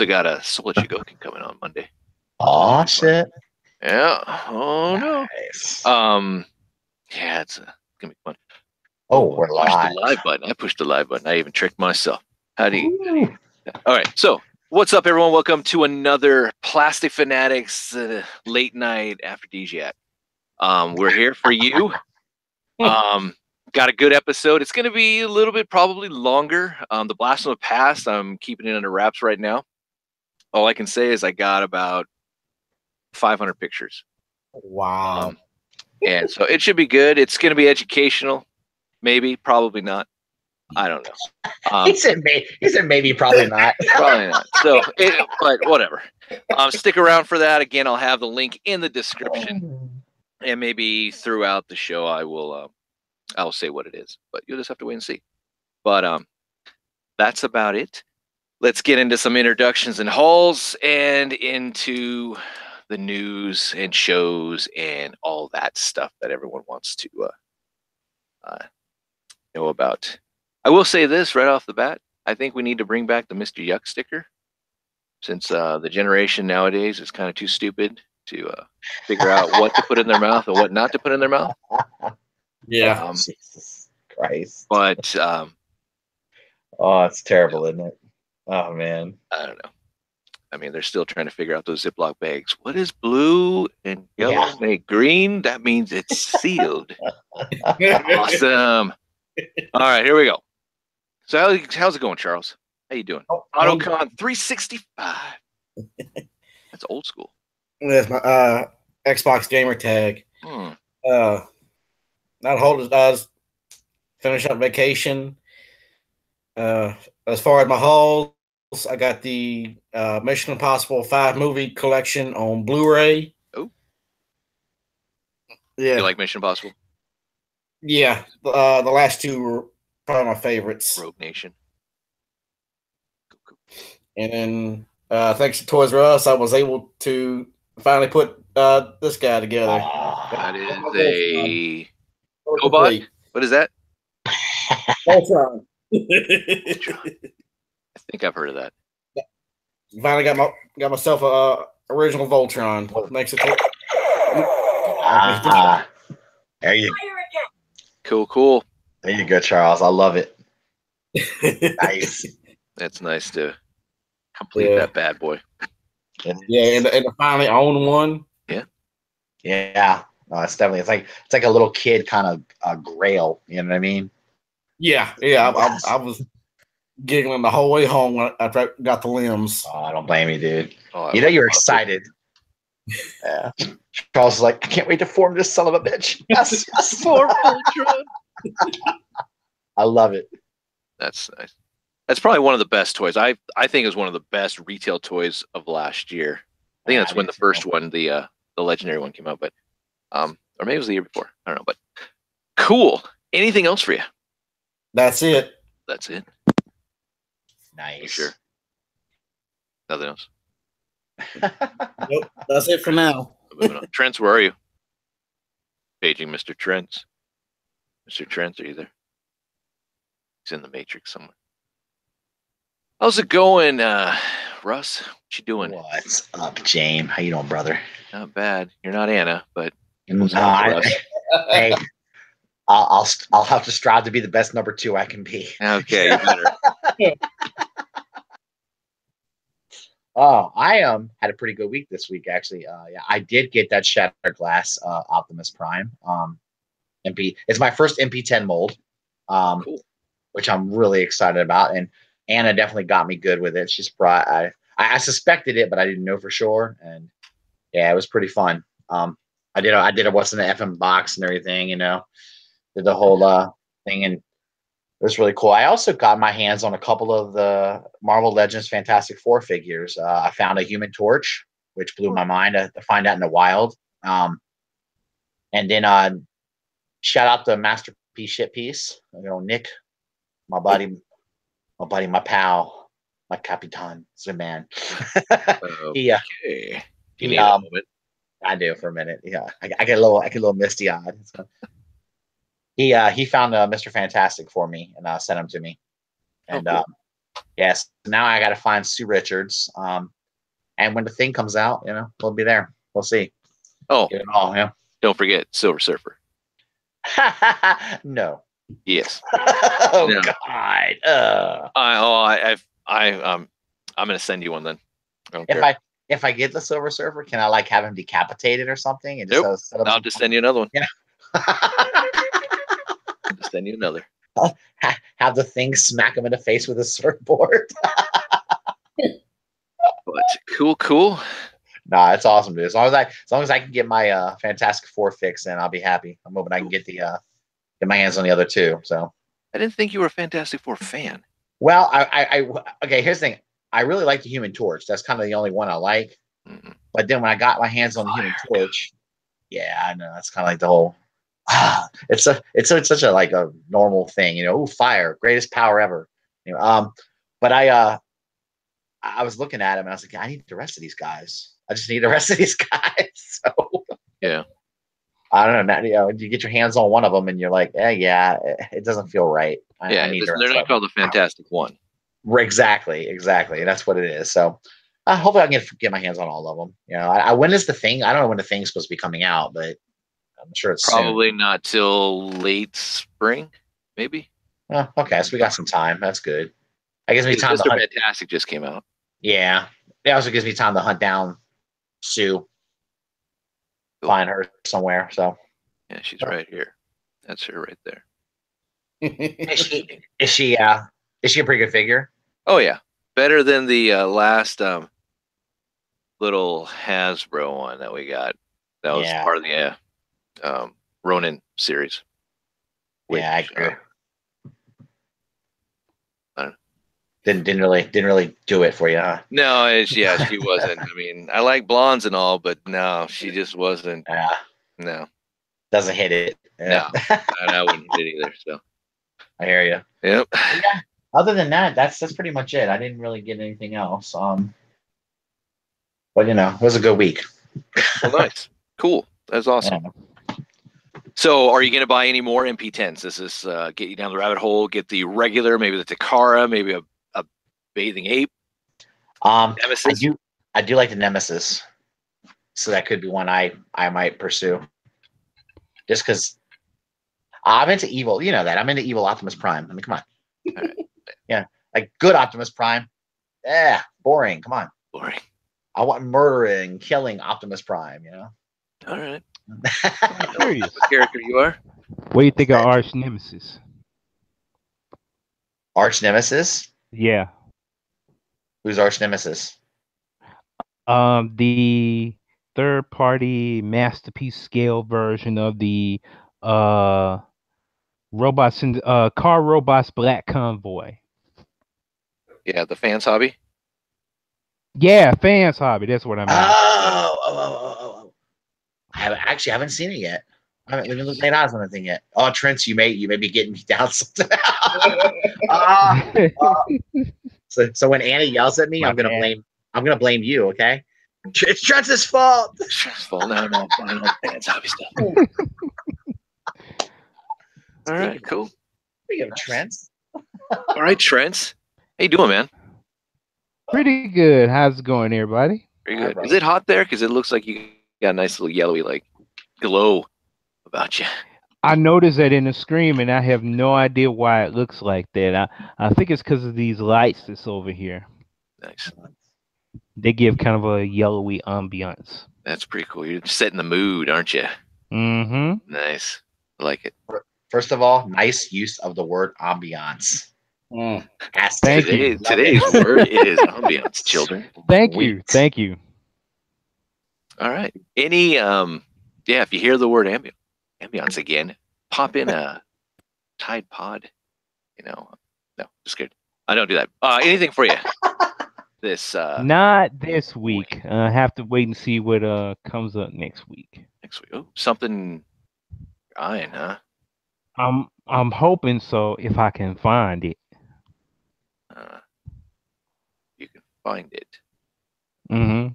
also got a Soul Chigokin coming on Monday. Oh shit! Yeah. Oh nice. no. Yeah, it's gonna be fun. We're live. I pushed the live button. I even tricked myself. How do you? All right. So, what's up, everyone? Welcome to another Plastic Fanatics late night aphrodisiac. We're here for you. Got a good episode. It's going to be a little bit probably longer. The Blast from the Past, I'm keeping it under wraps right now. All I can say is I got about 500 pictures. Wow. And so it should be good. It's going to be educational. Maybe, probably not. I don't know. He said maybe, probably not. Probably not. So, but whatever. Stick around for that. Again, I'll have the link in the description. And maybe throughout the show, I will say what it is. But you'll just have to wait and see. But that's about it. Let's get into some introductions and hauls and into the news and shows and all that stuff that everyone wants to know about. I will say this right off the bat. I think we need to bring back the Mr. Yuck sticker, since the generation nowadays is kind of too stupid to figure out what to put in their mouth and what not to put in their mouth. Yeah. Jesus Christ. But oh, it's terrible, isn't it? Oh man. I don't know. I mean, they're still trying to figure out those Ziploc bags. What is blue and yellow and green? That means it's sealed. Awesome. All right, here we go. So how's it going, Charles? How you doing? AutoCon 365. That's old school. That's my Xbox gamer tag. Not hold it. Finish up vacation. As far as my hauls, I got the Mission Impossible 5 movie collection on Blu-ray. Oh, yeah. You like Mission Impossible? Yeah, the last two were probably my favorites. Rogue Nation. Cool. And then thanks to Toys R Us, I was able to finally put this guy together. That is a Cobot. What is that? Voltron. I think I've heard of that. Finally got myself a original Voltron. Makes it there you go. Cool. There you go, Charles. I love it. Nice. That's nice to complete that bad boy. Yeah, and to finally own one. Yeah. No, it's definitely it's like a little kid kind of grail. You know what I mean? Yeah. Yes. I was giggling the whole way home after I got the limbs. Oh, I don't blame you, dude. You know you're excited. Yeah. Charles is like, I can't wait to form this son of a bitch. Yes. Form Voltron. I love it. That's nice. That's probably one of the best toys. I think it was one of the best retail toys of last year. I think that's when the first one, the legendary one, came out, but or maybe it was the year before. I don't know, but cool. Anything else for you? That's it. That's it. Nice. Sure. Nothing else. Nope. That's it for now. Trents, where are you? Paging Mr. Trents. Mr. Trents, are you there? He's in the Matrix somewhere. How's it going, Russ? What you doing? What's up, James? How you doing, brother? Not bad. You're not Anna, but hey, I'll have to strive to be the best number 2 I can be. Okay, you better. Oh, I had a pretty good week this week, actually. I did get that Shattered Glass Optimus Prime. MP. It's my first MP10 mold, cool. Which I'm really excited about. And Anna definitely got me good with it. She's brought. I suspected it, but I didn't know for sure. And yeah, it was pretty fun. I did a what's in the FM box and everything. You know, did the whole thing, and it was really cool. I also got my hands on a couple of the Marvel Legends Fantastic Four figures. I found a Human Torch, which blew my mind to find out in the wild. And then shout out to Masterpiece Shit Piece. You know, Nick, my buddy, my pal, my Capitan, the man. Okay. You need a moment. I do for a minute. Yeah, I get a little misty eyed. So. He found Mr. Fantastic for me and sent him to me, and cool. Yes. Now I got to find Sue Richards. And when the thing comes out, we'll be there. We'll see. Oh, Get it all, yeah. Don't forget Silver Surfer. No. Yes. Oh No. God. I'm gonna send you one then. If I get the Silver Surfer, can I like have him decapitated or something? And just Nope. set up I'll just send you another one. Yeah. Just send you another. Have the thing smack him in the face with a surfboard. But cool. Nah, it's awesome, dude. As long as I can get my Fantastic Four fix, then I'll be happy. I'm hoping I can get get my hands on the other two. So I didn't think you were a Fantastic Four fan. well, okay. Here's the thing. I really like the Human Torch. That's kind of the only one I like. Mm-hmm. But then when I got my hands on the Human Torch, yeah, I know that's kind of like the whole. It's such a like a normal thing, Ooh, fire, greatest power ever. But I was looking at him and I was like, I need the rest of these guys. I just need the rest of these guys. So yeah, I don't know. You get your hands on one of them and you're like, yeah, it doesn't feel right. I need they're not called the Fantastic One. Exactly. That's what it is. So hopefully I can get my hands on all of them. When is the thing? I don't know when the thing's supposed to be coming out, but I'm sure it's probably soon. not till late spring, maybe. Oh, okay, so we got some time. That's good. I guess me time. Mr. Fantastic just came out. Yeah, it also gives me time to hunt down Sue. Cool. Find her somewhere. So yeah, she's right here. That's her right there. Is she a pretty good figure? Oh yeah, better than the last little Hasbro one that we got. That was part of the Ronin series. Yeah, I agree. Didn't really do it for you, huh? No, she wasn't. I mean, I like blondes and all, but no, she just wasn't. No, doesn't hit it. No, I wouldn't hit it either. So I hear you. Yep. Yeah. Other than that, that's pretty much it. I didn't really get anything else. But it was a good week. Well, nice, cool. That's awesome. Yeah. So, are you going to buy any more MP10s? Does this get you down the rabbit hole? Get the regular, maybe the Takara, maybe a bathing ape? Nemesis? I do like the Nemesis, so that could be one I might pursue. Just because I'm into evil, you know that I'm into evil Optimus Prime. I mean, come on. Right. Yeah, like good Optimus Prime. Yeah, boring. Come on, boring. I want murdering, killing Optimus Prime. All right. I'm curious what character you are. What do you think of Arch Nemesis? Arch Nemesis? Yeah. Who's Arch Nemesis? The third-party masterpiece scale version of the robots in car robots Black Convoy. Yeah, the Fans Hobby. Yeah, Fans Hobby. That's what I mean. Oh. I haven't seen it yet. I haven't even laid eyes on the thing yet. Oh, Trent, you may be getting me down something. So when Annie yells at me, I'm gonna blame you. Okay, it's Trent's fault. Trent's fault. No, Fans Hobby stuff. All right, cool. Speaking of Trent's. All right, Trent's. How you doing, man? Pretty good. How's it going, everybody? Pretty good. Is it hot there? Because it looks like you got a nice little yellowy like glow about you. I noticed that in the screen, and I have no idea why it looks like that. I think it's because of these lights that's over here. Nice. They give kind of a yellowy ambiance. That's pretty cool. You're setting the mood, aren't you? Mm-hmm. Nice. I like it. First of all, nice use of the word ambiance. Thank you. Today's word is ambiance, children. Thank you. All right. Any if you hear the word ambiance again, pop in a Tide Pod. No, just kidding. I don't do that. Anything for you? Not this week. I have to wait and see what comes up next week. Next week. Oh, something eyeing, huh? I'm hoping so if I can find it. You can find it. Mm-hmm.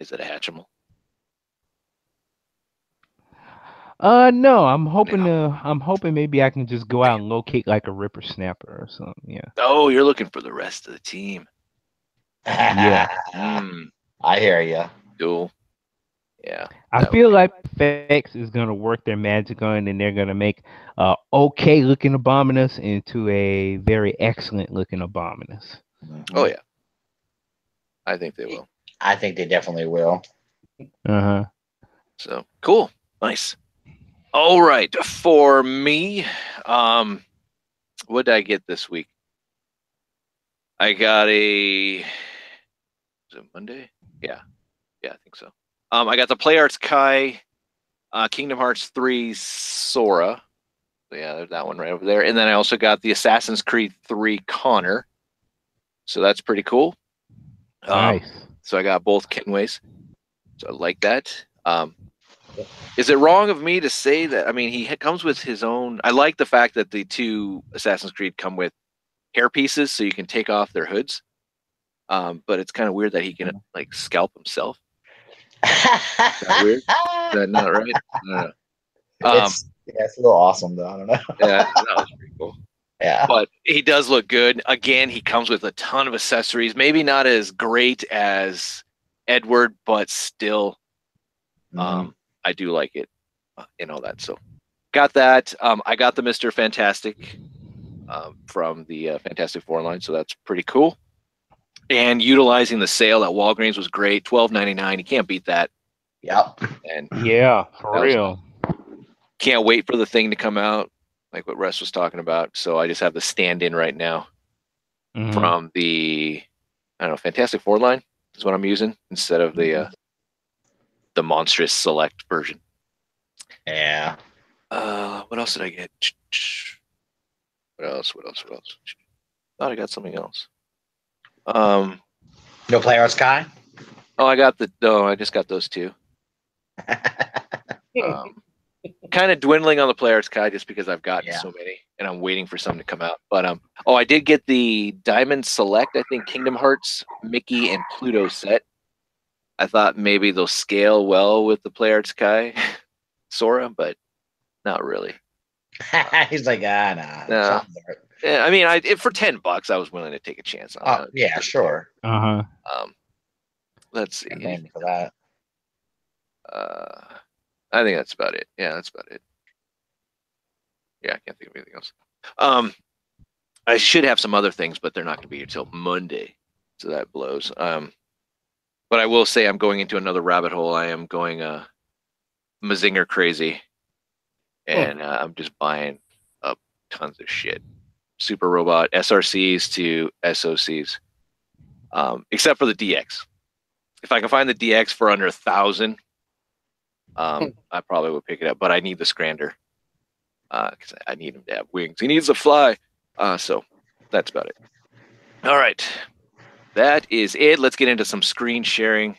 Is it a Hatchimal? No, I'm hoping maybe I can just go out and locate like a ripper snapper or something. Yeah. Oh, you're looking for the rest of the team. Yeah. I hear you. Cool. Yeah. I feel like FX is gonna work their magic on, and they're gonna make okay looking Abominus into a very excellent looking Abominus. Oh yeah. I think they will. I think they definitely will. So cool. Nice. All right. For me, what did I get this week? I got is it Monday? Yeah. Yeah, I think so. I got the Play Arts Kai, Kingdom Hearts 3 Sora. So yeah, there's that one right over there. And then I also got the Assassin's Creed 3 Connor. So that's pretty cool. Nice. So I got both Kenways. So I like that. Is it wrong of me to say that? I mean, he comes with his own. I like the fact that the two Assassin's Creed come with hair pieces, so you can take off their hoods. But it's kind of weird that he can like scalp himself. Is that weird? Is that not right? I don't know. It's a little awesome though. I don't know. Yeah, that was pretty cool. Yeah. But he does look good. Again, he comes with a ton of accessories. Maybe not as great as Edward, but still, I do like it and all that. So got that. I got the Mr. Fantastic from the Fantastic Four line, so that's pretty cool. And utilizing the sale at Walgreens was great. $12.99. You can't beat that. Yep. And yeah, for real. Can't wait for the thing to come out, like what Russ was talking about. So I just have the stand-in right now from the, I don't know, Fantastic Four line is what I'm using instead of the monstrous select version. Yeah. What else did I get? What else? Thought I got something else. No Play Arts Kai? Oh, I just got those two. Kind of dwindling on the Play Arts Kai just because I've gotten so many and I'm waiting for some to come out. But I did get the Diamond Select, I think Kingdom Hearts, Mickey, and Pluto set. I thought maybe they'll scale well with the Play Arts Kai Sora, but not really. He's like, nah. No. Yeah, I mean, for $10, I was willing to take a chance on that. Yeah, sure. Let's see. For that. I think that's about it. Yeah, that's about it. Yeah, I can't think of anything else. I should have some other things, but they're not going to be here till Monday, so that blows. But I will say I'm going into another rabbit hole. I am going Mazinger crazy, and I'm just buying up tons of shit. Super Robot, SRCs to SOCs, except for the DX. If I can find the DX for under 1,000, I probably would pick it up. But I need the Scrander because I need him to have wings. He needs to fly. So that's about it. All right, that is it. Let's get into some screen sharing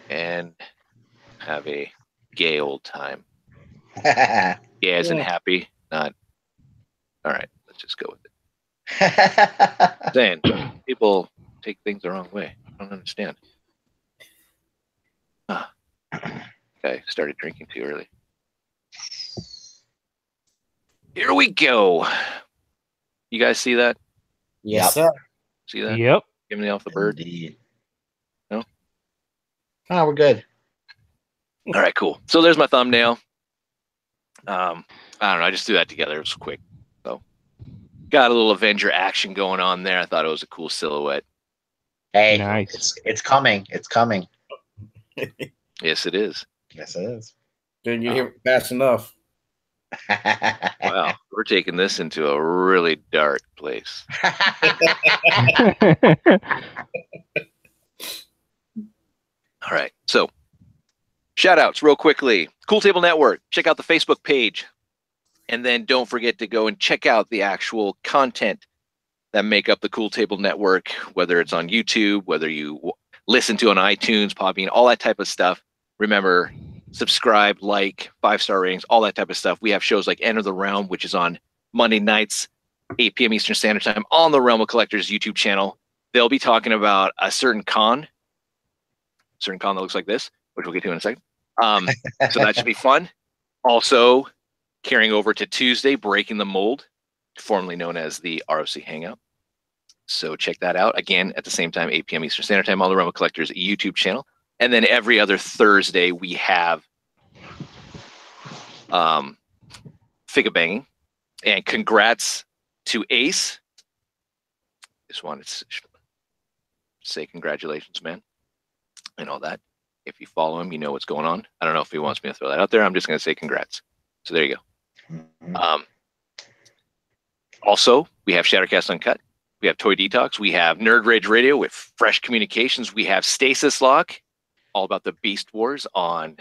and have a gay old time. Gay as in happy, not. All right, let's just go with it. Saying people take things the wrong way. I don't understand. Okay, started drinking too early. Here we go. You guys see that? Yes, sir. See that? Yep. Give me off the bird. Indeed. No? Oh, we're good. All right, cool. So there's my thumbnail. I don't know. I just threw that together. It was quick. So got a little Avenger action going on there. I thought it was a cool silhouette. Hey, nice. It's coming. It's coming. Yes, it is. Yes, it is. Dude, you hear fast enough. Wow, we're taking this into a really dark place. All right, so shout outs real quickly. Cool Table Network, check out the Facebook page. And then don't forget to go and check out the actual content that make up the Cool Table Network, whether it's on YouTube, whether you listen to on iTunes, Podbean, all that type of stuff. Remember, subscribe, like, 5-star ratings, all that type of stuff. We have shows like Enter the Realm, which is on Monday nights, 8 p.m. Eastern Standard Time on the Realm of Collectors YouTube channel. They'll be talking about a certain con that looks like this, which we'll get to in a second. So that should be fun. Also, carrying over to Tuesday, Breaking the Mold, formerly known as the ROC Hangout. So check that out. Again, at the same time, 8 p.m. Eastern Standard Time on the Realm of Collectors YouTube channel. And then every other Thursday, we have Figure Banging. And congrats to Ace. Just wanted to say congratulations, man, and all that. If you follow him, you know what's going on. I don't know if he wants me to throw that out there. I'm just going to say congrats. So there you go. Also, we have Shattercast Uncut. We have Toy Detox. We have Nerd Rage Radio with fresh communications. We have Stasis Lock, all about the Beast Wars on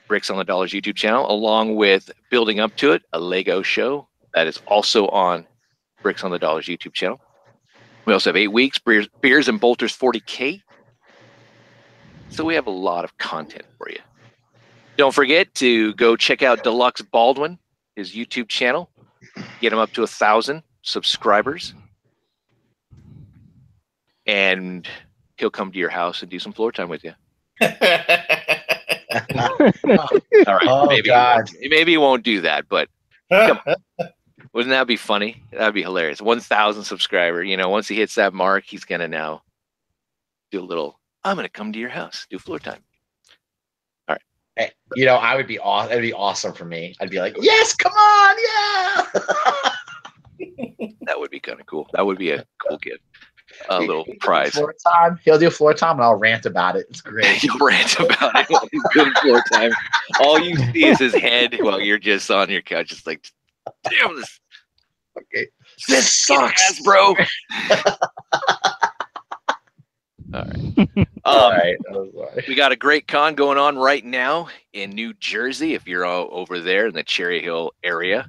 Bricks on the Dollars YouTube channel, along with Building Up to It, a Lego show that is also on Bricks on the Dollars YouTube channel. We also have 8 Weeks, Beers and Bolters 40K. So we have a lot of content for you. Don't forget to go check out Deluxe Baldwin, his YouTube channel. Get him up to 1,000 subscribers. And he'll come to your house and do some floor time with you. All right. Oh, maybe he won't do that, but come on. Wouldn't that be funny? That'd be hilarious. 1,000 subscriber. You know, once he hits that mark, he's gonna now do a little. I'm gonna come to your house, do floor time. All right. Hey, you know, I would be awesome. It'd be awesome for me. I'd be like, yes, come on, yeah. That would be kind of cool. That would be a cool gift. A little prize. Floor time. He'll do floor time, and I'll rant about it. It's great. You'll rant about it. He's doing floor time. All you see is his head while you're just on your couch, just like, damn this. Okay. This sucks, bro. All right. All right. We got a great con going on right now in New Jersey. If you're all over there in the Cherry Hill area,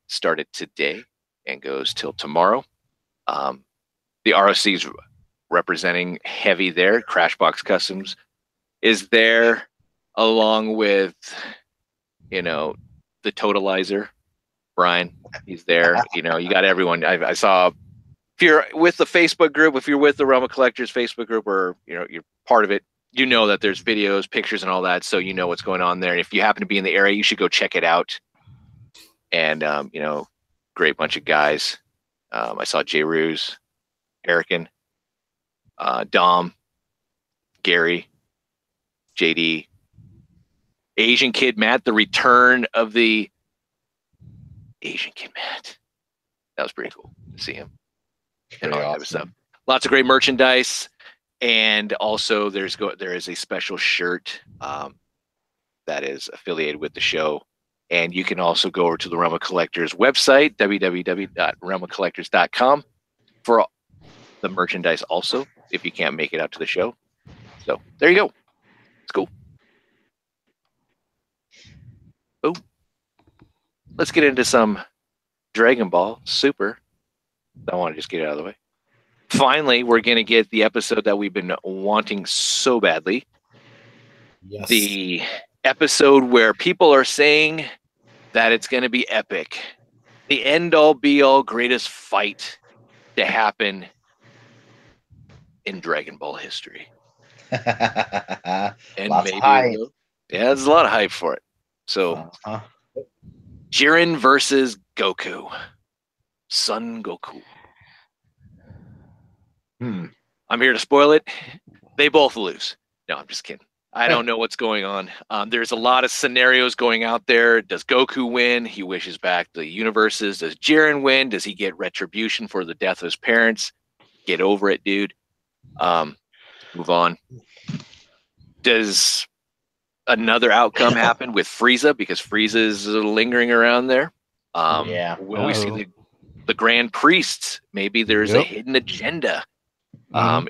started today and goes till tomorrow. The ROC's representing heavy there. Crashbox Customs is there, along with, you know, the Totalizer. Brian, he's there. You know, you got everyone. I saw, if you're with the Facebook group, if you're with the Realm of Collectors Facebook group, or you know you're part of it, you know that there's videos, pictures, and all that, so you know what's going on there. And if you happen to be in the area, you should go check it out. And you know, great bunch of guys. I saw Jay Ruse, Erican, Dom, Gary, JD, Asian Kid Matt, the return of the Asian Kid Matt. That was pretty cool to see him. And all that type of stuff. Lots of great merchandise. And also there is a special shirt that is affiliated with the show. And you can also go over to the Realm of Collectors website, www.realmofcollectors.com, for the merchandise also, if you can't make it out to the show. So there you go. It's cool. Oh, let's get into some Dragon Ball Super. I want to just get it out of the way. Finally, we're going to get the episode that we've been wanting so badly. Yes. The episode where people are saying that it's going to be epic. The end-all, be-all, greatest fight to happen in Dragon Ball history. And Lots maybe, of hype. yeah, there's a lot of hype for it. So, Jiren versus Goku. Son Goku. I'm here to spoil it. They both lose. No, I'm just kidding. I don't know what's going on. There's a lot of scenarios going out there. Does Goku win? He wishes back the universes. Does Jiren win? Does he get retribution for the death of his parents? Get over it, dude. Move on. Does another outcome happen with Frieza? Because Frieza is lingering around there. Will we see the Grand Priests? Maybe there's a hidden agenda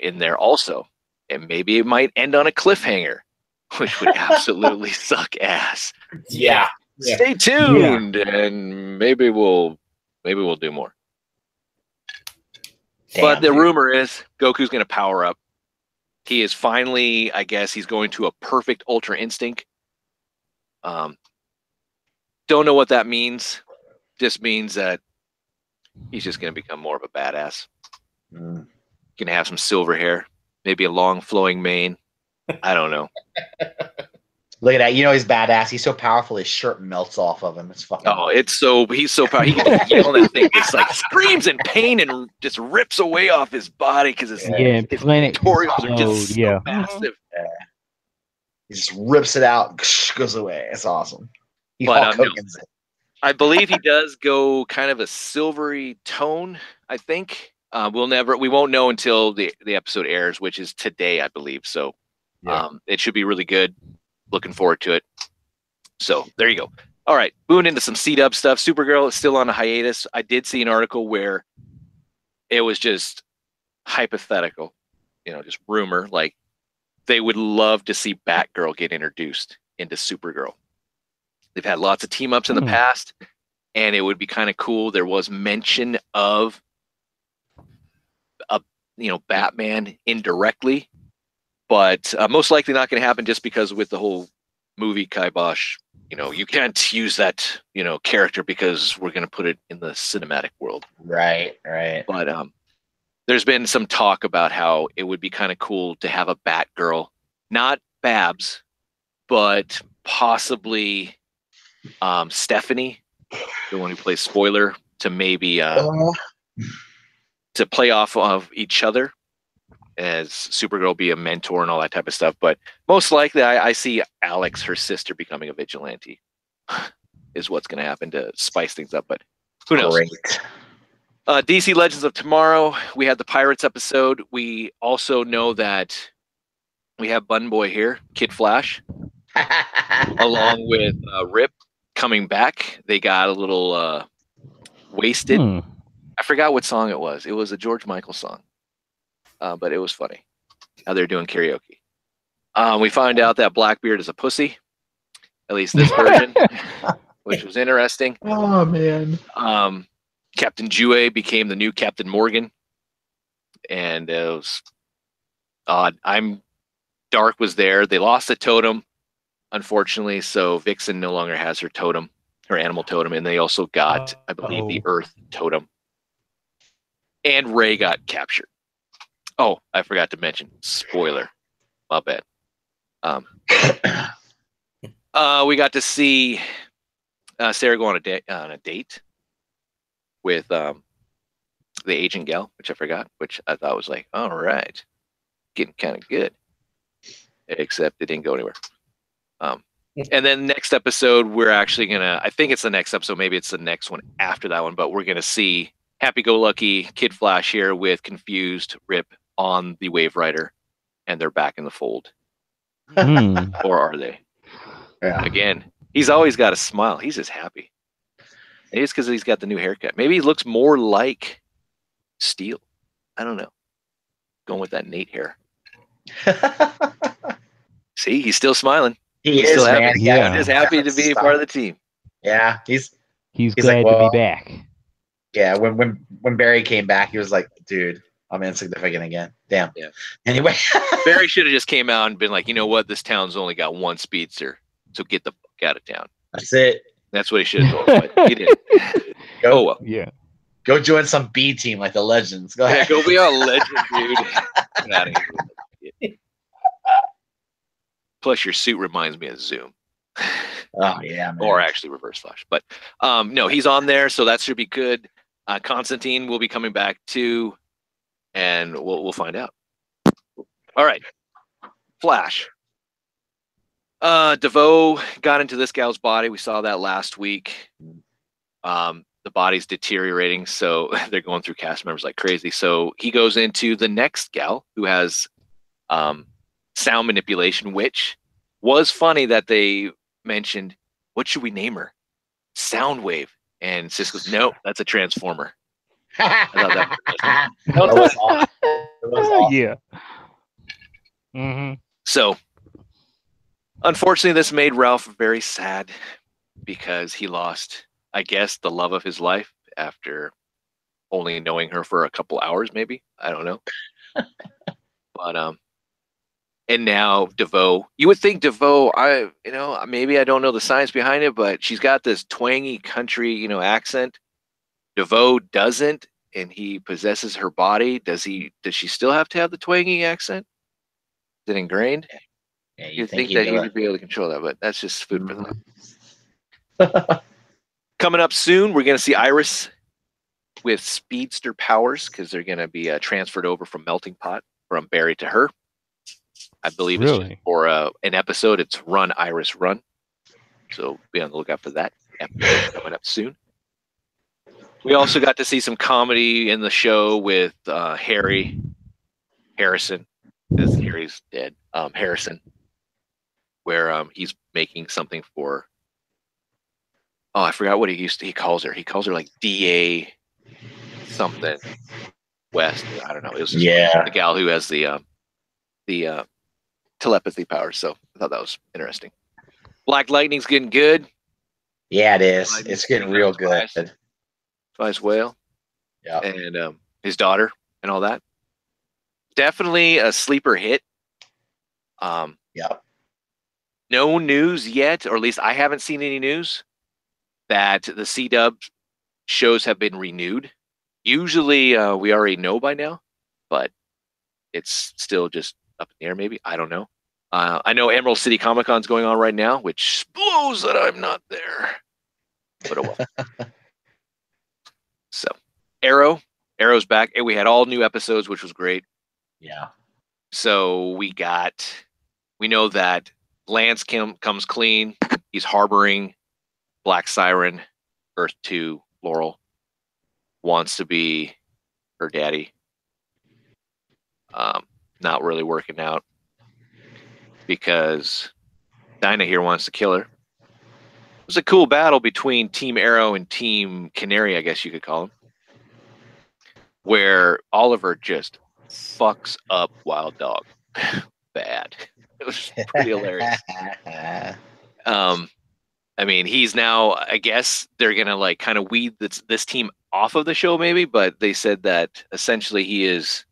in there also. And maybe it might end on a cliffhanger, which would absolutely suck ass. Yeah. Stay tuned, and maybe we'll do more. But the rumor is Goku's going to power up. He is finally, I guess, he's going to a perfect Ultra Instinct. Don't know what that means. Just means that he's just going to become more of a badass. Going to have some silver hair, maybe a long flowing mane. I don't know. Look at that. You know he's badass. He's so powerful his shirt melts off of him. It's fucking Oh, he's so powerful. He can just yell that thing. It's like screams in pain and just rips away off his body because his pectorials are just so massive. Yeah. He just rips it out, goes away. It's awesome. He But Hulk Hogan's it. I believe he does go kind of a silvery tone. I think we won't know until the episode airs, which is today, I believe. So it should be really good. Looking forward to it. So there you go. All right, moving into some C-Dub stuff. Supergirl is still on a hiatus. I did see an article where it was just hypothetical, just rumor. Like they would love to see Batgirl get introduced into Supergirl. They've had lots of team ups in the past, and it would be kind of cool. There was mention of Batman indirectly, but most likely not going to happen just because with the whole movie kibosh, you can't use that, character because we're going to put it in the cinematic world. Right. But there's been some talk about how it would be kind of cool to have a Batgirl, not Babs, but possibly Stephanie, the one who plays Spoiler, to maybe to play off of each other as Supergirl be a mentor and all that type of stuff. But most likely I see Alex, her sister, becoming a vigilante is what's going to happen to spice things up. But who knows? Great. DC Legends of Tomorrow, we had the Pirates episode. We also know that we have Bun Boy here, Kid Flash, along with Rip coming back. They got a little wasted. I forgot what song it was. It was a George Michael song. But it was funny how they're doing karaoke. We find out that Blackbeard is a pussy, at least this version, which was interesting. Oh, man. Captain Jue became the new Captain Morgan, and it was odd. Dark was there. They lost the totem, unfortunately, so Vixen no longer has her totem, her animal totem, and they also got, I believe, the Earth totem. And Ray got captured. Oh, I forgot to mention. Spoiler. My bad. We got to see Sarah go on a date with the agent gal, which I forgot, which I thought was like, all right, getting kind of good. Except it didn't go anywhere. And then next episode, we're actually gonna. I think it's the next episode. Maybe it's the next one after that one. But we're gonna see Happy-Go-Lucky Kid Flash here with confused Rip on the Wave Rider, and they're back in the fold. Or are they? Yeah. Again, he's always got a smile. He's just happy. Maybe it's because he's got the new haircut. Maybe he looks more like Steel. I don't know. Going with that Nate hair. See, he's still smiling. He's still man. happy. Yeah, just happy to be part of the team. Yeah, he's glad like, to be back. Yeah, when Barry came back, he was like, "Dude, I'm insignificant again." Damn. Yeah. Anyway, Barry should have just came out and been like, you know what? This town's only got one speedster, so get the fuck out of town. That's it. That's what he should have told him, but he didn't. Go, well. Yeah. Go join some B team like the Legends. Go ahead. Yeah, go be a legend, dude. Get out of here. Plus, your suit reminds me of Zoom. Oh yeah, man. Or actually Reverse Flash. But no, he's on there, so that should be good. Constantine will be coming back too, and we'll find out. All right, Flash. DeVoe got into this gal's body. We saw that last week. The body's deteriorating, so they're going through cast members like crazy. So he goes into the next gal who has sound manipulation, which was funny that they mentioned, what should we name her? Soundwave. And Sis goes, no, that's a transformer. I thought that was awesome. It was awesome. Yeah. Mm-hmm. So, unfortunately, this made Ralph very sad because he lost, I guess, the love of his life after only knowing her for a couple hours, maybe. I don't know. But and now DeVoe, you would think DeVoe, maybe I don't know the science behind it, but she's got this twangy country, accent. DeVoe doesn't, and he possesses her body. Does she still have to have the twangy accent? Is it ingrained? Yeah, You'd think that he'd be able to control that, but that's just food for thought. Coming up soon, we're going to see Iris with speedster powers because they're going to be transferred over from Melting Pot from Barry to her. I believe it's just for an episode. It's Run, Iris, Run. So be on the lookout for that episode coming up soon. We also got to see some comedy in the show with Harrison, because Harry's dead. Harrison, where he's making something for. Oh, I forgot what he calls her. He calls her like DA something West. I don't know. It was just the gal who has the telepathy powers. So I thought that was interesting. Black Lightning's getting good. Yeah, it is. It's getting real good. Twice Whale. Yeah. And his daughter and all that. Definitely a sleeper hit. Yeah. No news yet, or at least I haven't seen any news that the C-Dub shows have been renewed. Usually we already know by now, but it's still just up in the air maybe. I don't know. I know Emerald City Comic Con's going on right now, which blows that I'm not there. But oh well. So, Arrow's back. And we had all new episodes, which was great. Yeah. So we know that Lance comes clean. He's harboring Black Siren, Earth 2, Laurel. Wants to be her daddy. Not really working out because Dinah here wants to kill her. It was a cool battle between Team Arrow and Team Canary, I guess you could call them, where Oliver just fucks up Wild Dog bad. It was pretty hilarious. I mean, he's now, I guess they're going to like kind of weed this team off of the show maybe, but they said that essentially he's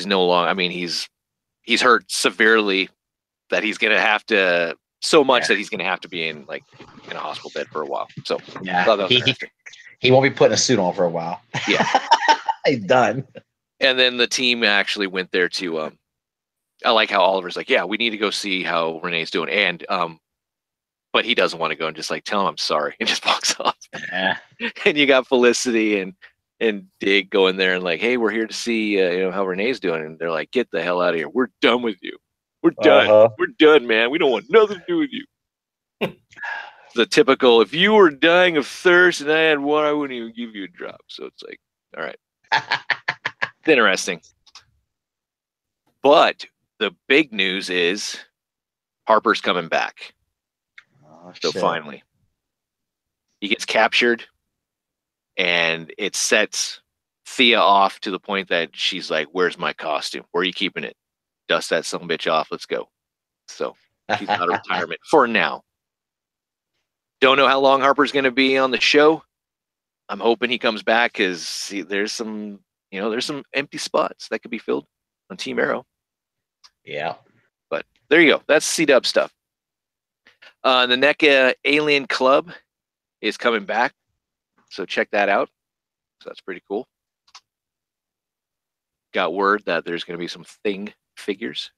no longer, I mean, he's hurt severely that he's going to have to, so much that he's going to have to be in a hospital bed for a while. So yeah, he won't be putting a suit on for a while. Yeah. He's done. And then the team actually went there to, I like how Oliver's like, yeah, we need to go see how Renee's doing. And, but he doesn't want to go and just like tell him I'm sorry and just walks off. Yeah. And you got Felicity and Dig going there and like, hey, we're here to see how Renee's doing. And they're like, get the hell out of here. We're done with you. We're done. We're done, man. We don't want nothing to do with you. The typical, if you were dying of thirst and I had one, I wouldn't even give you a drop. So it's like, all right. It's interesting. But the big news is Harper's coming back. So finally, he gets captured, and it sets Thea off to the point that she's like, "Where's my costume? Where are you keeping it? Dust that son of a bitch off. Let's go." So she's out of retirement for now. Don't know how long Harper's going to be on the show. I'm hoping he comes back because there's some empty spots that could be filled on Team Arrow. Yeah. But there you go. That's C-Dub stuff. The NECA Alien Club is coming back, so check that out. So that's pretty cool. Got word that there's going to be some Thing figures.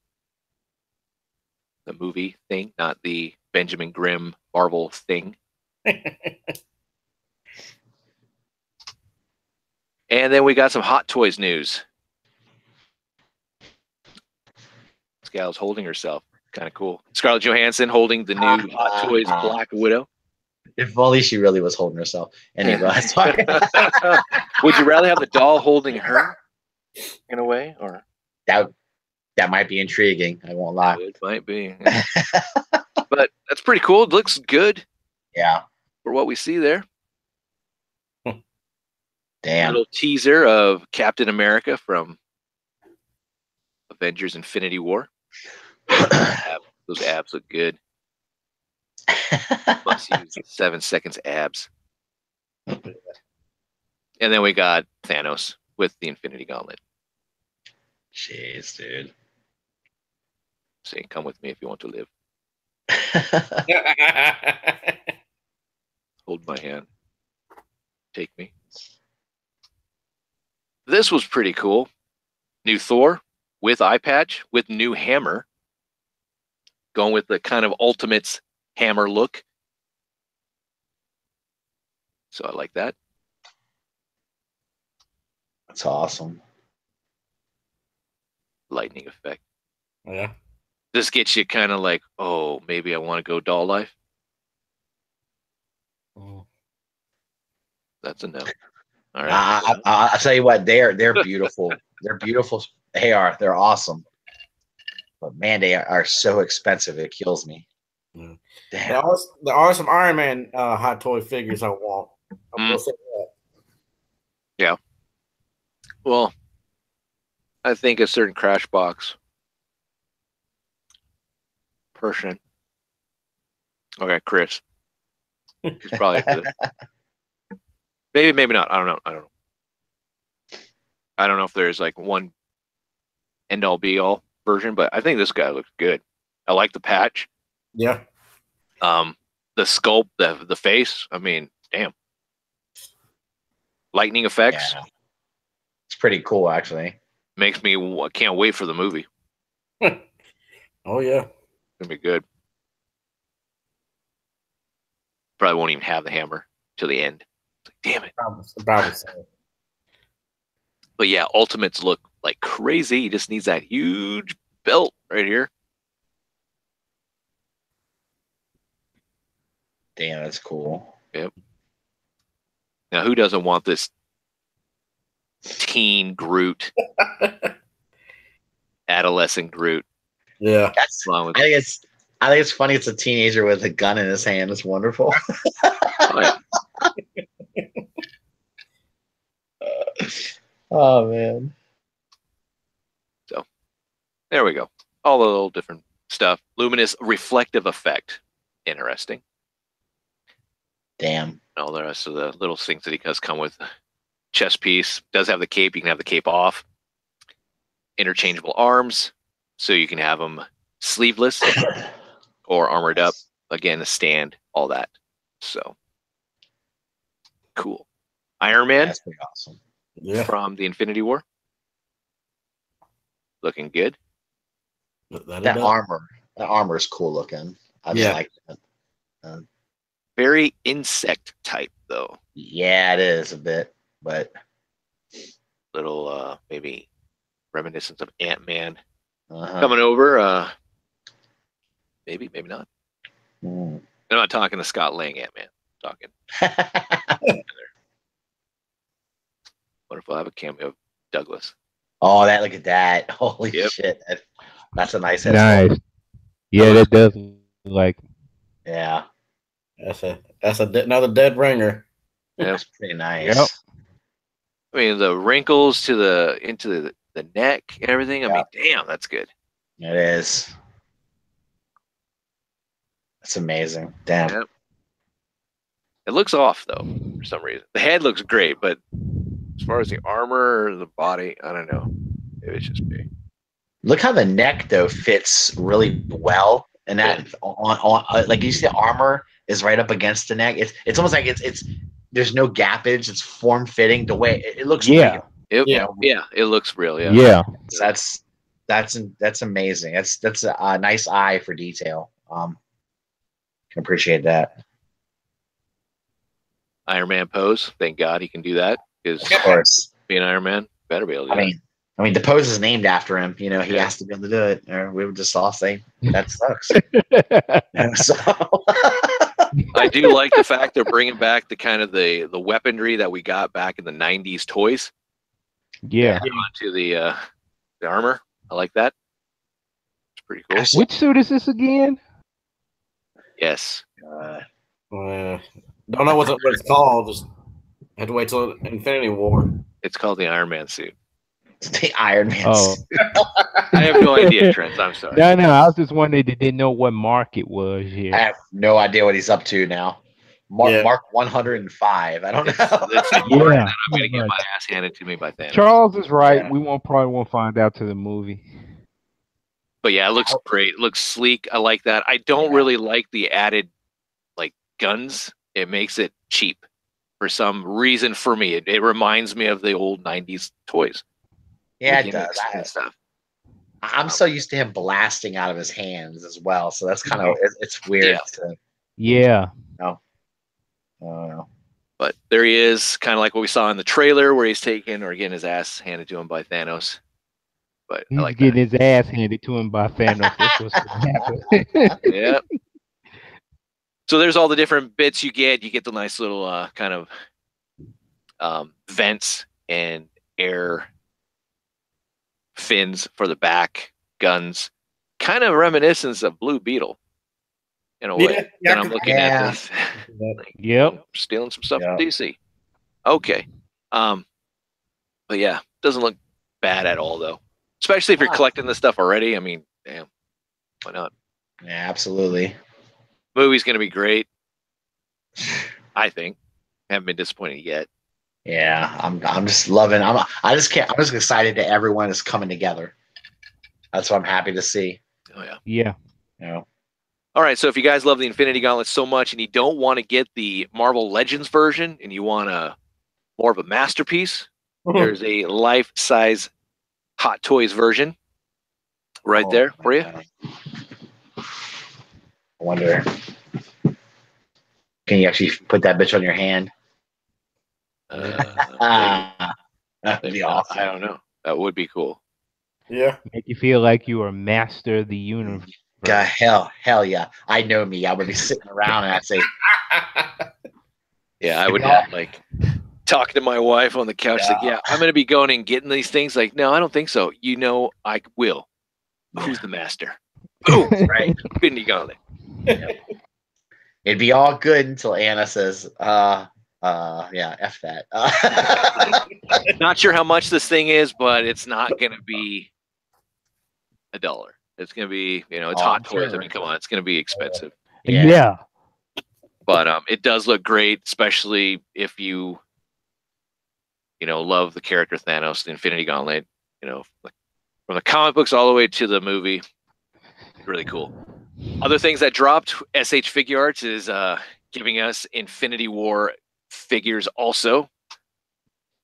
The movie Thing, not the Benjamin Grimm Marvel Thing. And then we got some Hot Toys news. This gal's holding herself. Kind of cool. Scarlett Johansson holding the new Hot Toys Black Widow. If only she really was holding herself. Anyway, that's fine. Would you rather have the doll holding her in a way, or that might be intriguing? I won't lie. It might be, yeah. But that's pretty cool. It looks good. Yeah, for what we see there. Damn. Little teaser of Captain America from Avengers: Infinity War. Those abs look good. Must use 7 seconds abs. And then we got Thanos with the Infinity Gauntlet. Jeez, dude. Saying, come with me if you want to live. Hold my hand. Take me. This was pretty cool. New Thor with eye patch, with new hammer. going with the kind of Ultimates hammer look. So I like that. That's awesome. Lightning effect. Yeah. This gets you kind of like, oh, maybe I want to go doll life. That's a no. All right. I'll tell you what, they're beautiful. They're beautiful. They're awesome. But man, they are so expensive. It kills me. Mm. Damn. There are some Iron Man hot toy figures I want. I'm gonna say that. Yeah. Well, I think a certain Crashbox person. Okay, Chris. He's probably maybe not. I don't know. I don't know if there's like one end all be all version, but I think this guy looks good. I like the patch. Yeah. The sculpt, the face. I mean, damn. Lightning effects. Yeah. It's pretty cool, actually. Makes me can't wait for the movie. Oh yeah. It's gonna be good. Probably won't even have the hammer till the end. It's like, damn it. Probably so. But yeah, Ultimates look like crazy. He just needs that huge belt right here. Damn, that's cool. Yep. Now, who doesn't want this teen Groot, adolescent Groot? Yeah. I think it's funny. It's a teenager with a gun in his hand. It's wonderful. Oh man. So there we go. All the little different stuff. Luminous reflective effect. Interesting. Damn. All the rest of the little things that he does come with. Chest piece. Does have the cape. You can have the cape off. Interchangeable arms. So you can have them sleeveless or armored up. Again, a stand. All that. So cool. Iron Man. That's pretty awesome. Yeah. From the Infinity War. Looking good. That armor is cool looking. I just like that. Very insect type though. Yeah, it is a bit, but little maybe reminiscence of Ant-Man uh-huh. coming over. Maybe not. Mm. I'm not talking to Scott Lang Ant-Man. I'm talking. What if I have a cameo of Douglas? Oh, look at that! Holy shit, that's a nice. Nice. Yeah, that does like. Yeah, that's another dead ringer. That's pretty nice. Yep. I mean, the wrinkles into the neck and everything. I mean, damn, that's good. It is. That's amazing. Damn. Yep. It looks off though for some reason. The head looks great, but as far as the armor or the body, I don't know. Maybe it's just me. Look how the neck though fits really well, and that on like you see the armor is right up against the neck. It's almost like it's there's no gappage. It's form fitting the way it looks. Yeah. It looks real. Yeah. Yeah. That's amazing. That's a nice eye for detail. Can appreciate that. Iron Man pose. Thank God he can do that. Because of course, being Iron Man, better be able to do that. I mean, the pose is named after him. You know, he has to be able to do it, or we would just all say that sucks. So I do like the fact they're bringing back the kind of the weaponry that we got back in the '90s toys. Yeah. Onto the armor. I like that. It's pretty cool. Which suit is this again? Yes. Don't know what it's called. Just had to wait till Infinity War. It's called the Iron Man suit. It's the Iron Man suit. I have no idea, Trent. I'm sorry. No, I was just wondering they didn't know what mark it was here. I have no idea what he's up to now. Mark 105. I don't know. I'm going to get my ass handed to me by Thanos. Charles is right. Yeah. We probably won't find out to the movie. But yeah, it looks great. It looks sleek. I like that. I don't really like the added like guns. It makes it cheap for some reason for me. It reminds me of the old '90s toys. Yeah, it does. I'm so used to him blasting out of his hands as well, so that's kind of it's weird. Yeah. No, no. But there he is, kind of like what we saw in the trailer, where he's taken or getting his ass handed to him by Thanos. But He's I like getting his ass handed to him by Thanos. That's what's going to happen. Yeah. So there's all the different bits you get. You get the nice little kind of vents and air fins for the back, guns, kind of reminiscence of Blue Beetle in a way. Yeah, And I'm looking at this. Like, Yep. Stealing some stuff from DC. Okay. But yeah, doesn't look bad at all though. Especially if you're collecting this stuff already. I mean, damn, why not? Yeah, absolutely. Movie's gonna be great. I think. Haven't been disappointed yet. Yeah, I'm just loving. I'm just excited that everyone is coming together. That's what I'm happy to see. Oh yeah. Yeah. You know. All right, so if you guys love the Infinity Gauntlet so much and you don't want to get the Marvel Legends version and you want more of a masterpiece, there's a life-size Hot Toys version right there for you. I wonder, can you actually put that bitch on your hand? That'd be awesome. I don't know. That would be cool. Yeah. Make you feel like you are master of the universe. God, hell yeah. I know me. I would be sitting around and I'd say, yeah, I would have like talking to my wife on the couch, like, yeah, I'm going to be going and getting these things. Like, no, I don't think so. You know, I will. Who's the master? Boom, right? Infinity Gauntlet. It'd be all good until Anna says, yeah, F that. Not sure how much this thing is, but it's not going to be $1. It's going to be, it's Hot Toys. Sure. I mean, come on, it's going to be expensive. Yeah. But it does look great, especially if you love the character Thanos, the Infinity Gauntlet, from the comic books all the way to the movie. Really cool. Other things that dropped, SH Figure Arts is giving us Infinity War figures also.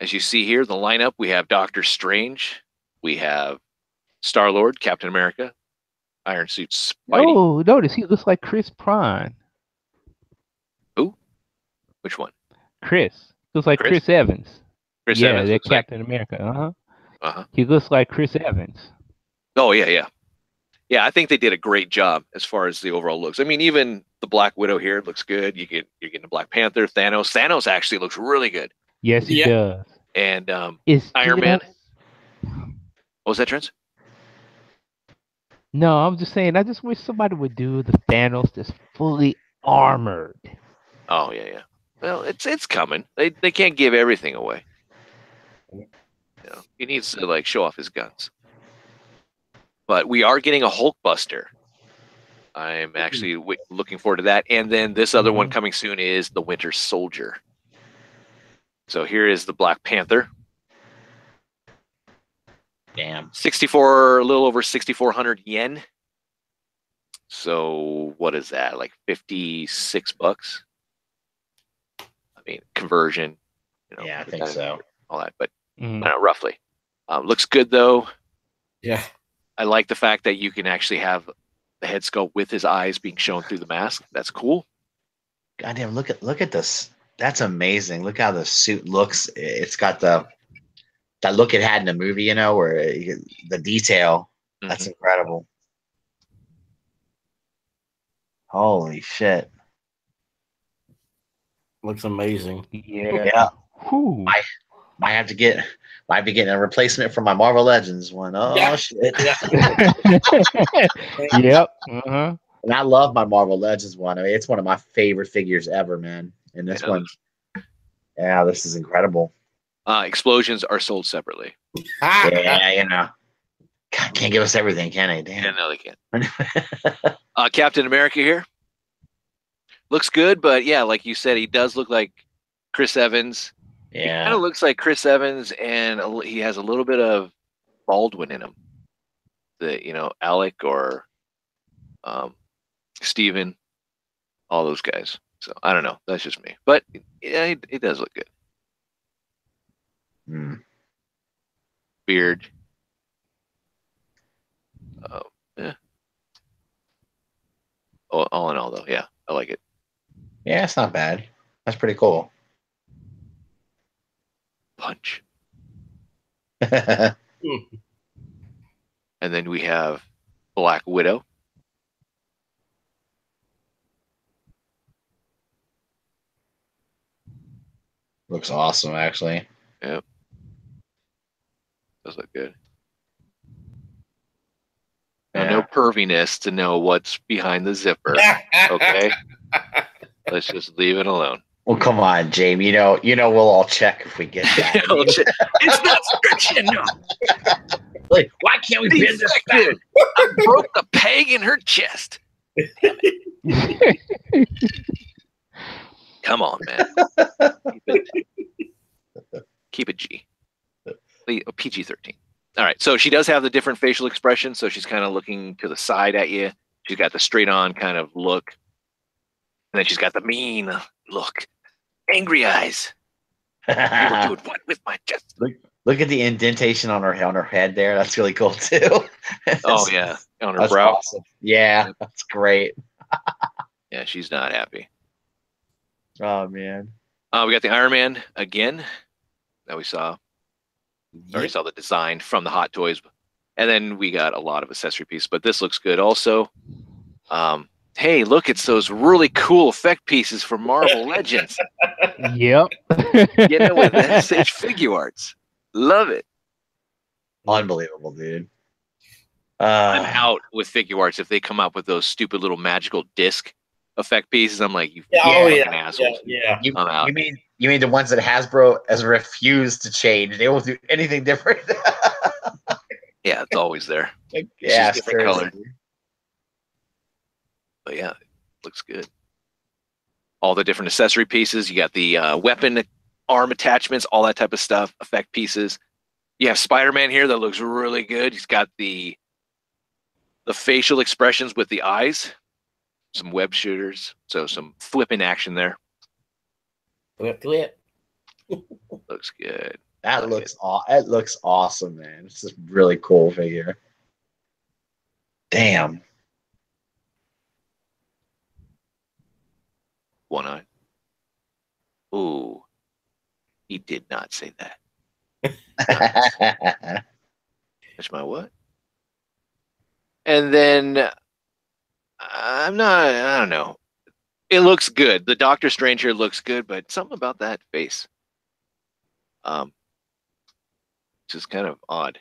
As you see here, the lineup, we have Doctor Strange, we have Star-Lord, Captain America, Iron Suit Spidey. Oh, notice he looks like Chris Pine. Who? Which one? Chris. Looks like Chris Evans. Chris Evans. Yeah, Captain America. Uh-huh. He looks like Chris Evans. Oh, yeah. Yeah, I think they did a great job as far as the overall looks. I mean, even the Black Widow here looks good. You're getting the Black Panther, Thanos. Thanos actually looks really good. Yes, he does. And Iron Man. What was that, Trent? No, I'm just saying, I just wish somebody would do the Thanos that's fully armored. Oh, yeah. Well, it's coming. They can't give everything away. He needs to show off his guns. But we are getting a Hulkbuster. I'm actually looking forward to that. And then this other one coming soon is the Winter Soldier. So here is the Black Panther. Damn. A little over 6,400 yen. So what is that? Like $56? I mean, conversion. Yeah, I think so. All that, but I don't know, roughly. Looks good though. Yeah. I like the fact that you can actually have the head sculpt with his eyes being shown through the mask. That's cool. Goddamn, look at this. That's amazing. Look how the suit looks. It's got that look it had in the movie, where the detail. That's incredible. Holy shit. Looks amazing. Yeah. Might be getting a replacement for my Marvel Legends one. Oh shit. Yep. And I love my Marvel Legends one. I mean, it's one of my favorite figures ever, man. And this one, this is incredible. Explosions are sold separately. Yeah, God, can't give us everything, can they? Damn. Yeah, no, they can't. Captain America here. Looks good, but yeah, like you said, he does look like Chris Evans. Yeah. He kind of looks like Chris Evans, and he has a little bit of Baldwin in him. Alec or Steven, all those guys. So I don't know. That's just me. But yeah, he does look good. Beard. Although, yeah, I like it. Yeah, it's not bad. That's pretty cool. Punch. Looks And then we have Black Widow. awesome, actually. Yep. Does look good. Now, no perviness to know what's behind the zipper. Okay. Let's just leave it alone. Well, come on, Jamie. You know, we'll all check if we get that. It's not stretching enough. Like, why can't we bend this back? I broke the peg in her chest. Damn it. Come on, man. Keep it G. PG-13. All right. So she does have the different facial expressions. So she's kind of looking to the side at you. She's got the straight on kind of look. And then she's got the mean look. Angry eyes. You were doing what with my chest? Look at the indentation on her head there. That's really cool too. Oh yeah, on her brow. Awesome. Yeah, that's great. Yeah, she's not happy. Oh man. We got the Iron Man again that we saw. Already saw the design from the Hot Toys, and then we got a lot of accessory pieces. But this looks good also. Hey, look, it's those really cool effect pieces from Marvel Legends. Yep. You know, with SH Figure Arts. Love it. Unbelievable, dude. I'm out with Figure Arts if they come up with those stupid little magical disc effect pieces. I'm like, you fucking assholes. Yeah. I'm out. You mean the ones that Hasbro has refused to change? They won't do anything different. Yeah, it's always there. Like, It's yeah, just different color. But yeah, it looks good. All the different accessory pieces. You got the weapon arm attachments, all that type of stuff, effect pieces. You have Spider-Man here that looks really good. He's got the facial expressions with the eyes, some web shooters, so some flipping action there. Flip. Looks good. That looks awesome, man. It's a really cool figure. Damn. One eye. Ooh, he did not say that. That's my what? And then I don't know. It looks good. The Doctor Strange here looks good, but something about that face. Just kind of odd.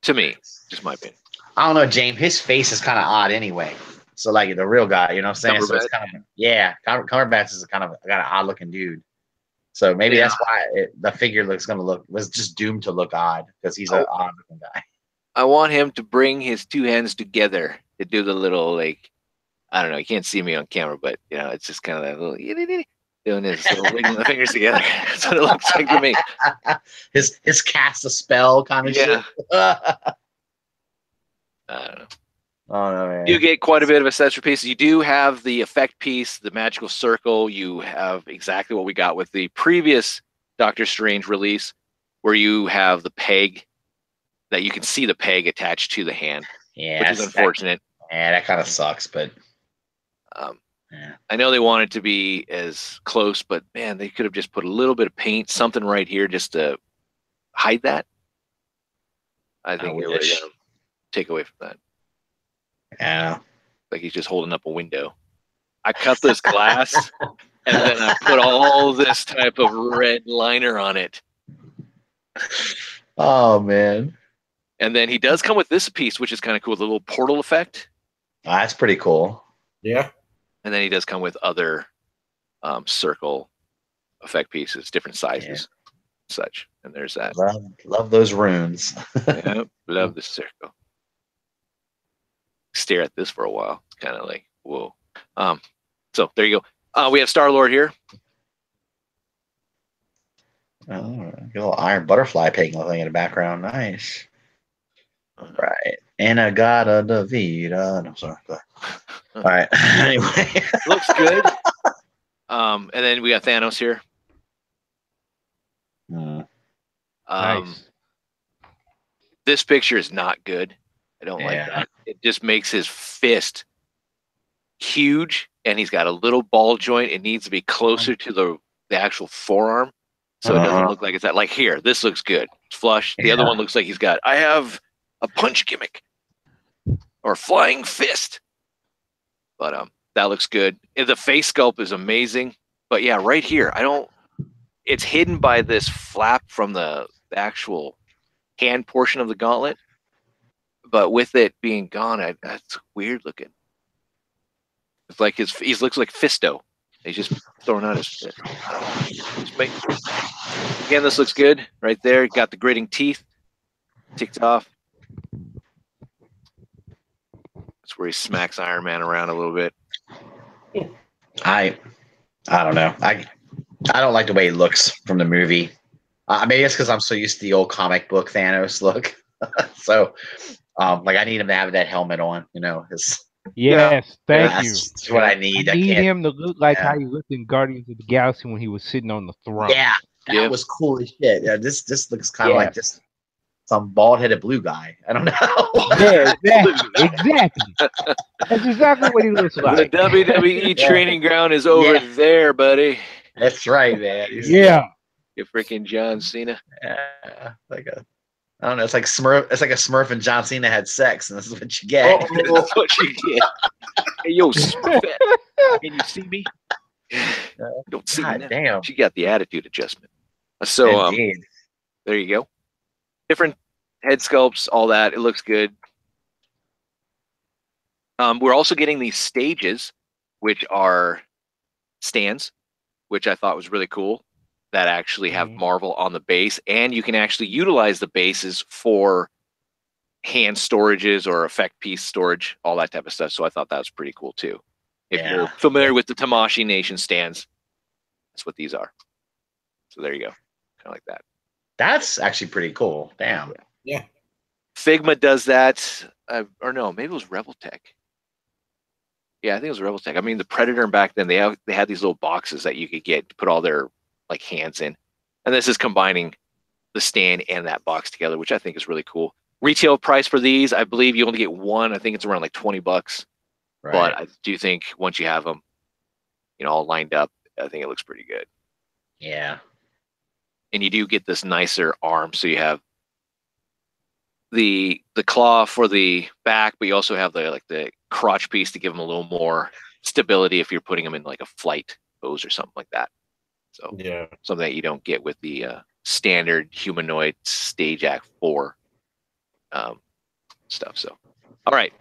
To me, just my opinion. I don't know, James. His face is kind of odd anyway. So like the real guy, you know what I'm saying? So it's kind of Cumberbatch is got an odd looking dude. So maybe that's why the figure was just doomed to look odd because he's an odd looking guy. I want him to bring his two hands together to do the little I don't know. You can't see me on camera, but it's just kind of that little doing his little wiggling the fingers together. That's what it looks like to me. His cast a spell kind of shit. I don't know. Oh no, man. You get quite a bit of accessory pieces. You do have the effect piece, the magical circle. You have exactly what we got with the previous Doctor Strange release, where you have the peg that you can see the peg attached to the hand, which is unfortunate. That kind of sucks, but I know they wanted to be as close, but man, they could have just put a little bit of paint, something right here, just to hide that. I think it would take away from that. Yeah. Like he's just holding up a window. I cut this glass and then I put all this type of red liner on it. Oh man. And then he does come with this piece, which is kind of cool, the little portal effect. Oh, that's pretty cool. Yeah. And then he does come with other circle effect pieces, different sizes, such. And there's that. Love those runes. Yep, love the circle. Stare at this for a while. It's kind of like, whoa. So there you go. We have Star-Lord here. Oh, get a little iron butterfly thing in the background. Nice. Right. Anagata Davida. No, sorry. Go ahead. All right. Anyway. Looks good. And then we got Thanos here. Nice. This picture is not good. I don't like that. It just makes his fist huge, and he's got a little ball joint. It needs to be closer to the actual forearm, so it doesn't look like it's that. Like here, this looks good. It's flush. The other one looks like I have a punch gimmick or flying fist. But that looks good. The face sculpt is amazing. But yeah, right here, it's hidden by this flap from the actual hand portion of the gauntlet. But with it being gone, that's weird looking. It's like he looks like Fisto. He's just throwing out his fist. Again, this looks good right there. Got the gritting teeth. Ticked off. That's where he smacks Iron Man around a little bit. I don't know. I don't like the way he looks from the movie. Maybe it's because I'm so used to the old comic book Thanos look. So, like I need him to have that helmet on. Yes, thank you. That's what I need. I need him to look like how he looked in Guardians of the Galaxy when he was sitting on the throne. Yeah, that was cool as shit. Yeah, this looks kind of like just some bald-headed blue guy. I don't know. Yeah, exactly. That's exactly what he looks like. The WWE training ground is over there, buddy. That's right, man. Yeah. You freaking John Cena. Yeah, I don't know. It's like Smurf. It's like a Smurf and John Cena had sex, and this is what you get. Oh, that's what you get. Hey, yo, Smurf, can you see me? Don't see me now. Damn. She got the attitude adjustment. So, Indeed. there you go. Different head sculpts, all that. It looks good. We're also getting these stages, which are stands, which I thought was really cool. That actually have Marvel on the base, and you can actually utilize the bases for hand storages or effect piece storage, all that type of stuff. So I thought that was pretty cool too. If you're familiar with the Tamashii Nation stands, that's what these are. So there you go, kind of like that. That's actually pretty cool. Damn. Yeah. Figma does that, or no, maybe it was Rebel Tech. Yeah, I think it was Rebel Tech. I mean, the Predator, and back then they had these little boxes that you could get to put all their like hands in, and this is combining the stand and that box together, which I think is really cool. Retail price for these, I believe you only get one. I think it's around like $20, right. But I do think once you have them, all lined up, I think it looks pretty good. Yeah, and you do get this nicer arm, so you have the claw for the back, but you also have the crotch piece to give them a little more stability if you're putting them in like a flight pose or something like that. So something that you don't get with the standard humanoid Stage Act 4 stuff. So, all right,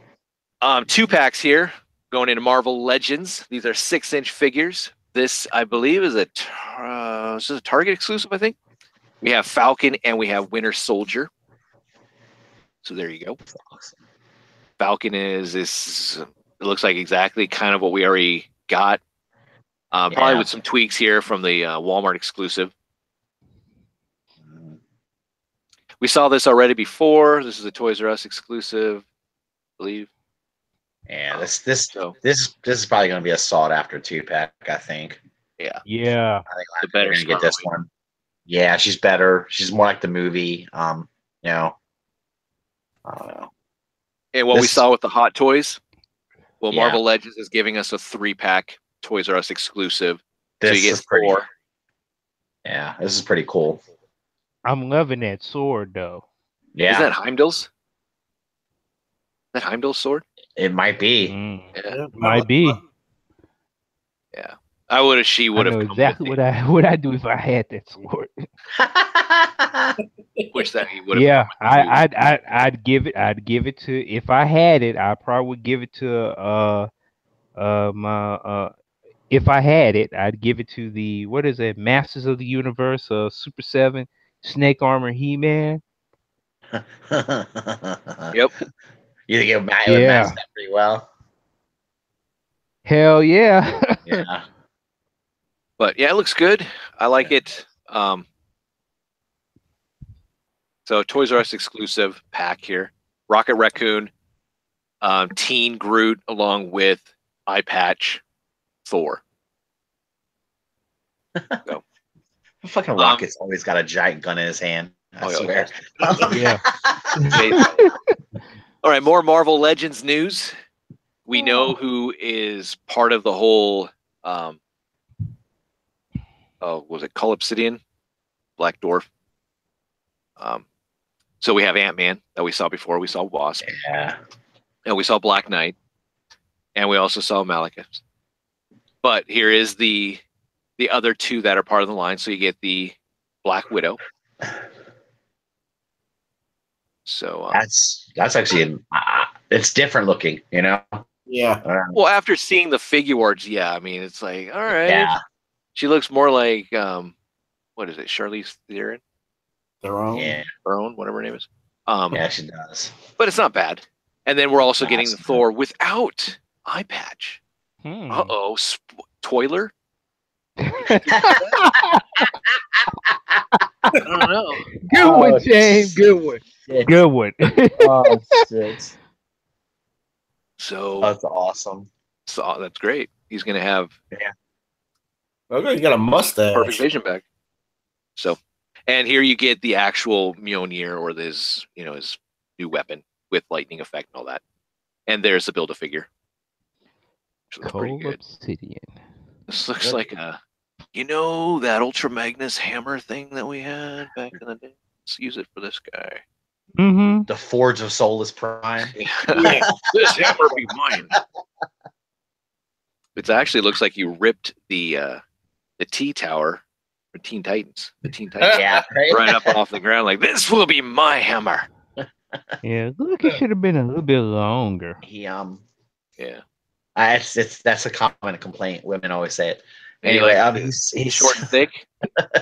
2 packs here going into Marvel Legends. These are 6-inch figures. This, I believe, is a Target exclusive. I think we have Falcon and we have Winter Soldier. So there you go. Falcon is it looks like exactly kind of what we already got. Probably with some tweaks here from the Walmart exclusive. We saw this already before. This is a Toys R Us exclusive, I believe. Yeah, this is probably going to be a sought after 2-pack, I think. Yeah. Yeah. I think we're going to get this one. Yeah, she's better. She's more like the movie. I don't know. And what we saw with the Hot Toys, Marvel Legends is giving us a 3-pack Toys R Us exclusive. So you get 4. Yeah, this is pretty cool. I'm loving that sword though. Yeah. Is that Heimdall's? Is that Heimdall's sword? It might be. Yeah. Might be. Yeah. I would have. She would have. I know exactly what I do if I had that sword. Wish that he would have. Yeah, I'd give it to, if I had it, I probably would give it to if I had it, I'd give it to the, what is it, Masters of the Universe, Super 7, Snake Armor He-Man. Yep. You think it would match that pretty well? Hell yeah. Yeah. But yeah, it looks good. I like it. So Toys R Us exclusive pack here. Rocket Raccoon, Teen Groot, along with Eye Patch, Thor. So. Fucking Rocket's always got a giant gun in his hand. I swear. Yeah. All right, more Marvel Legends news. We know who is part of the whole. Was it Cull Obsidian, Black Dwarf? So we have Ant-Man that we saw before. We saw Wasp. Yeah. And we saw Black Knight. And we also saw Malekith. But here is the other two that are part of the line. So you get the Black Widow. So that's actually it's different looking, you know. Yeah. Well, after seeing the figure arts, yeah, I mean, it's like, all right. Yeah. She looks more like what is it, Charlize Theron? Yeah. Theron, whatever her name is. Yeah, she does. But it's not bad. And then we're also getting the Thor without eye patch. Uh-oh, Toiler? I don't know. Good one, James. Good one. Shit. Good one. Oh, shit. So That's awesome. So that's great. He's going to have Okay, you got a mustache. perfect vision back. So, and here you get the actual Mjolnir or his new weapon with lightning effect and all that. And there's the Build-A-Figure. Which looks pretty Cold good. Obsidian. This looks like that Ultra Magnus hammer thing that we had back in the day. Let's use it for this guy. Mm-hmm. The Forge of Soulless Prime. Yeah. This hammer be mine. It actually looks like you ripped the T-Tower for Teen Titans. The Teen Titans Yeah, right up off the ground like, this will be my hammer. Yeah, look, it should have been a little bit longer. Yeah. That's a common complaint. Women always say it. Anyway, he's short and thick.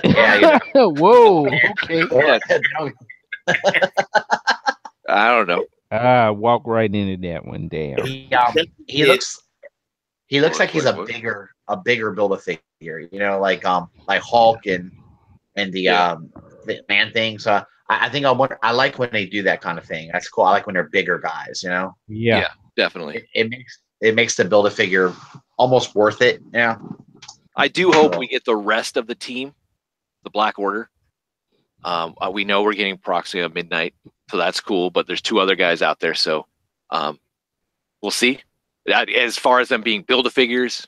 Yeah. Whoa. Okay. Yeah. I don't know. I walk right into that one. Damn. He looks like he's a bigger Build-A-Figure, like Hulk and the Man Thing. So I think I like when they do that kind of thing. That's cool. I like when they're bigger guys, Yeah, definitely. It makes the Build-A-Figure almost worth it. Yeah. I do hope we get the rest of the team, the Black Order. We know we're getting Proxima Midnight, so that's cool. But there's two other guys out there, so we'll see. As far as them being Build-A-Figures,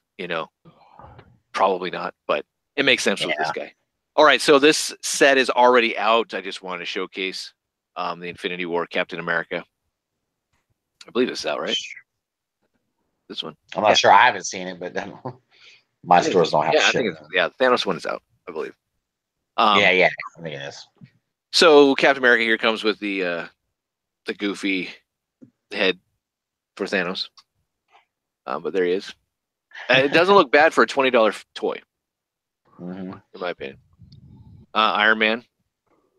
probably not. But it makes sense with this guy. All right, so this set is already out. I just wanted to showcase the Infinity War Captain America. I believe this is out, right? This one. I'm not sure. I haven't seen it, but my stores don't have shit. I think the Thanos one is out, I believe. Yeah, I think it is. So Captain America here comes with the goofy head for Thanos. But there he is. It doesn't look bad for a $20 toy, in my opinion. Iron Man.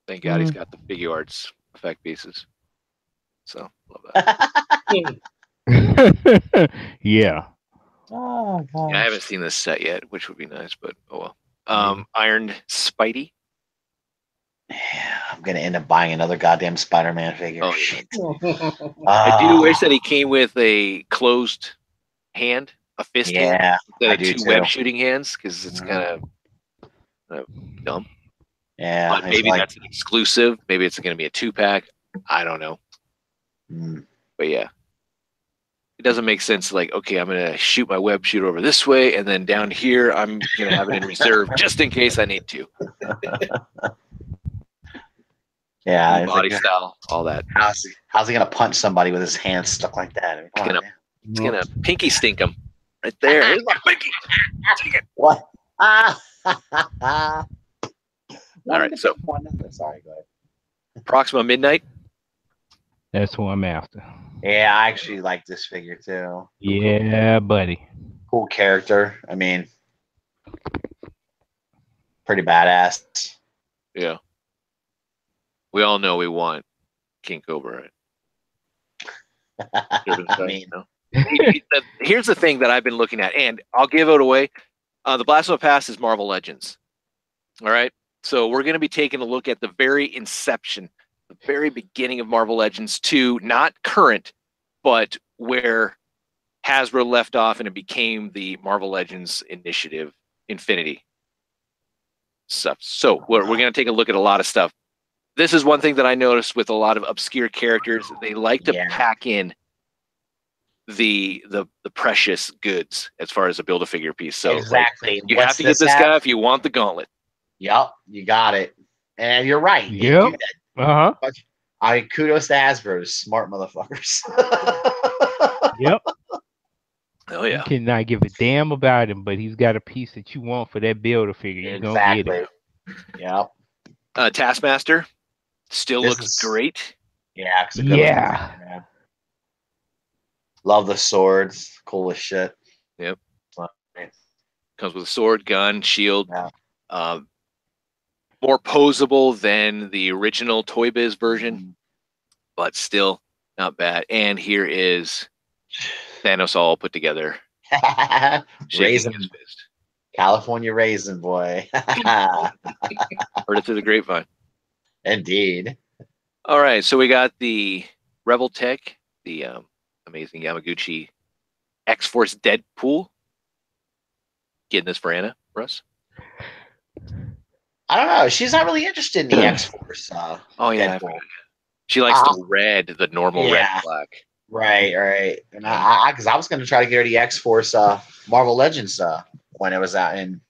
Thank God he's got the figure arts effect pieces. So love that. Yeah. Oh, I haven't seen this set yet, which would be nice, but oh well. Iron Spidey. Yeah, I'm gonna end up buying another goddamn Spider-Man figure. Oh, shit. I do wish that he came with a closed hand, a fist hand, instead of two web shooting hands, because it's kind of dumb. Yeah, but maybe that's an exclusive. Maybe it's going to be a 2-pack. I don't know. But yeah, it doesn't make sense. Like, okay, I'm going to shoot my web shooter over this way, and then down here, I'm going to have it in reserve just in case I need to. Yeah, body style, all that. How's he going to punch somebody with his hands stuck like that? I mean, it's gonna pinky stink him right there. Here's my pinky. Take it. What? All right, so sorry, go ahead. Proxima Midnight. That's who I'm after. Yeah, I actually like this figure too. Yeah, buddy. Cool character. I mean, pretty badass. Yeah. We all know we want King Cobra, right? I mean, here's the thing that I've been looking at, and I'll give it away. The Blasphema Pass is Marvel Legends. All right. So we're going to be taking a look at the very inception, the very beginning of Marvel Legends 2, not current, but where Hasbro left off and it became the Marvel Legends Initiative Infinity stuff. So we're going to take a look at a lot of stuff. This is one thing that I noticed with a lot of obscure characters. They like to pack in the precious goods as far as a Build-A-Figure piece. So exactly. you have to get this guy if you want the gauntlet. Yep, you got it. And you're right. Yep. Kudos to Hasbro, smart motherfuckers. Yep. Oh yeah. You cannot give a damn about him, but he's got a piece that you want for that Build-A-Figure. You're gonna get it. Yep. Taskmaster still looks great. Yeah. Yeah. Love the swords. Cool as shit. Yep. Comes with a sword, gun, shield. Yeah. More posable than the original Toy Biz version, but still not bad. And here is Thanos all put together. Raisin. California raisin boy. Heard it through the grapevine. Indeed. All right, so we got the Rebel Tech, the amazing Yamaguchi X-Force Deadpool. Getting this for Anna, Russ? I don't know. She's not really interested in the X-Force. Oh yeah, she likes the red, the normal red and black. Right. And because I was going to try to get her the X-Force Marvel Legends when it was out, and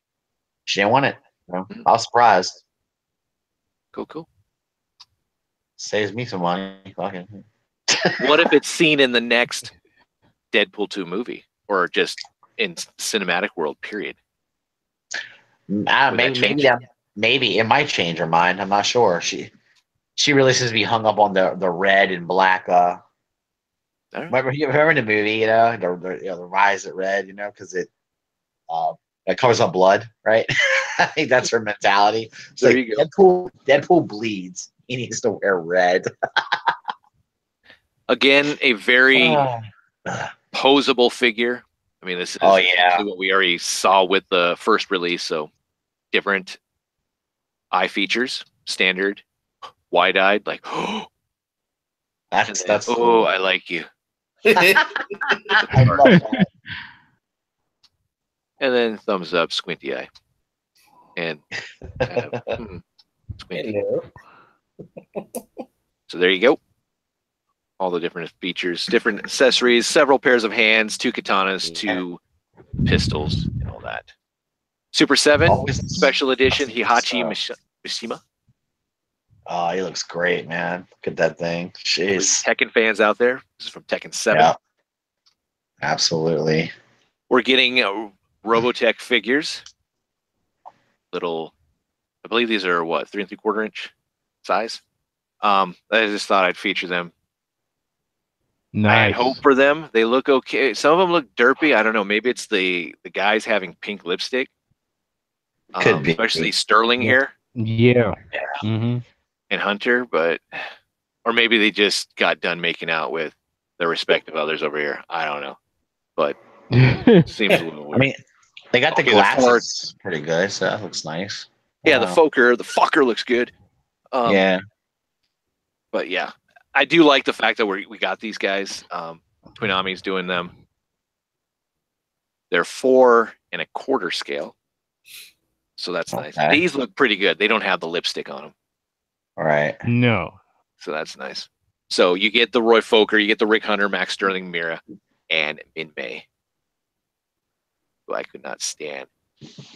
she didn't want it. I was surprised. Cool. Saves me some money. Fucking. What if it's seen in the next Deadpool 2 movie, or just in cinematic world? Period. Maybe it might change her mind. I'm not sure. She really seems to be hung up on the red and black. Remember in the movie, the rise at red, because it covers up blood, right? I think that's her mentality. So there you go. Deadpool bleeds. He needs to wear red. Again, a very posable figure. I mean, this is what we already saw with the first release. So different eye features, standard, wide-eyed, like, that's cool. I like you. I love that. And then thumbs up, squinty eye, and squinty. So there you go. All the different features, different accessories, several pairs of hands, 2 katanas, 2 pistols, and all that. Super 7 special edition Hihachi Mishima. Oh, he looks great, man. Look at that thing. Jeez. Tekken fans out there. This is from Tekken 7. Yeah. Absolutely. We're getting Robotech figures. I believe these are 3 3/4 inch size. I just thought I'd feature them. Nice. I had hope for them. They look okay. Some of them look derpy. I don't know. Maybe it's the guys having pink lipstick. Could be. Especially Sterling here. Yeah. Mm-hmm. And Hunter, or maybe they just got done making out with their respective others over here. I don't know. But it seems a little weird. I mean, they got the glasses pretty good, so that looks nice. Yeah, the fucker looks good. Yeah. But yeah, I do like the fact that we got these guys. Toonami's doing them. They're 4 1/4 scale. So that's nice. These look pretty good. They don't have the lipstick on them. All right. No. So that's nice. So you get the Roy Fokker, you get the Rick Hunter, Max Sterling, Mira, and Min May, who I could not stand.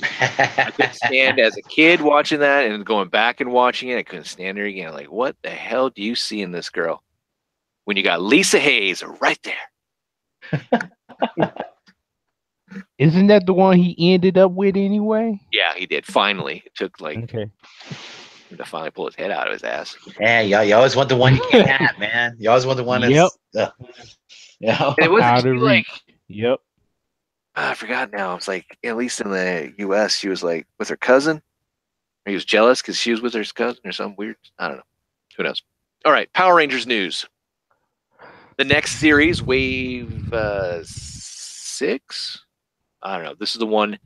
I couldn't stand as a kid watching that and going back and watching it. I couldn't stand her again. Like, what the hell do you see in this girl? When you got Lisa Hayes right there. Isn't that the one he ended up with anyway? Yeah, he did. Finally. It took to finally pull his head out of his ass. Yeah, you always want the one you can't have, man. You always want the one that's it wasn't like yep. I forgot now. It's like, at least in the US, she was like with her cousin. Or he was jealous because she was with her cousin or something weird. I don't know. Who knows? All right, Power Rangers news. The next series, Wave 6. I don't know. This is the one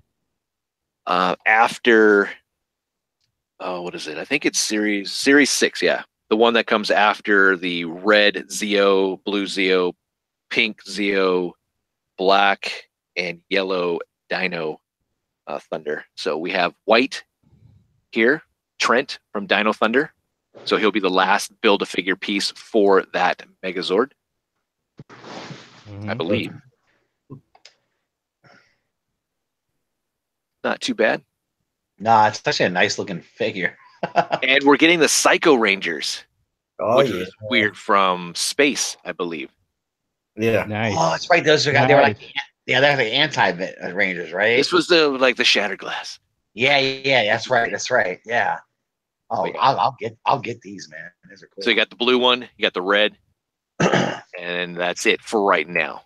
after. Oh, what is it? I think it's series 6. Yeah, the one that comes after the red Zeo, blue Zeo, pink Zeo, black and yellow Dino Thunder. So we have white here, Trent from Dino Thunder. So he'll be the last Build-A-Figure piece for that Megazord. I believe. Not too bad. Nah, it's actually a nice looking figure. And we're getting the Psycho Rangers, which yeah. was weird from space, I believe. Yeah. Nice. Oh, that's right. Those are Nice. they were like they're the anti Rangers, right? This was the Shattered Glass. Yeah. That's right. Yeah. Oh, yeah. I'll get these, man. These are cool. So you got the blue one, you got the red, and that's it for right now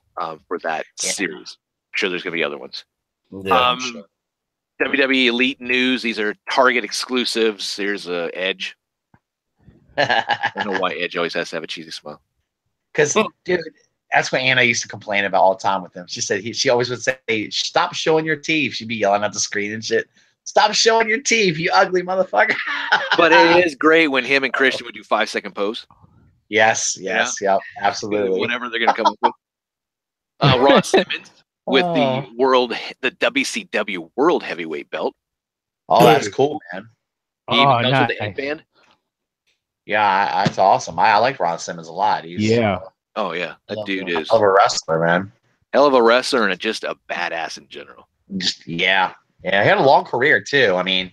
for that series. I'm sure there's gonna be other ones. Yeah. Sure. WWE Elite News. These are Target exclusives. Here's Edge. I don't know why Edge always has to have a cheesy smile. Because, dude, that's what Anna used to complain about all the time with him. She said she always would say, "Stop showing your teeth." She'd be yelling at the screen and shit. Stop showing your teeth, you ugly motherfucker. But it is great when him and Christian would do 5-second pose. Yes, yep, absolutely. Whatever they're gonna come up with. Ron Simmons with the WCW World Heavyweight Belt. Oh, that's cool, man. He even comes with the headband. Yeah, that's awesome. I like Ron Simmons a lot. He's oh yeah, that dude is hell of a wrestler, man. Hell of a wrestler and just a badass in general. Yeah, he had a long career too. I mean,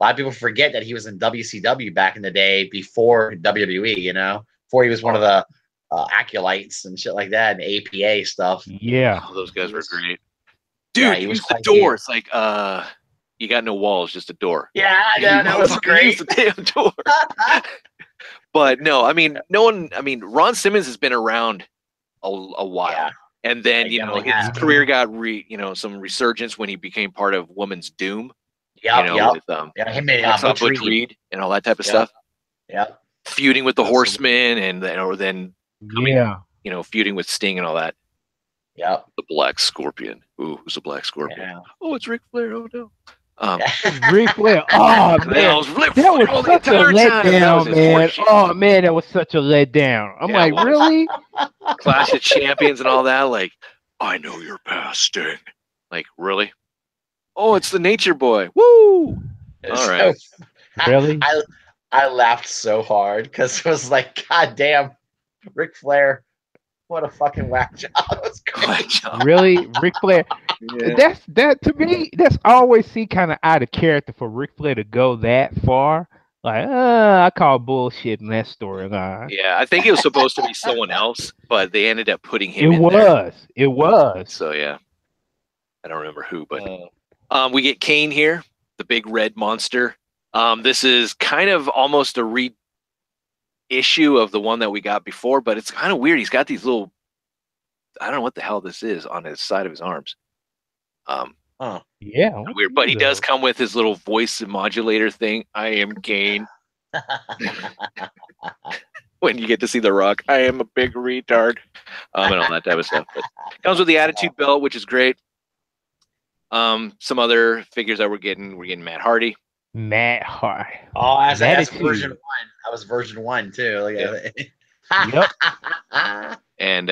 a lot of people forget that he was in WCW back in the day before WWE. You know, before he was one of the acolytes and shit like that and APA stuff. Yeah, those guys were great. Dude, yeah, he was the door. It's like you got no walls, just a door. Yeah, I know, that was great. Use the damn door. But no, I mean, Ron Simmons has been around a while, and then his career got some resurgence when he became part of Woman's Doom. With him and Butch Reed and all that type of stuff. Yeah, feuding with the Horsemen and then feuding with Sting and all that. Yeah, the Black Scorpion. Ooh, who's the Black Scorpion? Yeah. Oh, it's Ric Flair. Oh no. Ric Flair. Oh man, that was such a letdown, man. Oh man, that was such a letdown. I'm like, really? Clash of Champions and all that. Like, I know your past, Sting. Like, really? Oh, it's the Nature Boy. Woo! All right. Really? I laughed so hard because it was like, God damn, Ric Flair. What a fucking whack job. Really? Ric Flair. Yeah. That to me, that's always kind of out of character for Ric Flair to go that far. Like, I call bullshit in that storyline. Yeah, I think it was supposed to be someone else, but they ended up putting him in there. It was. So yeah. I don't remember who, but we get Kane here, the big red monster. This is kind of almost a reissue of the one that we got before, but it's kind of weird. He's got these little, I don't know what the hell this is on his side of his arms. Yeah, weird, but he does come with his little voice modulator thing. I am Kane. When you get to see The Rock, I am a big retard, and all that type of stuff. But comes with the Attitude Belt, which is great. Some other figures that we're getting Matt Hardy. Oh, that's version 1. That was version 1 too. Look at it. Yep. And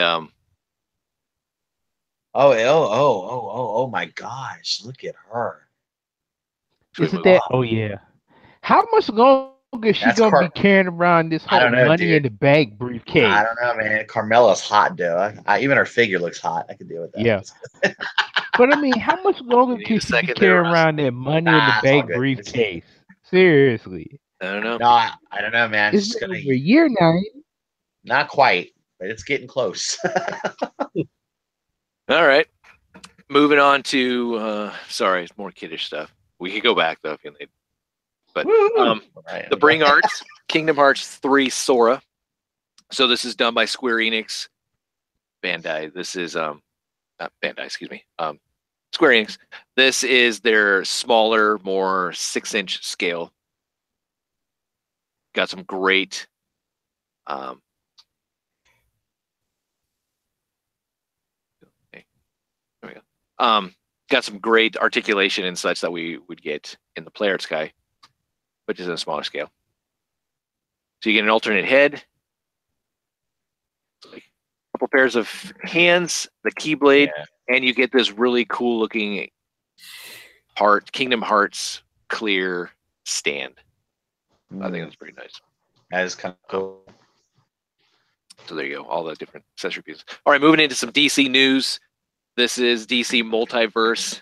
oh my gosh, look at her. Isn't that? Oh yeah. How much longer is she gonna be carrying around this whole money in the bank briefcase? I don't know, man. Carmella's hot, though. Even her figure looks hot. I could deal with that. Yeah. But I mean, how much longer can she be carrying around that money in the bank briefcase? Seriously. I don't know. No, I don't know, man. It's been over a year now. Not quite, but it's getting close. All right. Moving on to sorry, it's more kiddish stuff. We could go back though if you need. But the Bring Arts, Kingdom Hearts 3 Sora. So this is done by Square Enix. Bandai. This is not Bandai, excuse me. Square Enix. This is their smaller, more 6-inch scale. Got some great got some great articulation and such that we would get in the Player Sky, which is in a smaller scale. So you get an alternate head, like a couple pairs of hands, the Keyblade, and you get this really cool looking Kingdom Hearts clear stand. I think that's pretty nice. That is kind of cool. So there you go, all the different accessory pieces. All right, moving into some DC news. This is DC Multiverse.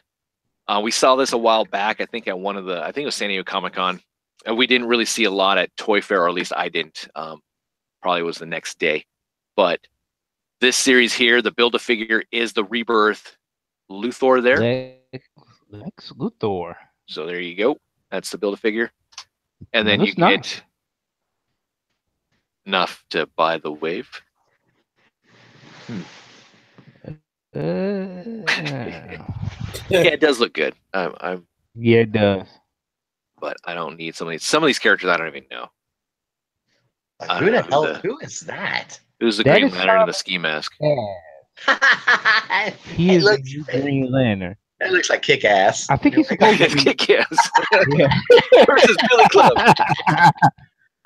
We saw this a while back, I think at I think it was San Diego Comic-Con. We didn't really see a lot at Toy Fair, or at least I didn't. Probably was the next day. But this series here, the Build-A-Figure, is the Rebirth Luthor there. Lex Luthor. So there you go. That's the Build-A-Figure. And then you nice. get enough to buy the wave. Yeah, it does look good. Yeah, it does. But I don't need some of these characters I don't even know. Who the hell? Who is that? Who's the Green Lantern in the ski mask? Yeah. He is the Green Lantern. That looks like Kick-Ass. I think he's supposed to be Kick-Ass. Yeah. Versus Billy Club.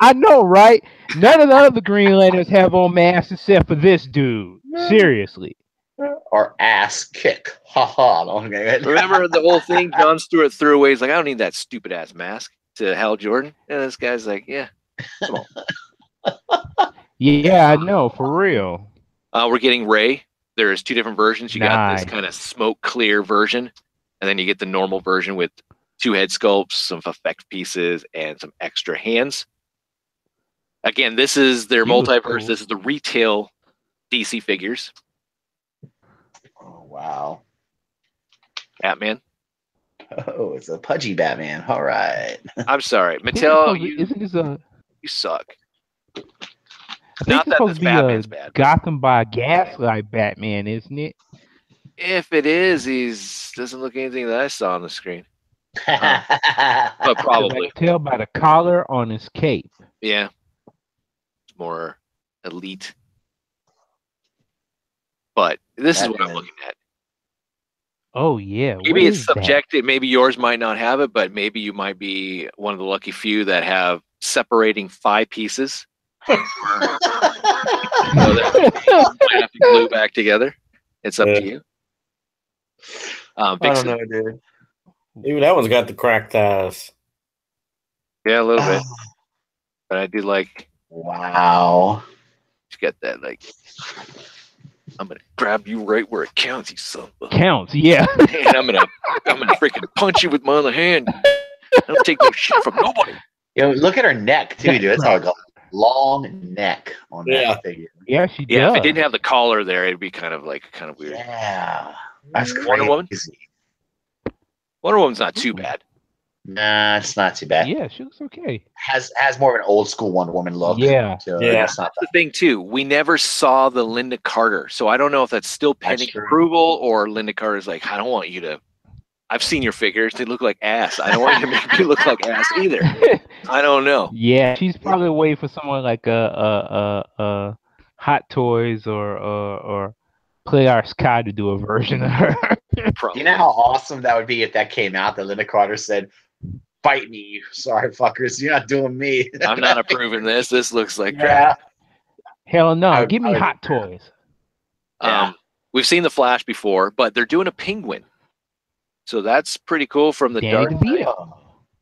I know, right? None of the other Green Lanterns have on masks except for this dude. Seriously. Or ass kick. Ha ha. Remember the whole thing John Stewart threw away? He's like, I don't need that stupid ass mask, to Hal Jordan. And this guy's like, yeah, come on. Yeah, I know, for real. We're getting Ray. There's two different versions. You got this kind of smoke clear version, and then you get the normal version with 2 head sculpts, some effect pieces, and some extra hands. Again, this is their multiverse. Cool. This is the retail DC figures. Oh, wow. Batman. Oh, it's a pudgy Batman. All right. I'm sorry. Mattel, you suck. I think it's supposed to be Batman's bad. Gotham by Gaslight Batman, isn't it? If it is, doesn't look anything that I saw on the screen. But probably. I can tell by the collar on his cape. Yeah. It's more elite. But this is what I'm looking at. Oh, yeah. Maybe it's subjective. That? Maybe yours might not have it, but maybe you might be one of the lucky few that have separating 5 pieces. So might have to glue back together. It's up to you. I don't know, dude. Even that one's got the cracked eyes. Yeah, a little bit. But I do like. Wow. You got that, like. I'm gonna grab you right where it counts, you son of a. Counts, yeah. And I'm gonna freaking punch you with my other hand. I don't take no shit from nobody. Yo, look at her neck too, dude. It's all long neck on that figure. Yeah, she does. Yeah, if it didn't have the collar there, it'd be kind of weird. Yeah, that's crazy. Wonder Woman's not too bad. Nah, it's not too bad. Yeah, she looks okay. Has more of an old school Wonder Woman look. Yeah, that's not the thing too. We never saw the Linda Carter, so I don't know if that's still pending approval or Linda Carter's like, I don't want you to. I've seen your figures; they look like ass. I don't want you to make me look like ass either. I don't know. Yeah, she's probably waiting for someone like Hot Toys or Play Our Sky to do a version of her. You know how awesome that would be if that came out, that Linda Carter said, "Fight me, you sorry fuckers. You're not doing me." I'm not approving this. This looks like crap. Hell no. Give me Hot Toys. We've seen the Flash before, but they're doing a Penguin. So that's pretty cool from the Dark Knight.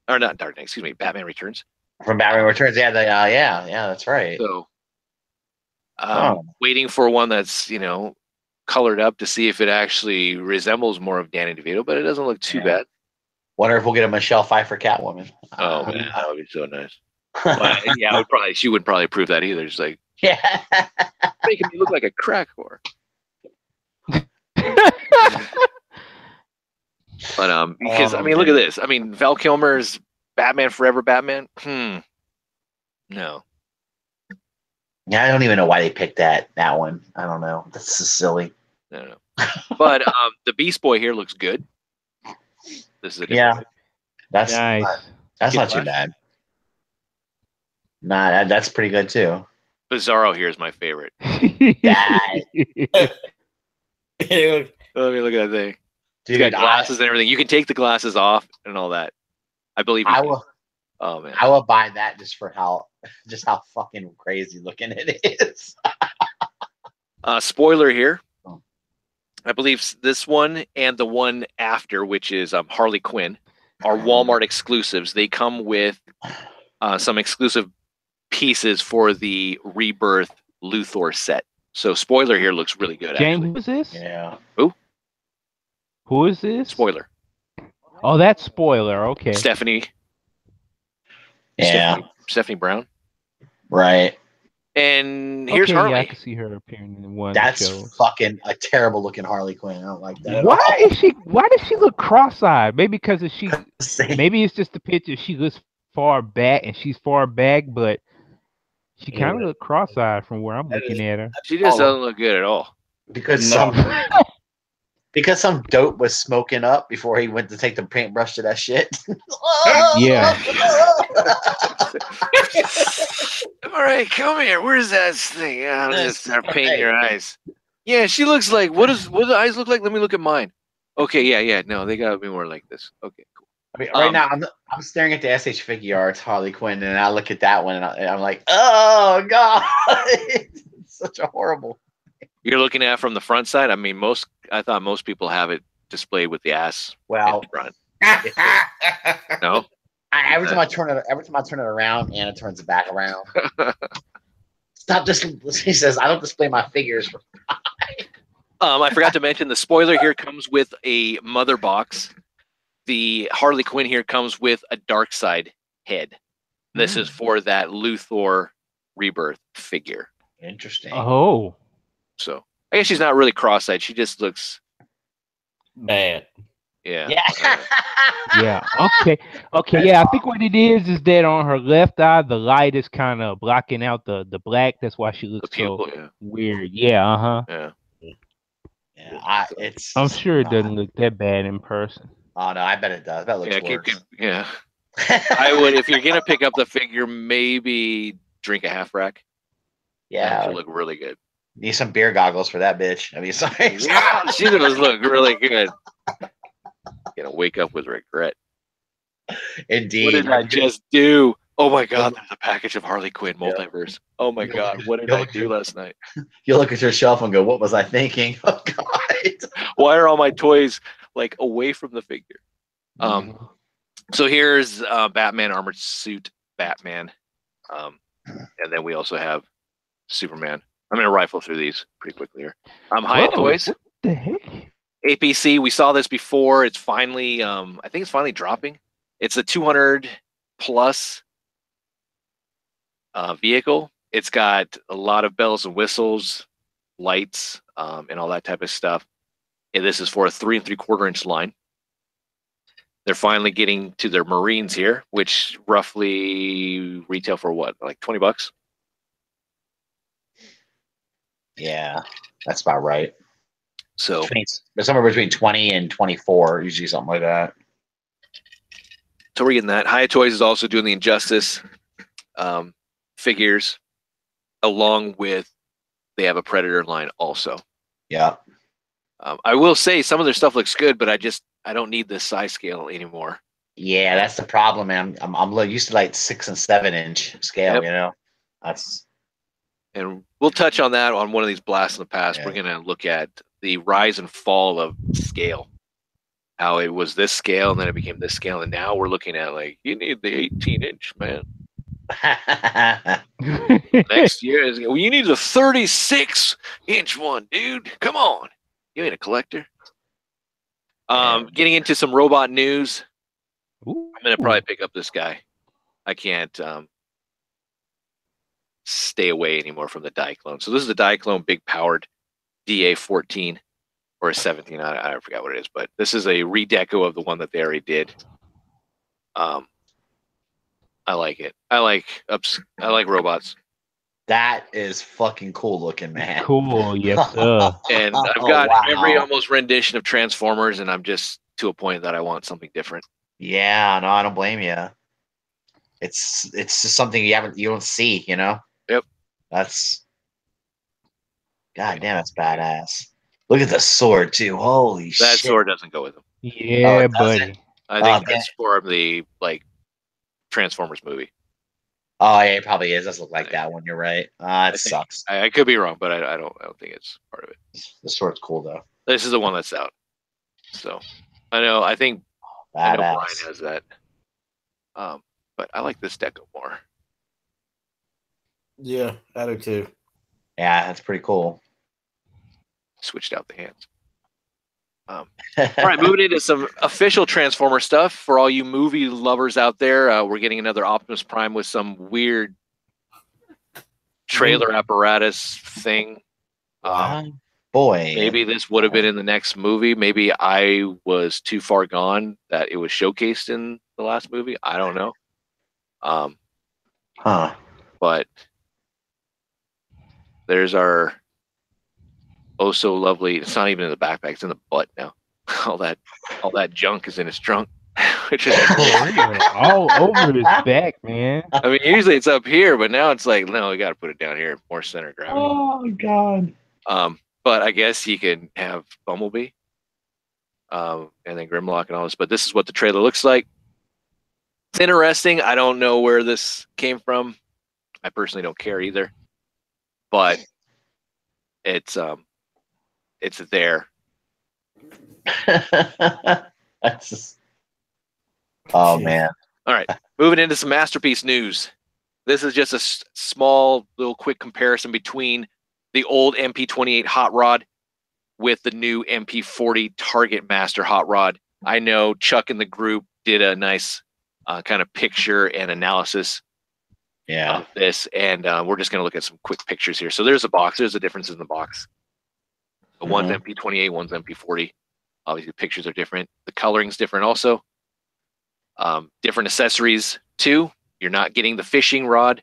Or not Dark Knight, excuse me, Batman Returns. From Batman Returns, yeah, that's right. So waiting for one that's, colored up to see if it actually resembles more of Danny DeVito, but it doesn't look too bad. Wonder if we'll get a Michelle Pfeiffer Catwoman. Oh man, that would be so nice. But, yeah, she would probably approve that either. It's like, making me look like a crack whore. But because look at this. I mean, Val Kilmer's Batman Forever Batman. No. Yeah, I don't even know why they picked that one. I don't know. That's so silly. I don't know. But the Beast Boy here looks good. This is a that's nice. That's not too bad. Nah, that's pretty good too. Bizarro here is my favorite. Let me look at that thing. Dude, got glasses and everything. You can take the glasses off and all that. I believe you. Oh man, I will buy that just how fucking crazy looking it is. Spoiler here. I believe this one and the one after, which is Harley Quinn, are Walmart exclusives. They come with some exclusive pieces for the Rebirth Luthor set. So spoiler here looks really good. James, Actually. who is this? Yeah. Who is this? Spoiler. Oh, that's spoiler. Okay. Stephanie. Yeah. Stephanie Brown. Right. And here's okay, Harley. Yeah, I can see her appearing in one That's of the shows. fucking a terrible looking Harley Quinn. I don't like that at Why all. is she? Why does she look cross-eyed? Maybe because she. Maybe it's just the picture. She looks far back, and she's far back, but she kind of look cross-eyed from where I'm looking at her. She just doesn't look good at all. Because some dope was smoking up before he went to take the paintbrush to that shit. Yeah. All right, come here. Where's that thing? I'll just start painting your eyes. Yeah, she looks like what do the eyes look like? Let me look at mine. Okay, yeah. No, they gotta be more like this. Okay, cool. I mean, right now I'm staring at the SH Figure Arts Harley Quinn, and I look at that one, and I'm like, oh god, it's such a horrible. You're looking at it from the front side. I mean, I thought most people have it displayed with the ass. Well, in front. No. Every time I turn it around, Anna turns it back around. Stop! He says, "I don't display my figures." I forgot to mention the spoiler here comes with a mother box. The Harley Quinn here comes with a Darkseid head. This is for that Luthor Rebirth figure. Interesting. Oh. So I guess she's not really cross-eyed. She just looks bad. Yeah. Yeah. Okay. Yeah. I think what it is that on her left eye, the light is kind of blocking out the black. That's why she looks pupil, so weird. Yeah. Yeah. Yeah. I'm sure it doesn't look that bad in person. Oh no, I bet it does. That looks worse. Yeah. I would, if you're gonna pick up the figure, maybe drink a half rack. Yeah. She'll look really good. Need some beer goggles for that bitch. I mean, sorry. Yeah, she does look really good. Gonna wake up with regret. Indeed. What did I just do? Oh my god, there's a package of Harley Quinn multiverse. Oh my god, what did I do last night? You look at your shelf and go, what was I thinking? Oh god. Why are all my toys like away from the figure? So here's Batman armored suit Batman. And then we also have Superman. I'm gonna rifle through these pretty quickly here. Hyatt Toys. What the heck? APC, we saw this before. It's finally, I think it's finally dropping. It's a 200 plus vehicle. It's got a lot of bells and whistles, lights, and all that type of stuff. And this is for a 3 3/4 inch line. They're finally getting to their Marines here, which roughly retail for what, like $20? Yeah, that's about right. So there's somewhere between 20 and 24, usually something like that. So we're getting that. Hyatt Toys is also doing the Injustice figures, along with they have a Predator line also. Yeah. I will say some of their stuff looks good, but I don't need this size scale anymore. Yeah, that's the problem, man. I'm used to like 6 and 7 inch scale. You know, and we'll touch on that on one of these blasts in the past. Yeah. We're gonna look at the rise and fall of scale, how it was this scale and then it became this scale, and now we're looking at like you need the 18-inch, man. Next year is you need the 36-inch one, dude. Come on, you ain't a collector. Getting into some robot news. Ooh. I'm gonna probably pick up this guy. I can't stay away anymore from the Diaclone. So this is the Diaclone big powered DA14 or a 17. I forgot what it is, but this is a redeco of the one that they already did. I like it. I like robots. That is fucking cool looking, man. Cool, yes, And I've got every almost rendition of Transformers, and I'm just to a point that I want something different. Yeah, no, I don't blame you. It's just something you don't see, you know. Yep. That's God damn, that's badass. Look at the sword too. Holy shit. That sword doesn't go with him. Yeah, buddy. I think that's for the Transformers movie. Oh yeah, it probably is. Does look like that one. You're right. It sucks. I could be wrong, but I don't think it's part of it. The sword's cool though. This is the one that's out. So I think I know Brian has that. But I like this deco more. Yeah, I do too. Yeah, that's pretty cool. Switched out the hands. All right, moving into some official Transformer stuff for all you movie lovers out there. We're getting another Optimus Prime with some weird trailer apparatus thing. Boy, maybe this would have been in the next movie. Maybe I was too far gone that it was showcased in the last movie. I don't know. But there's our oh so lovely. It's not even in the backpack. It's in the butt now. all that junk is in his trunk, which is all over his back, man. I mean, usually it's up here, but now it's like, no, we got to put it down here, more center of gravity. Oh God. But I guess he can have Bumblebee, and then Grimlock and all this. But this is what the trailer looks like. It's interesting. I don't know where this came from. I personally don't care either. But it's there. That's just... Oh man. All right, moving into some Masterpiece news. This is just a small little quick comparison between the old MP28 Hot Rod with the new MP40 Target Master Hot Rod. I know Chuck in the group did a nice kind of picture and analysis of this, and we're just going to look at some quick pictures here. So there's a box. There's a difference in the box. So one's MP28, one's MP40. Obviously, the pictures are different. The coloring's different also. Different accessories, too. You're not getting the fishing rod,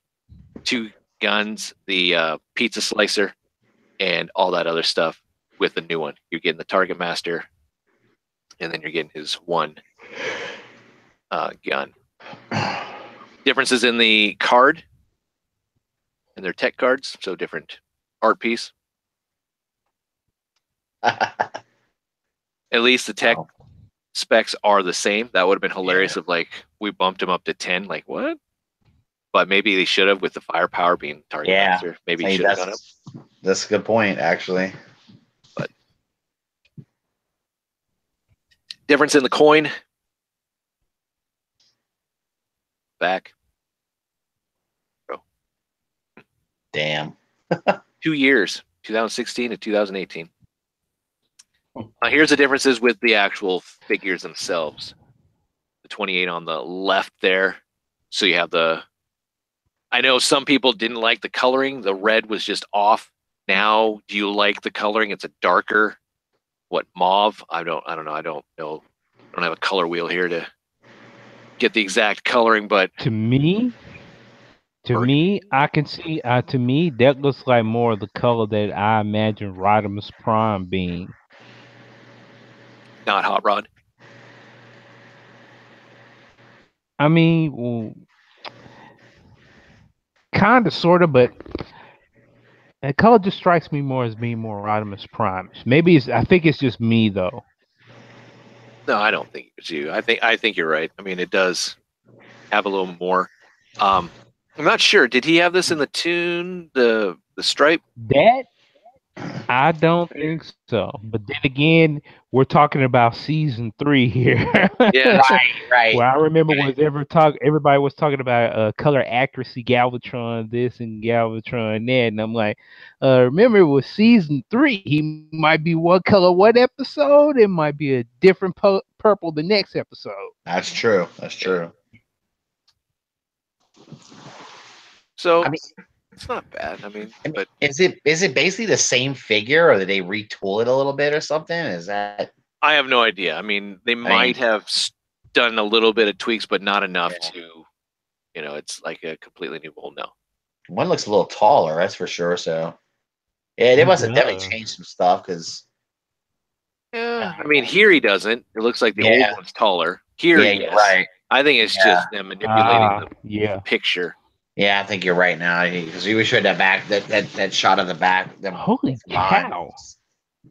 2 guns, the pizza slicer, and all that other stuff with the new one. You're getting the Target Master, and then you're getting his 1 gun. Differences in the card and their tech cards, so different art piece. At least the tech specs are the same. That would have been hilarious if like we bumped him up to 10. Like what? But maybe they should have with the firepower being Target Master. Maybe should have done it. That's a good point, actually. But difference in the coin. Back. Oh. Damn. 2 years, 2016 to 2018. Now here's the differences with the actual figures themselves. The 28 on the left there. So you have the... I know some people didn't like the coloring. The red was just off. Now, do you like the coloring? It's a darker, mauve? I don't know. I don't know. I don't have a color wheel here to get the exact coloring, but to me, I can see. To me, that looks like more of the color that I imagine Rodimus Prime being. Not Hot Rod. I mean, well, kind of, sort of, but that color just strikes me more as being more Rodimus Prime. Maybe I think it's just me though. No, I don't think it's you. I think you're right. I mean, it does have a little more. I'm not sure. Did he have this in the tune, the stripe? That I don't think so. But then again, we're talking about season 3 here. Yeah, right. Well, I remember everybody was talking about color accuracy, Galvatron this and Galvatron that, and I'm like, remember it was season 3. He might be one color one episode, it might be a different purple the next episode. That's true. So I mean, it's not bad. I mean, but is it basically the same figure, or did they retool it a little bit or something? Is that? I have no idea. I mean, they might have done a little bit of tweaks, but not enough to, it's like a completely new mold now. One looks a little taller, that's for sure. So, yeah, they must have definitely changed some stuff because. Yeah, I mean, here he doesn't. It looks like the old one's taller. Here, yes. Right. I think it's just them manipulating the picture. Yeah, I think you're right now because we showed that back that shot of the back. Holy cow!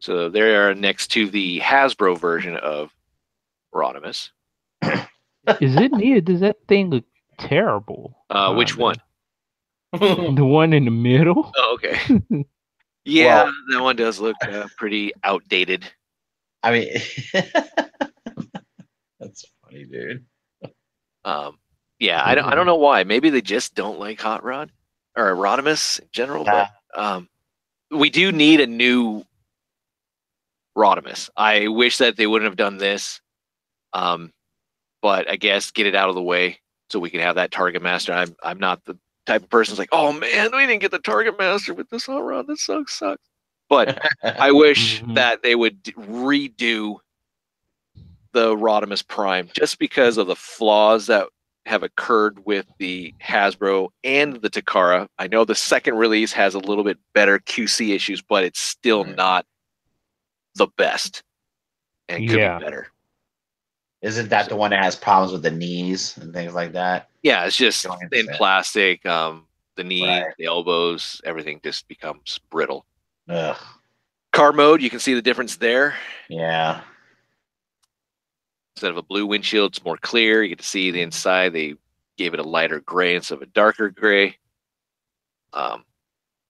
So they are next to the Hasbro version of Rodimus. Is it neat? Does that thing look terrible? Which one? The one in the middle. Oh, okay. Yeah, that one does look pretty outdated. I mean, that's funny, dude. Yeah, I don't know why. Maybe they just don't like Hot Rod or Rodimus in general. But we do need a new Rodimus. I wish that they wouldn't have done this, but I guess get it out of the way so we can have that Target Master. I'm not the type of person who's like, oh man, we didn't get the Target Master with this hot rod. This sucks. But I wish that they would redo the Rodimus Prime just because of the flaws that have occurred with the Hasbro and the Takara. I know the second release has a little bit better QC issues, but it's still not the best and could be better. Isn't that the one that has problems with the knees and things like that? Yeah, it's just thin plastic. The knees, the elbows, everything just becomes brittle. Ugh. Car mode, you can see the difference there. Yeah. Instead of a blue windshield, it's more clear. You get to see the inside. They gave it a lighter gray instead of a darker gray.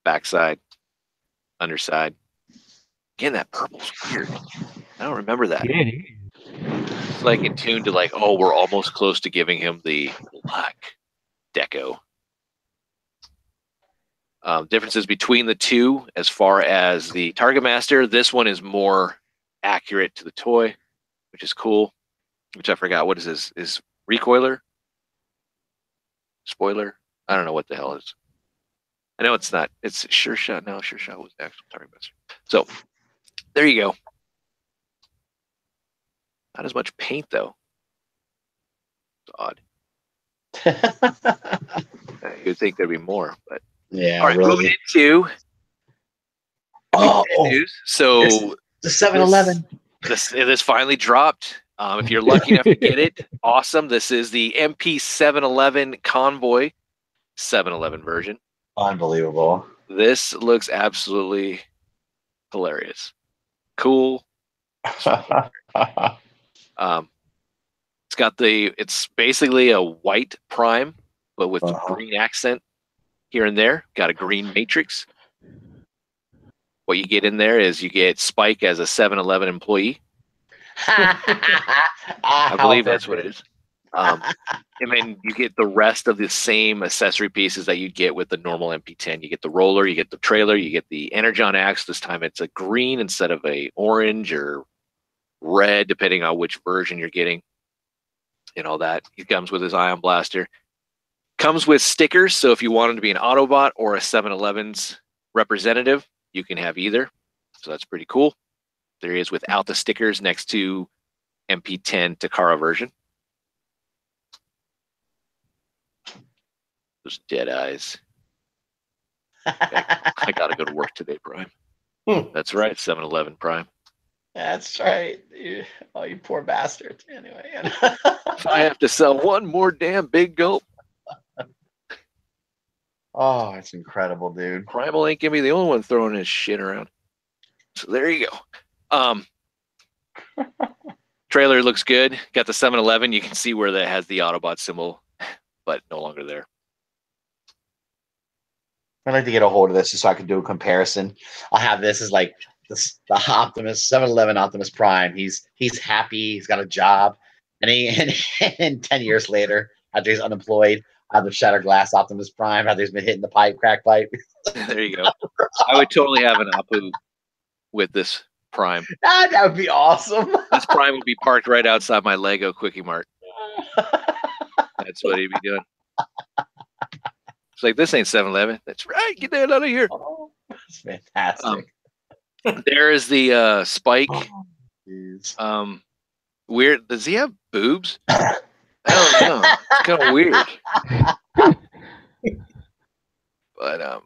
Backside, underside. Again, that purple's weird. I don't remember that. It's like in tune to like, oh, we're almost close to giving him the black deco. Differences between the two as far as the Target Master. This one is more accurate to the toy, which is cool. Which I forgot. What is this? Is recoiler? Spoiler? I don't know what the hell it is. I know it's not. It's Sure Shot. No, Sure Shot was the actual Target Master. So there you go. Not as much paint though. It's odd. You'd think there'd be more, but yeah. All right, really. moving into news. So the 7-Eleven. This finally dropped. If you're lucky enough to get it, awesome. This is the MP 7-Eleven Convoy 7-Eleven version. Unbelievable. This looks absolutely hilarious. Cool. It's basically a white Prime, but with green accent here and there. Got a green matrix. What you get in there is you get Spike as a 7-Eleven employee. I believe that's what it is. And then you get the rest of the same accessory pieces that you'd get with the normal MP10. You get the roller, you get the trailer, you get the Energon axe. This time it's a green instead of a orange or red, depending on which version you're getting. And all that. He comes with his ion blaster. Comes with stickers, so if you want him to be an Autobot or a 7-Eleven's representative, you can have either. So that's pretty cool. There he is without the stickers next to MP10 Takara version. Those dead eyes. I gotta go to work today, Prime. That's right, 7-Eleven Prime. That's right. You poor bastard. Anyway. If I have to sell one more damn big gulp. Oh, it's incredible, dude. Primal ain't gonna be the only one throwing his shit around. So there you go. Trailer looks good. Got the 7-Eleven. You can see where that has the Autobot symbol, but no longer there. I'd like to get a hold of this just so I can do a comparison. I'll have this as like the Optimus 7-Eleven Optimus Prime. He's happy. He's got a job, and 10 years later, after he's unemployed, I have the Shattered Glass Optimus Prime. After he's been hitting the crack pipe. There you go. I would totally have an Apu with this Prime. That would be awesome. This Prime would be parked right outside my Lego Quickie Mart. That's what he'd be doing. It's like, this ain't 7-Eleven. That's right. Get that out of here. Oh, that's fantastic. There is the Spike. Oh, weird. Does he have boobs? I don't know. It's kind of weird. But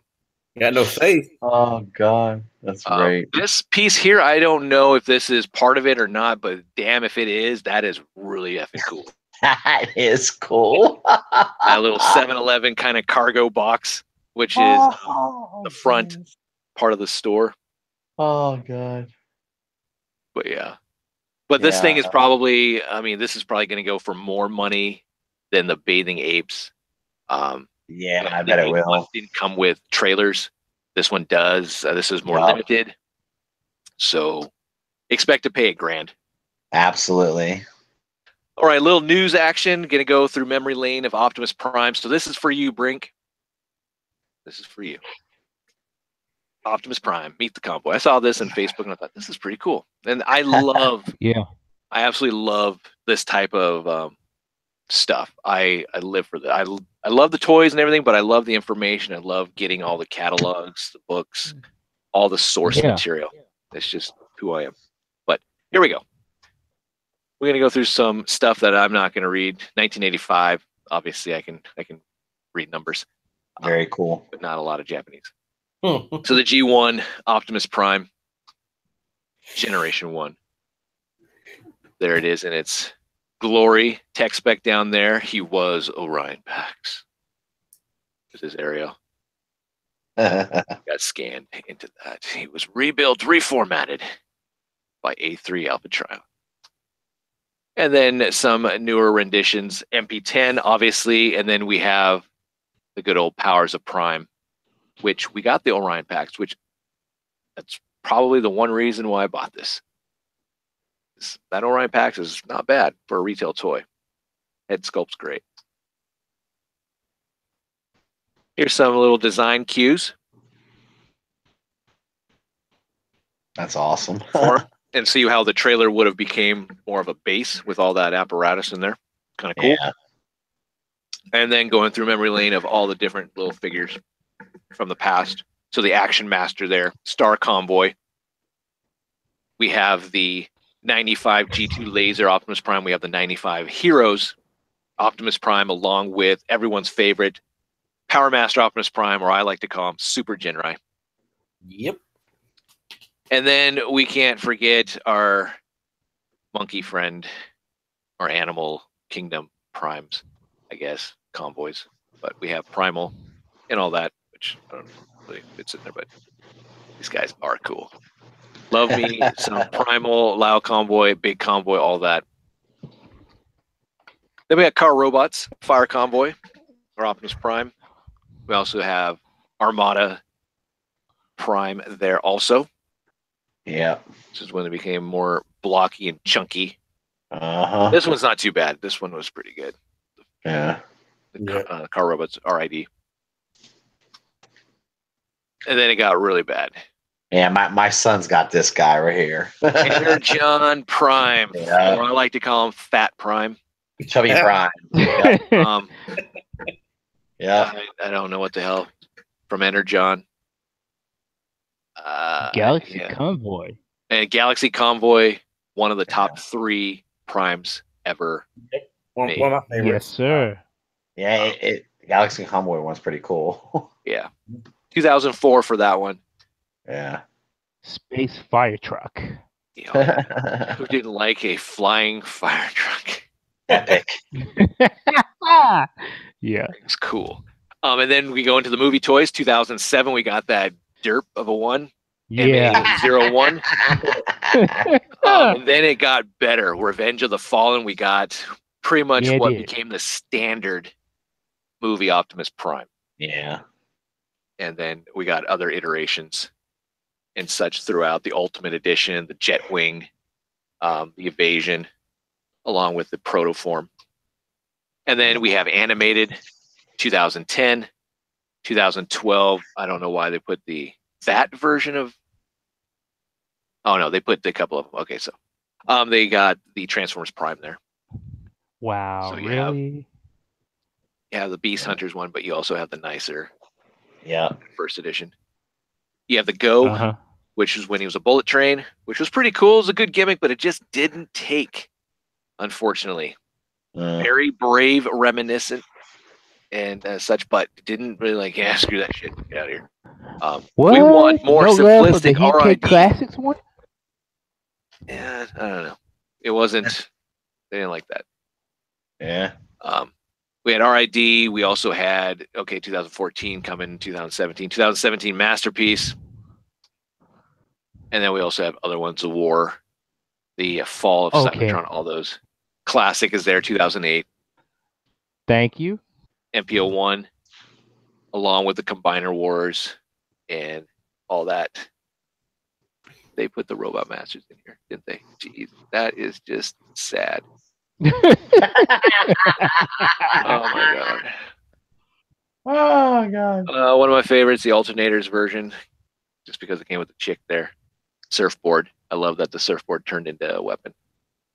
got no face. Oh God, that's great. This piece here, I don't know if this is part of it or not, but damn, if it is, that is really effing cool. That is cool. That little 7-Eleven kind of cargo box, which is the front part of the store. Oh God. But yeah. But this thing is probably, this is probably going to go for more money than the Bathing Apes. Yeah, I bet it will. Didn't come with trailers. This one does. This is more limited. So expect to pay $1,000. Absolutely. All right, little news action. Going to go through memory lane of Optimus Prime. So this is for you, Brink. This is for you. Optimus Prime, meet the convoy. I saw this on Facebook and I thought this is pretty cool. And I absolutely love this type of stuff. I live for that. I love the toys and everything, but I love the information. I love getting all the catalogs, the books, all the source material. That's just who I am. But here we go. We're gonna go through some stuff that I'm not gonna read. 1985. Obviously, I can read numbers. Very cool, but not a lot of Japanese. So the G1 Optimus Prime, Generation 1. There it is in its glory. Tech spec down there. He was Orion Pax. This is Ariel. Got scanned into that. He was rebuilt, reformatted by A3 Alpha Trial. And then some newer renditions. MP10, obviously. And then we have the good old Powers of Prime, which we got the Orion Pax, which that's probably the one reason why I bought this. That Orion Pax is not bad for a retail toy. Head sculpt's great. Here's some little design cues. That's awesome. And see how the trailer would have became more of a base with all that apparatus in there. Kind of cool. Yeah. And then going through memory lane of all the different little figures from the past. So the Action Master there, Star Convoy. We have the 95 G2 Laser Optimus Prime. We have the 95 Heroes Optimus Prime, along with everyone's favorite Power Master Optimus Prime, or I like to call him Super Genrai. Yep. And then we can't forget our monkey friend, our Animal Kingdom Primes, I guess, convoys. But we have Primal and all that, which I don't really fits in there, but these guys are cool. Love me some Primal, Lao Convoy, Big Convoy, all that. Then we have Car Robots, Fire Convoy, or Optimus Prime. We also have Armada Prime there also. Yeah. This is when they became more blocky and chunky. Uh-huh. This one's not too bad. This one was pretty good. Yeah. The Car Robots RID. And then it got really bad. Yeah, my son's got this guy right here. Energon Prime. Yeah. Or I like to call him Fat Prime. Chubby Prime. Yeah. Yeah. I don't know what the hell. From Energon. Galaxy Convoy. And Galaxy Convoy, one of the top 3 primes ever. One of my favorites. Yes, sir. Yeah, Galaxy Convoy one's pretty cool. Yeah. 2004 for that one. Yeah. Space Fire Truck. You know, who didn't like a flying fire truck? Epic. Yeah. It's cool. And then we go into the movie toys. 2007, we got that derp of a one. Yeah. MA01. And then it got better. Revenge of the Fallen. We got pretty much what became the standard movie Optimus Prime. Yeah. And then we got other iterations and such throughout. The Ultimate Edition, the Jetwing, the Evasion, along with the Protoform. And then we have animated 2010, 2012. I don't know why they put that version of. Oh no, they put a couple of them. Okay, so they got the Transformers Prime there. Wow, so really? You have the Beast Hunters one, but you also have the nicer first edition. You have the Go, which is when he was a bullet train, which was pretty cool. It was a good gimmick, but it just didn't take, unfortunately. Very brave, reminiscent, and such, but didn't really screw that shit. Get out of here. What? We want more simplistic RID. Classics one? Yeah, I don't know. It wasn't. They didn't like that. Yeah. We had RID. We also had 2014 coming in 2017. 2017 Masterpiece, and then we also have other ones. The War, the Fall of Cybertron. All those. Classic is there. 2008. Thank you. MPO1, along with the Combiner Wars and all that. They put the Robot Masters in here, didn't they? Jeez, that is just sad. Oh my god. Oh god. One of my favorites, the Alternators version. just because it came with the chick there. Surfboard. I love that the surfboard turned into a weapon.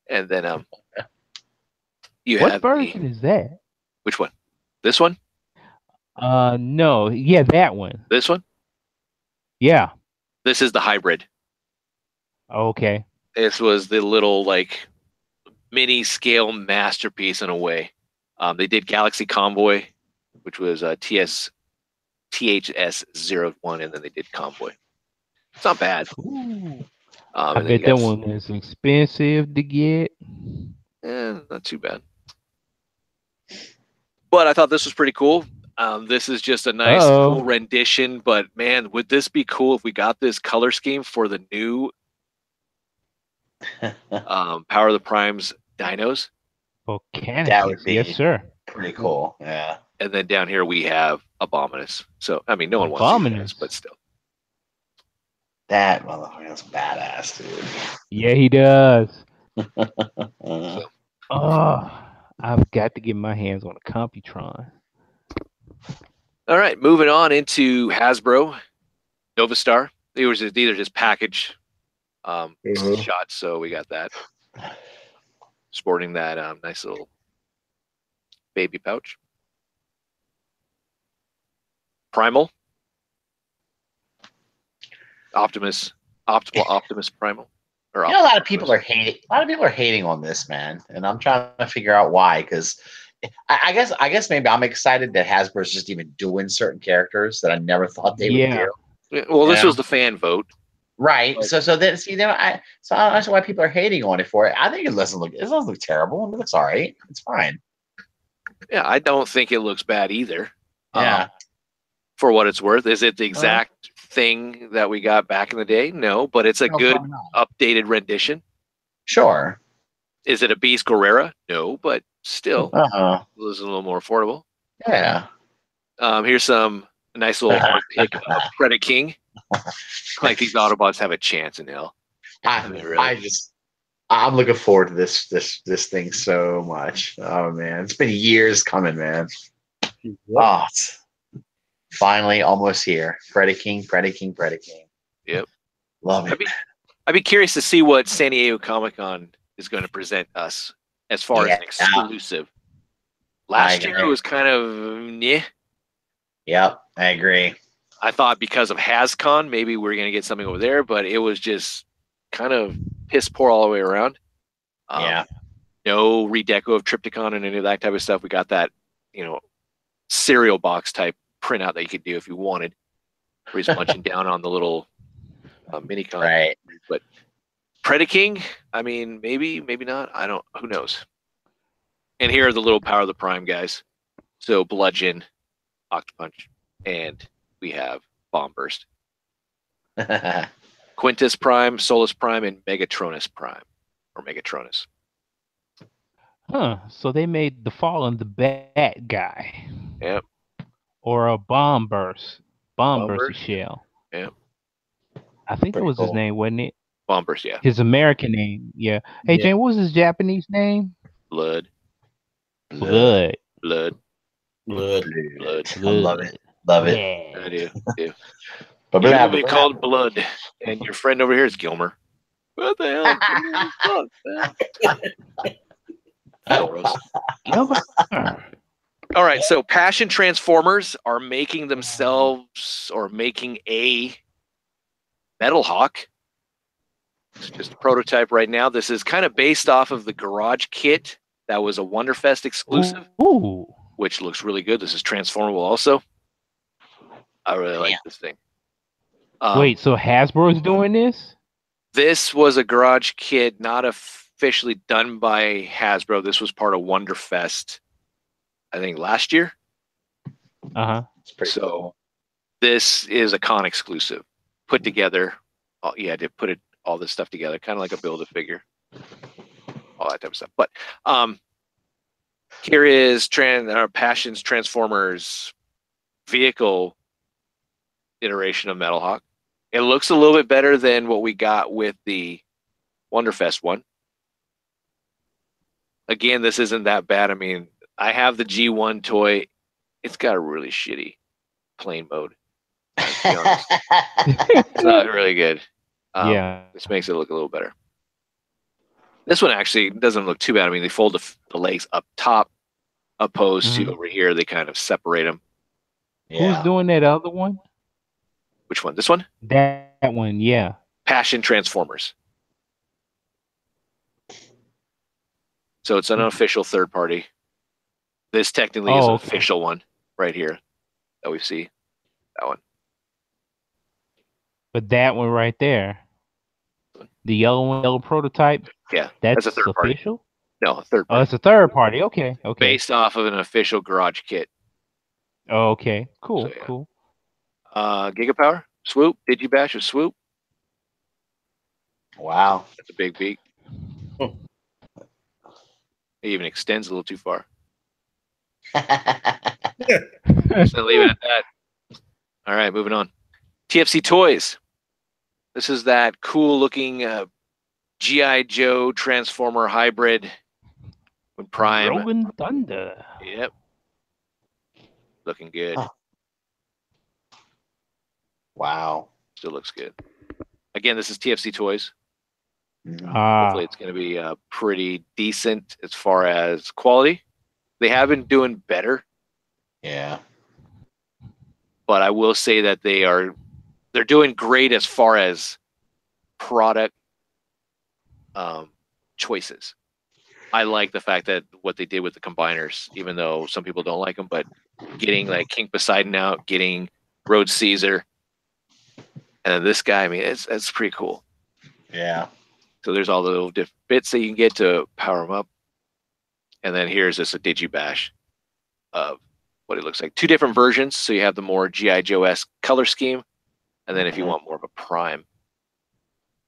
And then what version is that? Which one? This one? No. Yeah, that one. This one? Yeah. This is the hybrid. Okay. This was the little like mini scale masterpiece in a way. They did Galaxy Convoy, which was THS 01, and then they did Convoy. It's not bad. I bet that one is expensive to get. Not too bad. But I thought this was pretty cool. This is just a nice, cool rendition. But man, would this be cool if we got this color scheme for the new Power of the Primes dinos? That would be yes, sir. Pretty cool. Yeah. And then down here we have Abominus. So I mean, no one wants to use this, but still. That motherfucker's badass, dude. Yeah, he does. I've got to get my hands on a Computron. All right, moving on into Hasbro Novastar. These are just package shots, so we got that. Sporting that nice little baby pouch. Primal. Optimus Primal. Or a lot of people are hating on this, man, and I'm trying to figure out why. Because I guess maybe I'm excited that Hasbro's just even doing certain characters that I never thought they would do. Well, this was the fan vote, right? But, so then I don't understand why people are hating on it for it. I think it doesn't look terrible. It looks all right. It's fine. Yeah, I don't think it looks bad either. Yeah. For what it's worth, is it the exact thing that we got back in the day? No, but it's a good updated rendition. Sure. Is it a Beast Guerrera? No, but still, it was a little more affordable. Yeah. Here's some nice little hard pick of Credit King. Like these Autobots have a chance in hell. I'm looking forward to this thing so much. Oh man, it's been years coming, man. Oh, it's finally almost here. Credit King. Yep. Love it. I'd be curious to see what San Diego Comic-Con is going to present us as far as an exclusive. Last year it was kind of Yep, I agree. I thought because of HasCon, maybe we were going to get something over there, but it was just kind of piss poor all the way around. No redeco of Triptychon and any of that type of stuff. We got that, cereal box type printout that you could do if you wanted. Where he's punching down on the little mini-con. Right. But Predaking, I mean, maybe not. Who knows? And here are the little Power of the Prime guys. So Bludgeon, Octopunch, and we have Bomb Burst. Quintus Prime, Solus Prime, and Megatronus Prime. Or Megatronus. So they made the Fallen the bad guy. Yep. Or a Bomb Burst shell. Yep. I think that was his name, wasn't it? Bomb Burst, yeah. His American name, yeah. Hey, Jane, what was his Japanese name? Blood. I love it. Yeah. I do. But you will be called Blood, and your friend over here is Gilmer. What the hell? Gilmer. All right, so Passion Transformers are making themselves or making a Metal Hawk. It's just a prototype right now. This is kind of based off of the Garage kit that was a Wonderfest exclusive, which looks really good. This is transformable also. I really like this thing. Wait, so Hasbro is doing this? This was a Garage kit, not officially done by Hasbro. This was part of Wonderfest, I think, last year. So cool. This is a con exclusive, put together. They put all this stuff together, kind of like a Build-A-Figure, all that type of stuff. But here is Passion's Transformers vehicle iteration of Metal Hawk. It looks a little bit better than what we got with the Wonderfest one. Again, this isn't that bad. I mean, I have the G1 toy. It's got a really shitty plane mode. be honest. It's not really good. Yeah. This makes it look a little better. This one actually doesn't look too bad. I mean, they fold the legs up top, opposed to over here, they kind of separate them. Who's doing that other one? Which one? This one? That one, yeah. Passion Transformers. So it's an unofficial third party. This technically is an official one right here that we see. That one. But that one right there, the yellow prototype, that's a third official? Party. No, a third party. Oh, it's a third party. Okay. Based off of an official garage kit. Oh, okay. Cool. So, Cool. Gigapower, Swoop, Digibash or Swoop. Wow. That's a big beak. It even extends a little too far. So leave it at that. All right, moving on. TFC Toys. This is that cool looking G.I. Joe Transformer hybrid with Prime. Rolling Thunder. Yep. Looking good. Oh. Wow. Still looks good. Again, this is TFC Toys. Ah. Hopefully it's going to be pretty decent as far as quality. They have been doing better. Yeah. But I will say that they're doing great as far as product choices. I like the fact that what they did with the combiners, even though some people don't like them, but getting like King Poseidon out, getting Road Caesar, and this guy, I mean, it's pretty cool. Yeah. So there's all the little different bits that you can get to power them up. And then here's just a Digibash of what it looks like. Two different versions. So you have the more G.I. Joe-esque color scheme. And then if you want more of a Prime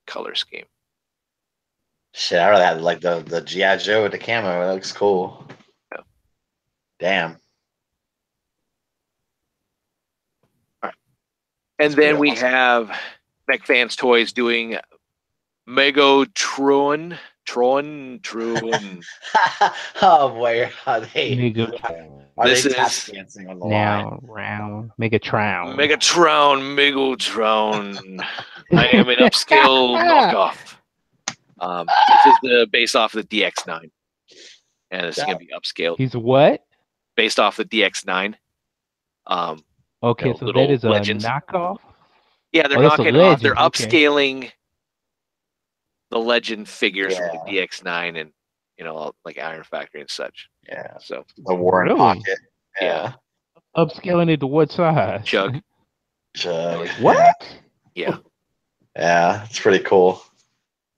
color scheme. Shit, I really had like the G.I. Joe with the camo. It looks cool. Yeah. Damn. All right. And then we have McFans Toys doing Megatron. Tron. Oh boy, are they this tap is dancing on the line? Round Megatron. I am an upscale knockoff. This is based off the DX9, and this is gonna be upscaled. He's what? Based off the DX9. Okay, so that is legends. A knockoff. Yeah, they're knocking off. They're upscaling the legend figures from the DX9 and like Iron Factory and such. Yeah. So the Warren Pocket. Yeah. Upscaling it to what size? Chug. What? Yeah. Yeah, it's pretty cool.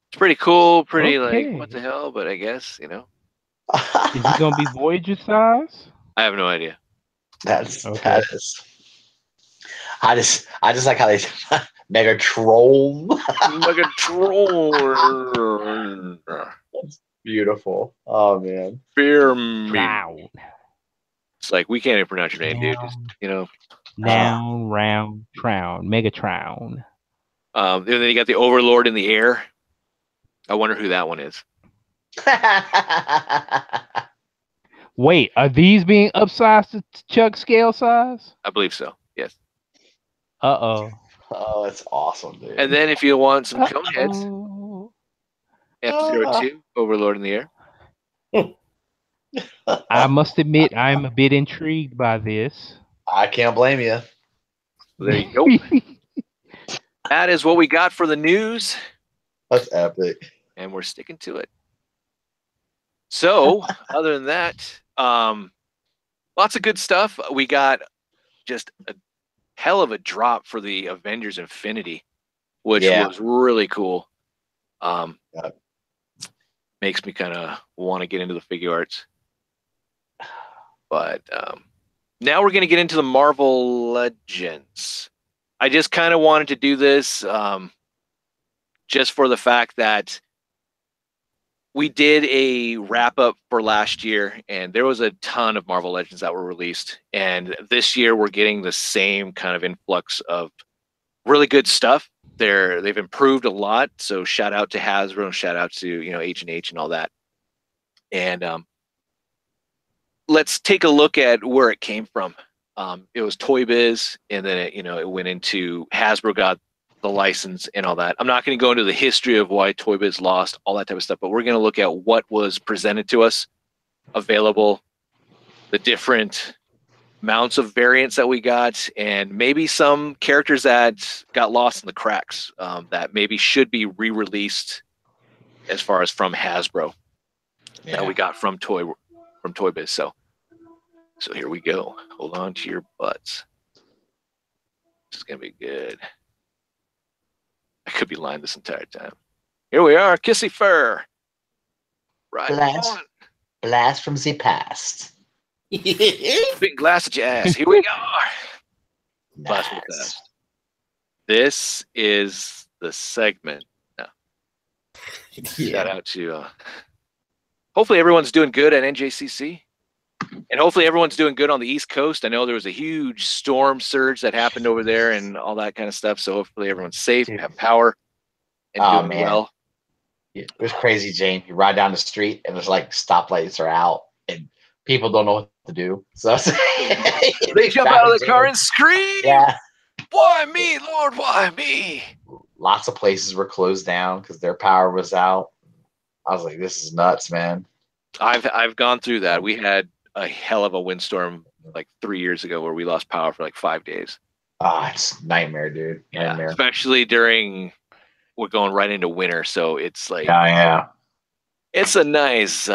It's pretty cool. Pretty like what the hell? But I guess Is it gonna be Voyager size? I have no idea. That is. I just like how they Megatron. Megatron. That's beautiful. Oh man. Fear me. It's like we can't even pronounce your name, dude. Just, Noun, round, trown, Megatron. And then you got the Overlord in the air. I wonder who that one is. Wait, are these being upsized to Chuck scale size? I believe so. Yes. Oh, that's awesome, dude. And then if you want some Coneheads, F-02, Overlord in the air. I must admit, I'm a bit intrigued by this. I can't blame you. There you go. That is what we got for the news. That's epic. And we're sticking to it. So, other than that, lots of good stuff. We got just a hell of a drop for the Avengers Infinity, which was really cool. Makes me kind of want to get into the figure arts. But now we're going to get into the Marvel Legends. I just kind of wanted to do this just for the fact that we did a wrap up for last year, and there was a ton of Marvel Legends that were released. And this year we're getting the same kind of influx of really good stuff. They've improved a lot. So shout out to Hasbro and shout out to H&H and all that. And let's take a look at where it came from. it was Toy Biz, and then it went into Hasbro got the license and all that. I'm not going to go into the history of why Toy Biz lost, all that type of stuff, but we're going to look at what was presented to us, available, the different amounts of variants that we got, and maybe some characters that got lost in the cracks that maybe should be re-released as far as from Hasbro that we got from Toy Biz. So here we go. Hold on to your butts. This is gonna be good. I could be lying this entire time. Here we are, Kissy Fur. Right on. Blast from the past. Big glass of jazz. Here we go. Blast from the past. This is the segment. No. Shout out to hopefully everyone's doing good at NJCC. And hopefully everyone's doing good on the East Coast. I know there was a huge storm surge that happened over there and all that kind of stuff. So hopefully everyone's safe, have power, and doing well. It was crazy, Jane. You ride down the street and there's like stoplights are out and people don't know what to do. So they jump out of the car and scream. Yeah. Why me, Lord? Why me? Lots of places were closed down because their power was out. I was like, this is nuts, man. I've gone through that. We had a hell of a windstorm like 3 years ago where we lost power for like 5 days. Oh, it's a nightmare, dude. Nightmare. Yeah, especially we're going right into winter, so it's like it's a nice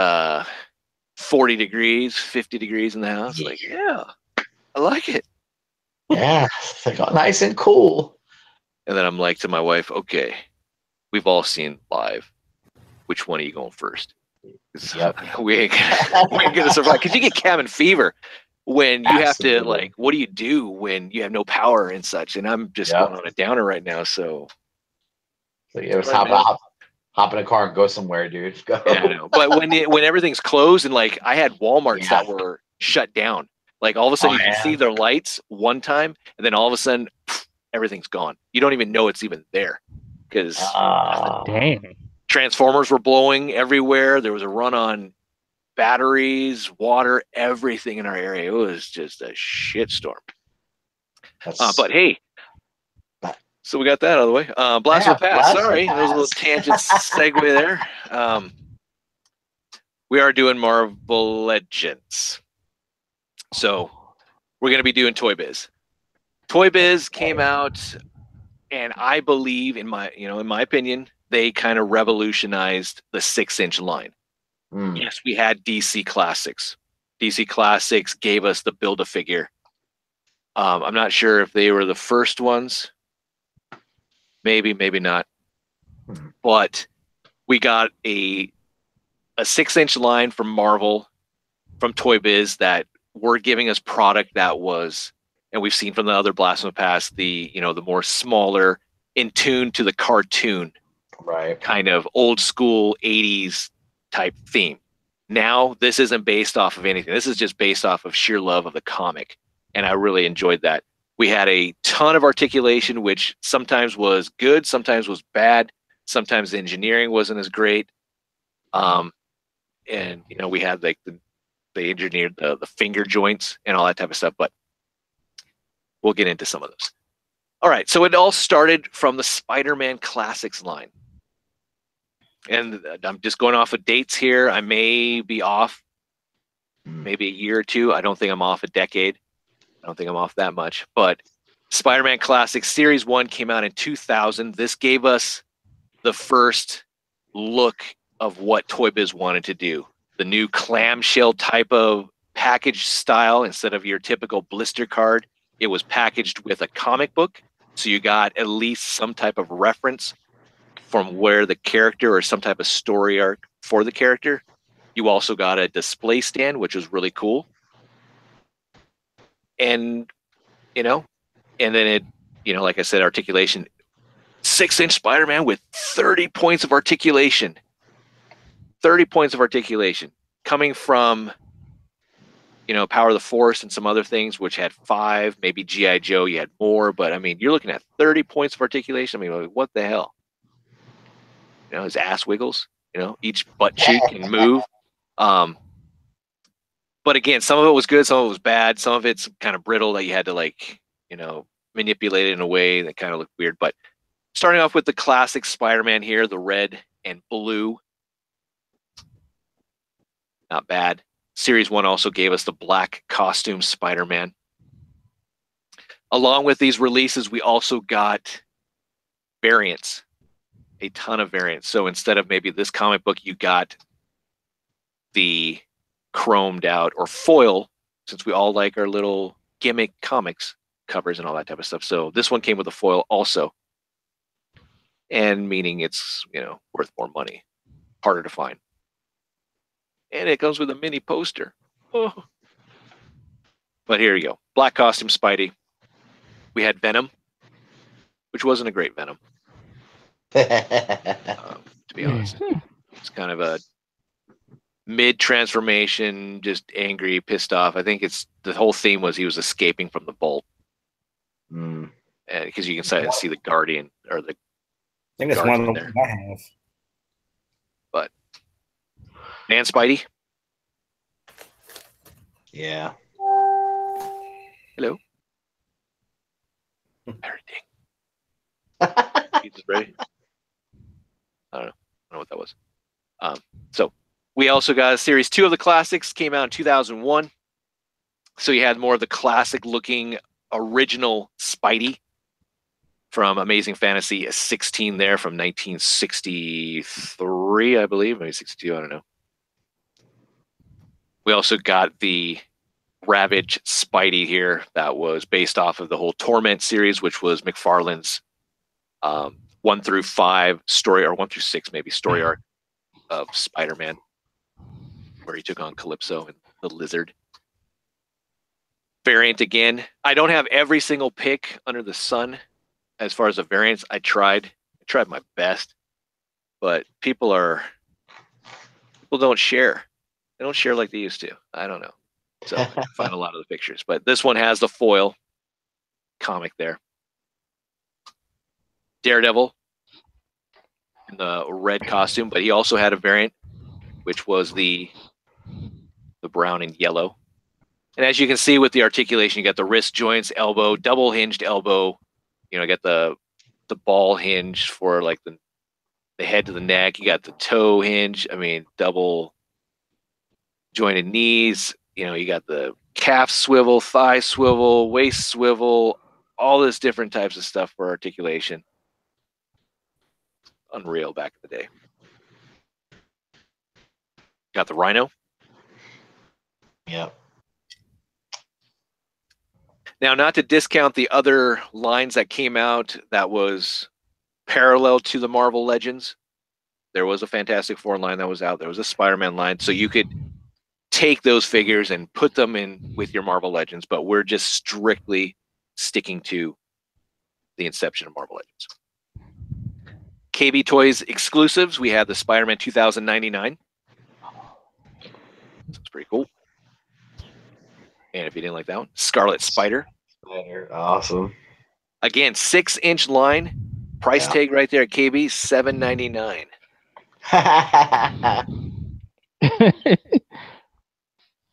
40 degrees, 50 degrees in the house. Like, I like it. Yeah, it's like nice and cool. And then I'm like to my wife, okay, we've all seen live. Which one are you going first? We ain't gonna survive because you get cabin fever when you have to like. What do you do when you have no power and such? And I'm just going on a downer right now. So it was hop in a car and go somewhere, dude. Go. Yeah, I know. But when everything's closed and like I had Walmarts that were shut down, like all of a sudden you can see their lights one time, and then all of a sudden everything's gone. You don't even know it's even there because damn. Transformers were blowing everywhere. There was a run on batteries, water, everything in our area. It was just a shitstorm. But hey, so we got that out of the way. Blast of the Past. Sorry, that was a little tangent segue there. We are doing Marvel Legends. So we're going to be doing Toy Biz. Toy Biz came out, and I believe, in my opinion, they kind of revolutionized the 6-inch line. Yes, we had DC Classics. DC Classics gave us the Build-A-Figure. I'm not sure if they were the first ones. Maybe not. But we got a 6-inch line from Marvel, from Toy Biz, that were giving us product that was, and we've seen from the other Blast from the Past, the more smaller, in tune to the cartoon. Right. Kind of old school 80s type theme. Now, this isn't based off of anything. This is just based off of sheer love of the comic. And I really enjoyed that. We had a ton of articulation, which sometimes was good, sometimes was bad. Sometimes the engineering wasn't as great. And, we had like they engineered the finger joints and all that type of stuff. But we'll get into some of those. All right. So it all started from the Spider-Man Classics line. And I'm just going off of dates here. I may be off maybe a year or two. I don't think I'm off a decade. I don't think I'm off that much. But Spider-Man Classics Series 1 came out in 2000. This gave us the first look of what Toy Biz wanted to do. The new clamshell type of package style. Instead of your typical blister card, it was packaged with a comic book. So you got at least some type of reference from where the character or some type of story arc for the character. You also got a display stand, which was really cool. And, and then it, like I said, articulation, 6-inch Spider-Man with 30 points of articulation. 30 points of articulation coming from, Power of the Force and some other things, which had 5, maybe G.I. Joe, you had more, but I mean, you're looking at 30 points of articulation. I mean, what the hell? His ass wiggles, each butt cheek can move. But again, some of it was good, some of it was bad, some of it's kind of brittle that you had to like, manipulate it in a way that kind of looked weird. But starting off with the classic Spider-Man here, the red and blue. Not bad. Series 1 also gave us the black costume Spider-Man. Along with these releases, we also got variants, a ton of variants. So instead of maybe this comic book, you got the chromed out or foil, since we all like our little gimmick comics covers and all that type of stuff. So this one came with a foil also, and meaning it's worth more money, harder to find, and it comes with a mini poster. Oh. But here you go, black costume Spidey. We had Venom, which wasn't a great Venom, to be honest. It's kind of a mid-transformation, just angry, pissed off. I think the whole theme was he was escaping from the Bolt. And because you can see the Guardian or the. I think it's one of the I have. But man, Spidey. Yeah. Hello. Everything. Pizza's ready. I don't know what that was. So we also got Series 2 of the classics, came out in 2001. So you had more of the classic looking original Spidey from Amazing Fantasy 16 there from 1963, I believe, maybe 62, I don't know. We also got the Ravage Spidey here that was based off of the whole Torment series, which was McFarlane's 1 through 5 story, or 1 through 6 maybe, story arc of Spider-Man, where he took on Calypso and the Lizard. Variant again. I don't have every single pick under the sun as far as the variants. I tried my best, but people don't share. They don't share like they used to. I don't know. So I can find a lot of the pictures, but this one has the foil comic there. Daredevil in the red costume, but he also had a variant, which was the brown and yellow. And as you can see with the articulation, you got the wrist joints, elbow, double hinged elbow. Got the ball hinge for like the head to the neck. You got the toe hinge. I mean, double jointed knees. You got the calf swivel, thigh swivel, waist swivel, all this different types of stuff for articulation. Unreal back in the day. Got the Rhino. Yep. Now, not to discount the other lines that came out that was parallel to the Marvel Legends. There was a Fantastic Four line that was out. There was a Spider-Man line. So you could take those figures and put them in with your Marvel Legends, but we're just strictly sticking to the inception of Marvel Legends. KB Toys exclusives, we had the Spider-Man 2099. That's pretty cool. And if you didn't like that one, Scarlet Spider. Awesome. Again, 6-inch line. Price tag right there at KB, $7.99.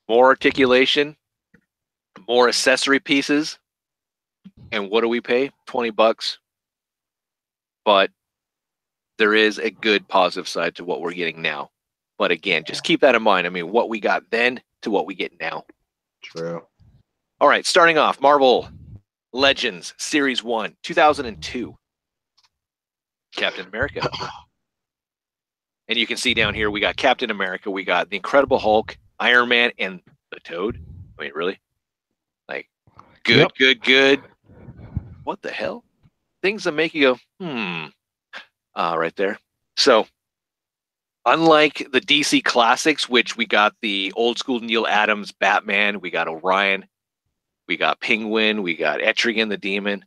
More articulation, more accessory pieces. And what do we pay? $20. But there is a good positive side to what we're getting now. But again, just keep that in mind. I mean, what we got then to what we get now. True. All right, starting off, Marvel Legends Series 1, 2002. Captain America. And you can see down here, we got Captain America, we got the Incredible Hulk, Iron Man, and the Toad. I mean, really? Like, good, good. What the hell? Things that make you go, right there. So, unlike the DC Classics, which we got the old school Neil Adams Batman, we got Orion, we got Penguin, we got Etrigan the Demon,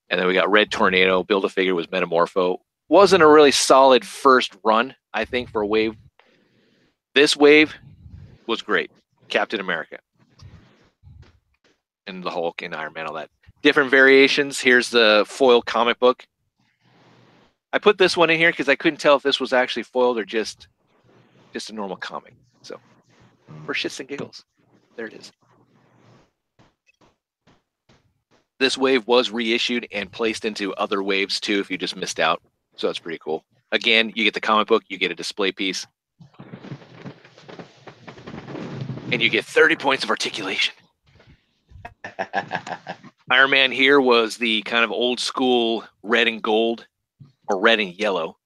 and then we got Red Tornado. Build-A-Figure was Metamorpho. Wasn't a really solid first run, I think, for a wave. This wave was great. Captain America and the Hulk and Iron Man, all that. Different variations. Here's the foil comic book. I put this one in here because I couldn't tell if this was actually foiled or just a normal comic. So, for shits and giggles. There it is. This wave was reissued and placed into other waves too if you just missed out. So that's pretty cool. Again, you get the comic book, you get a display piece, and you get 30 points of articulation. Iron Man here was the kind of old school red and gold, or red and yellow.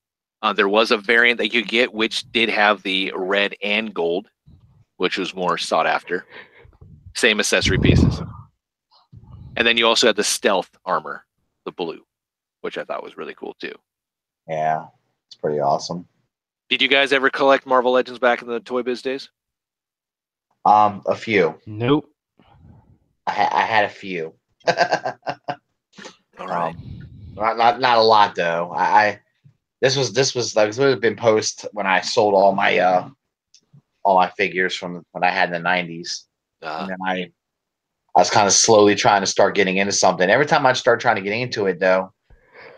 There was a variant that you could get which did have the red and gold, which was more sought after. Same accessory pieces. And then you also had the stealth armor, the blue, which I thought was really cool too. Yeah, it's pretty awesome. Did you guys ever collect Marvel Legends back in the Toy Biz days? A few. Nope. I had a few. All right. Not a lot though. This was like, this would have been post when I sold all my figures from when I had in the 90s. And then I was kind of slowly trying to start getting into something. Every time I'd start trying to get into it though,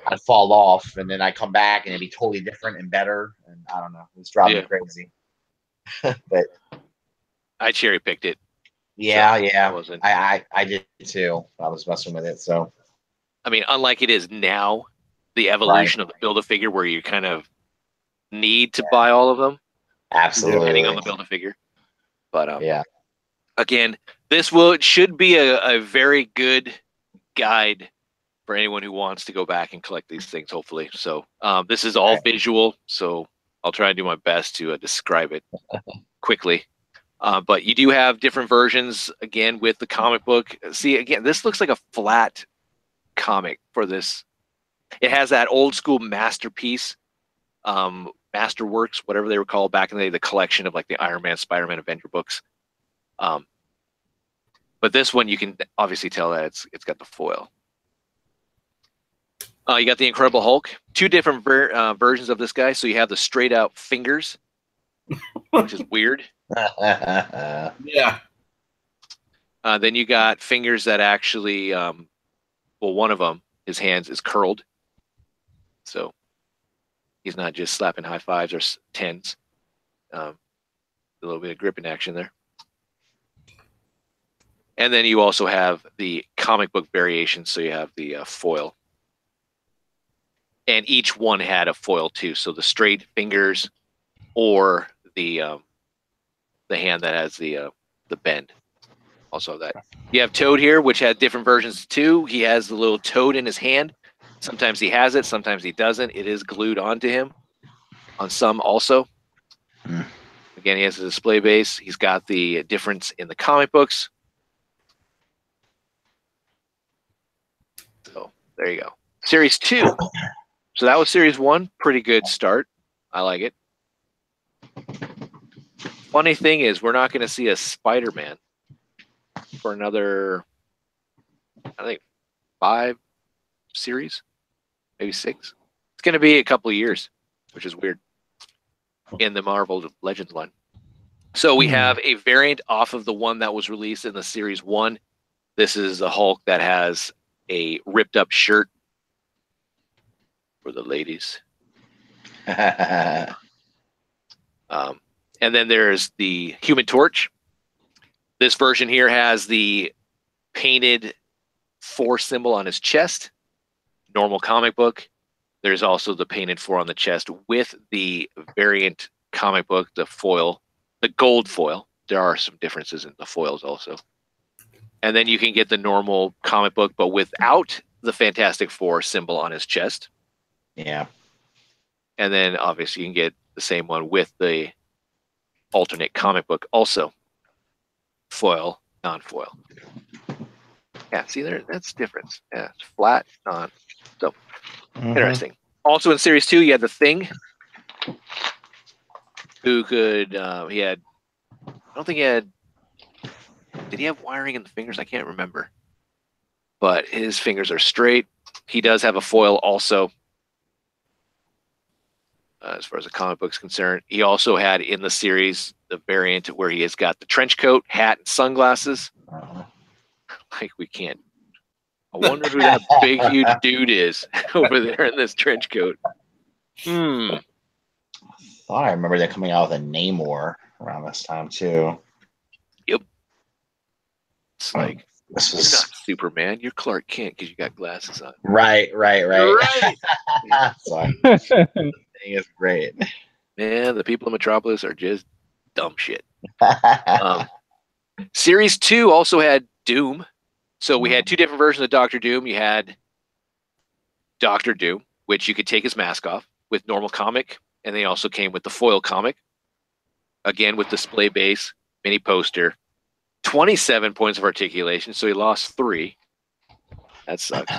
I'd fall off, and then I'd come back and it'd be totally different and better. And I don't know, it was driving me crazy. But I cherry picked it. Yeah, so yeah. I did too. I was messing with it. So I mean, unlike it is now, the evolution of the Build-A-Figure where you kind of need to buy all of them. Absolutely. Depending on the Build-A-Figure. But yeah. Again, this should be a very good guide for anyone who wants to go back and collect these things, hopefully. So this is all visual, so I'll try and do my best to describe it quickly. But you do have different versions, again, with the comic book. See, again, this looks like a flat comic for this. It has that old school masterpiece, Masterworks, whatever they were called back in the day, the collection of like the Iron Man, Spider-Man, Avenger books. But this one, you can obviously tell that it's got the foil. You got the Incredible Hulk. Two different versions of this guy. So you have the straight out fingers, which is weird. Yeah. Then you got fingers that actually, well, one of them, his hands is curled. So he's not just slapping high fives or tens. A little bit of gripping action there. And then you also have the comic book variation. So you have the foil. And each one had a foil too. So the straight fingers or the hand that has the bend. Also that. You have Toad here, which had different versions too. He has the little toad in his hand. Sometimes he has it, sometimes he doesn't. It is glued onto him on some also. Again, he has a display base. He's got the difference in the comic books. So there you go. Series 2. So that was Series 1. Pretty good start. I like it. Funny thing is, we're not going to see a Spider-Man for another, I think, 5 series, maybe 6. It's going to be a couple of years, which is weird in the Marvel Legends line. So we have a variant off of the one that was released in the Series 1. This is the Hulk that has a ripped up shirt for the ladies. And then there's the Human Torch. This version here has the painted 4 symbol on his chest. Normal comic book. There's also the painted 4 on the chest with the variant comic book, the foil, the gold foil. There are some differences in the foils also. And then you can get the normal comic book, but without the Fantastic Four symbol on his chest. Yeah. And then obviously you can get the same one with the alternate comic book also. Foil, non-foil. Yeah, see there, that's difference. Yeah, it's flat, non. So interesting. Also in Series 2, you had the Thing, who could he had, I don't think he had, did he have wiring in the fingers? I can't remember. But his fingers are straight. He does have a foil also. As far as the comic book's concerned, he also had in the series the variant where he has got the trench coat, hat, and sunglasses. Like we can't. I wonder who that big, huge dude is over there in this trench coat. I thought I remember that coming out with a Namor around this time too. Yep. It's like, this you're was not Superman. You're Clark Kent because you got glasses on. right. Right. Sorry. Thing is great. Man, the people of Metropolis are just dumb shit. Series 2 also had Doom. So we had two different versions of Doctor Doom. You had Doctor Doom, which you could take his mask off with normal comic, and they also came with the foil comic. Again, with display base, mini poster, 27 points of articulation, so he lost 3. That sucks.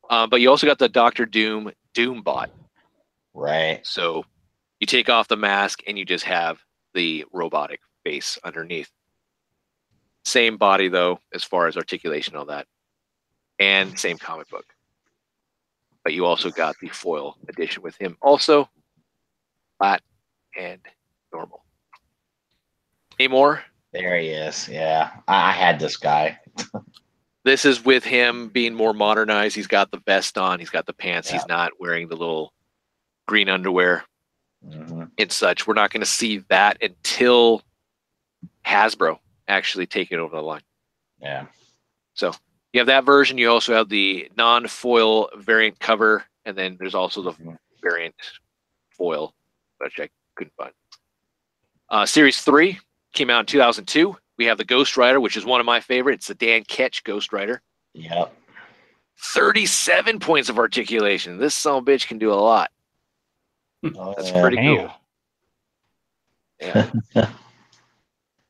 But you also got the Doctor Doom Doombot. Right. So you take off the mask and you just have the robotic face underneath. Same body, though, as far as articulation and all that. And same comic book. But you also got the foil edition with him also. Flat and normal. Any more? There he is. Yeah. I had this guy. This is with him being more modernized. He's got the vest on. He's got the pants. Yeah. He's not wearing the little green underwear and such. We're not going to see that until Hasbro actually take it over the line. Yeah. So you have that version. You also have the non-foil variant cover, and then there's also the variant foil, which I couldn't find. Series 3 came out in 2002. We have the Ghost Rider, which is one of my favorites. It's the Dan Ketch Ghost Rider. Yep. 37 points of articulation. This son of a bitch can do a lot. That's pretty cool. Yeah.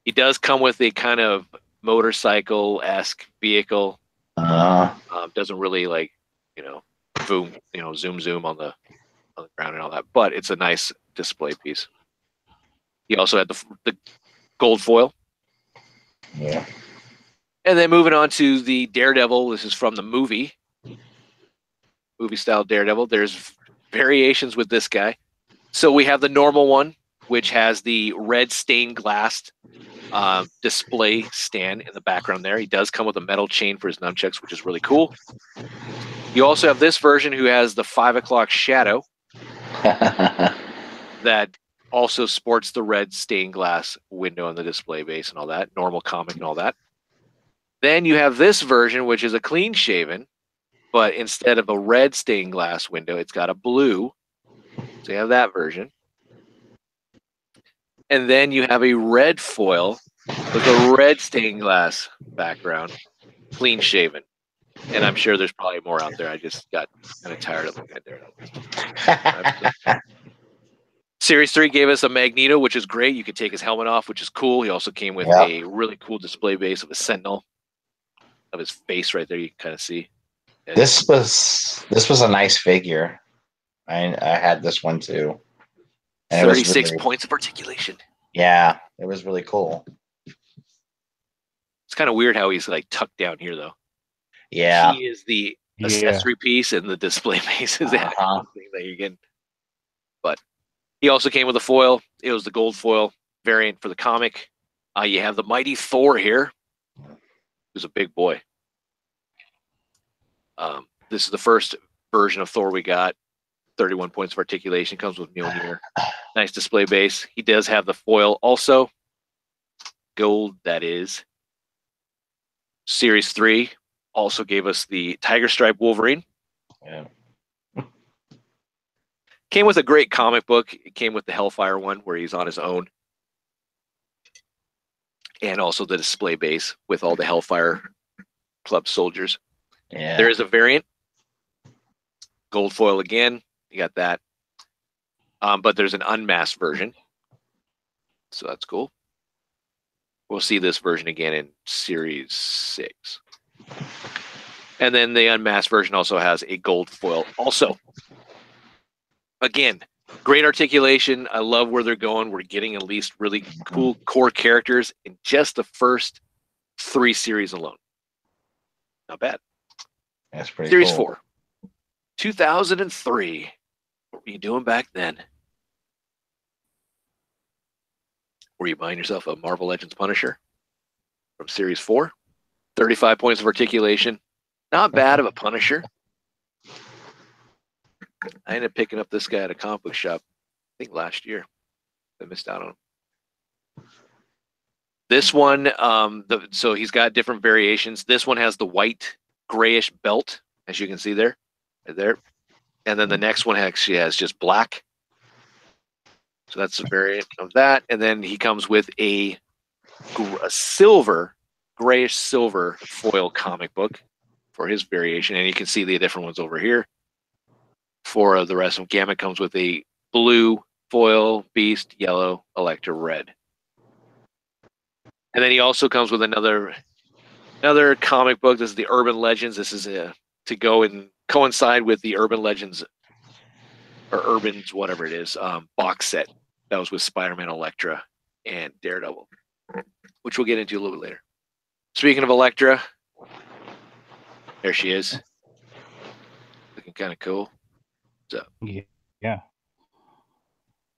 He does come with a kind of motorcycle-esque vehicle. Doesn't really boom, zoom on the ground and all that, but it's a nice display piece. He also had the gold foil. Yeah. And then moving on to the Daredevil. This is from the movie style Daredevil. There's variations with this guy. So we have the normal one, which has the red stained glass display stand in the background there. He does come with a metal chain for his nunchucks, which is really cool. You also have this version who has the 5 o'clock shadow that also sports the red stained glass window on the display base and all that, normal comic and all that. Then you have this version, which is a clean shaven, but instead of a red stained glass window, it's got a blue. So you have that version. And then you have a red foil with a red stained glass background, clean shaven. And I'm sure there's probably more out there. I just got kind of tired of looking at there. Series 3 gave us a Magneto, which is great. You could take his helmet off, which is cool. He also came with a really cool display base of a Sentinel of his face right there. You can kind of see. This was a nice figure. I had this one too. And 36 points of articulation. Yeah, it was really cool. It's kind of weird how he's like tucked down here, though. Yeah, he is the accessory piece, and the display piece is that thing that you're getting. But he also came with a foil. It was the gold foil variant for the comic. You have the mighty Thor here, who's a big boy. This is the first version of Thor we got. 31 points of articulation. Comes with Mjolnir. Nice display base. He does have the foil also. Gold, that is. Series 3 also gave us the Tiger Stripe Wolverine. Yeah. Came with a great comic book. It came with the Hellfire one where he's on his own. And also the display base with all the Hellfire Club soldiers. Yeah. There is a variant. Gold foil again. You got that. But there's an unmasked version. So that's cool. We'll see this version again in Series 6. And then the unmasked version also has a gold foil also. Again, great articulation. I love where they're going. We're getting at least really cool core characters in just the first 3 series alone. Not bad. That's pretty Series cool. 4. 2003. What were you doing back then? Were you buying yourself a Marvel Legends Punisher from Series 4? 35 points of articulation. Not bad of a Punisher. I ended up picking up this guy at a comic book shop, I think last year. I missed out on him. This one, so he's got different variations. This one has the white grayish belt, as you can see there, right there. And then the next one actually has just black. So that's a variant of that. And then he comes with a silver, grayish silver foil comic book for his variation. And you can see the different ones over here. For the rest of Gambit comes with a blue foil, Beast, yellow, Electra, red. And then he also comes with another comic book. This is the Urban Legends. This is to go and coincide with the Urban Legends or Urbans, whatever it is, box set that was with Spider-Man, Electra, and Daredevil, which we'll get into a little bit later. Speaking of Electra, there she is, looking kind of cool. So yeah,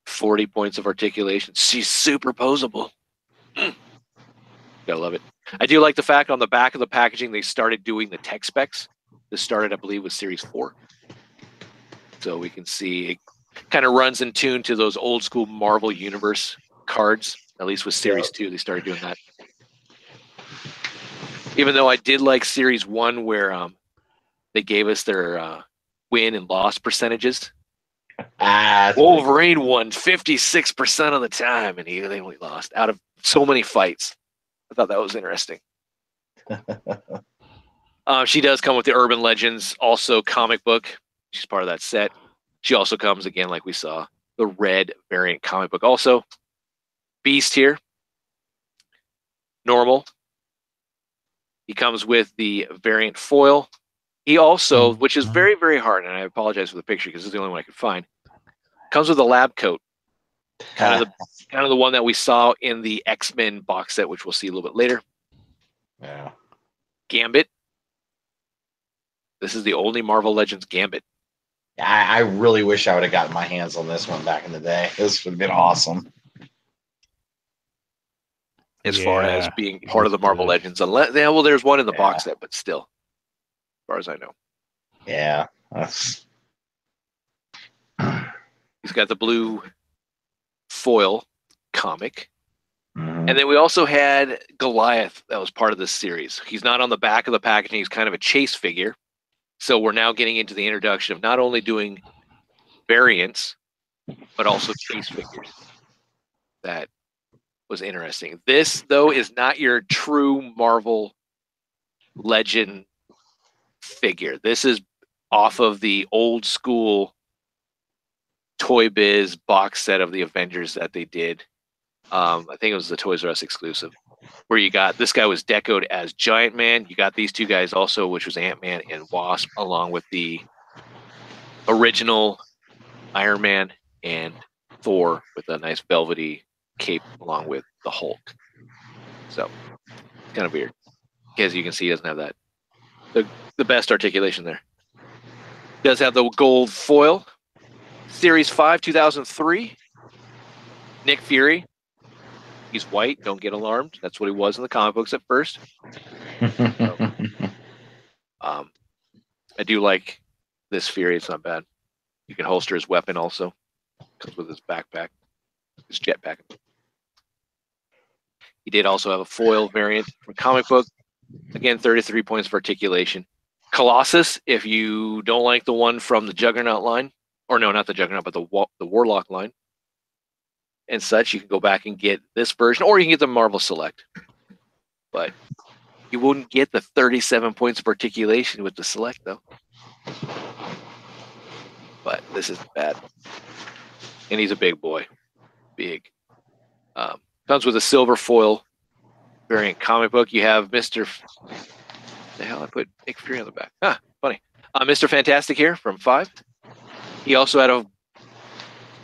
40 points of articulation. She's super posable. Gotta love it. I do like the fact on the back of the packaging they started doing the tech specs. This started, I believe, with Series 4. So we can see it kind of runs in tune to those old school Marvel Universe cards. At least with Series 2, they started doing that. Even though I did like Series 1 where they gave us their win and loss percentages. Wolverine won 56% of the time, and they only lost out of so many fights. I thought that was interesting. She does come with the Urban Legends, also comic book. She's part of that set. She also comes, again, like we saw, the red variant comic book. Also, Beast here. Normal. He comes with the variant foil. He also, which is very, very hard, and I apologize for the picture because it's the only one I could find, comes with a lab coat. Kind of the one that we saw in the X-Men box set, which we'll see a little bit later. Yeah. Gambit. This is the only Marvel Legends Gambit. I really wish I would have gotten my hands on this one back in the day. This would have been awesome. As far as being part of the Marvel Legends. Unless, well, there's one in the box set, but still, as far as I know. Yeah. He's got the blue foil comic. And then we also had Goliath that was part of this series. He's not on the back of the packaging. He's kind of a chase figure. So we're now getting into the introduction of not only doing variants, but also chase figures. That was interesting. This, though, is not your true Marvel Legend figure. This is off of the old school Toy Biz box set of the Avengers that they did. I think it was the Toys R Us exclusive, where you got this guy was decoed as Giant Man. You got these two guys also, which was Ant-Man and Wasp, along with the original Iron Man and Thor with a nice velvety cape along with the Hulk. So it's kind of weird. As you can see, he doesn't have that the best articulation there. Does have the gold foil. Series 5, 2003. Nick Fury. He's white. Don't get alarmed. That's what he was in the comic books at first. So, I do like this Fury. It's not bad. You can holster his weapon also. Comes with his backpack, his jetpack. He did also have a foil variant from comic book. Again, 33 points of articulation. Colossus, if you don't like the one from the Juggernaut line, or no, not the Juggernaut, but the Warlock line and such, you can go back and get this version, or you can get the Marvel Select. But you wouldn't get the 37 points of articulation with the Select, though. But this isn't bad. And he's a big boy. Big. Comes with a silver foil variant comic book. You have Mr. The hell I put Nick Fury on the back. Funny. Mr. Fantastic here from 5. He also had a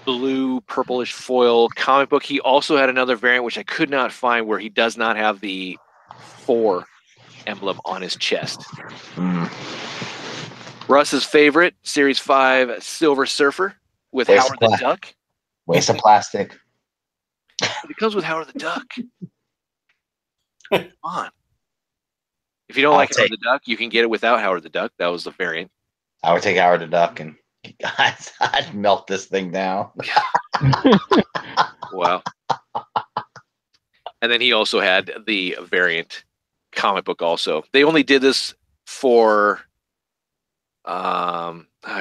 blue purplish foil comic book. He also had another variant which I could not find where he does not have the 4 emblem on his chest. Russ's favorite, Series 5 Silver Surfer with Howard the Duck. Waste of plastic. It comes with Howard the Duck. Come on. If you don't like Howard the Duck, you can get it without Howard the Duck. That was the variant. I would take Howard the Duck and I'd melt this thing down. Wow. And then he also had the variant comic book also. They only did this for, I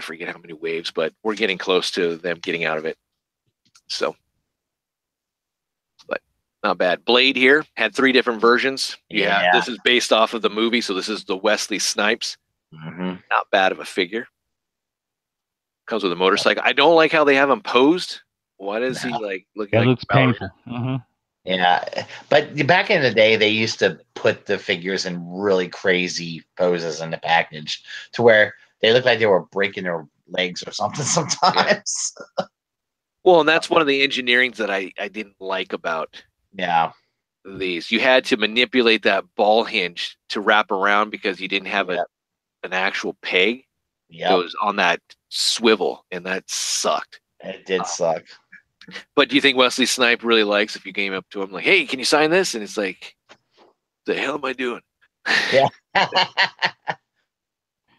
forget how many waves, but we're getting close to them getting out of it. So, but not bad. Blade here had 3 different versions. Yeah. This is based off of the movie, so this is the Wesley Snipes. Mm-hmm. Not bad of a figure. Comes with a motorcycle. I don't like how they have him posed. Why does he like look? It looks painful. Yeah, but back in the day, they used to put the figures in really crazy poses in the package to where they looked like they were breaking their legs or something sometimes. Yeah. Well, and that's one of the engineerings that I didn't like about these. You had to manipulate that ball hinge to wrap around because you didn't have an actual peg. It was on that swivel, and that sucked. It did suck. But do you think Wesley Snipe really likes if you came up to him like, "Hey, can you sign this?" And it's like, "The hell am I doing?" Yeah.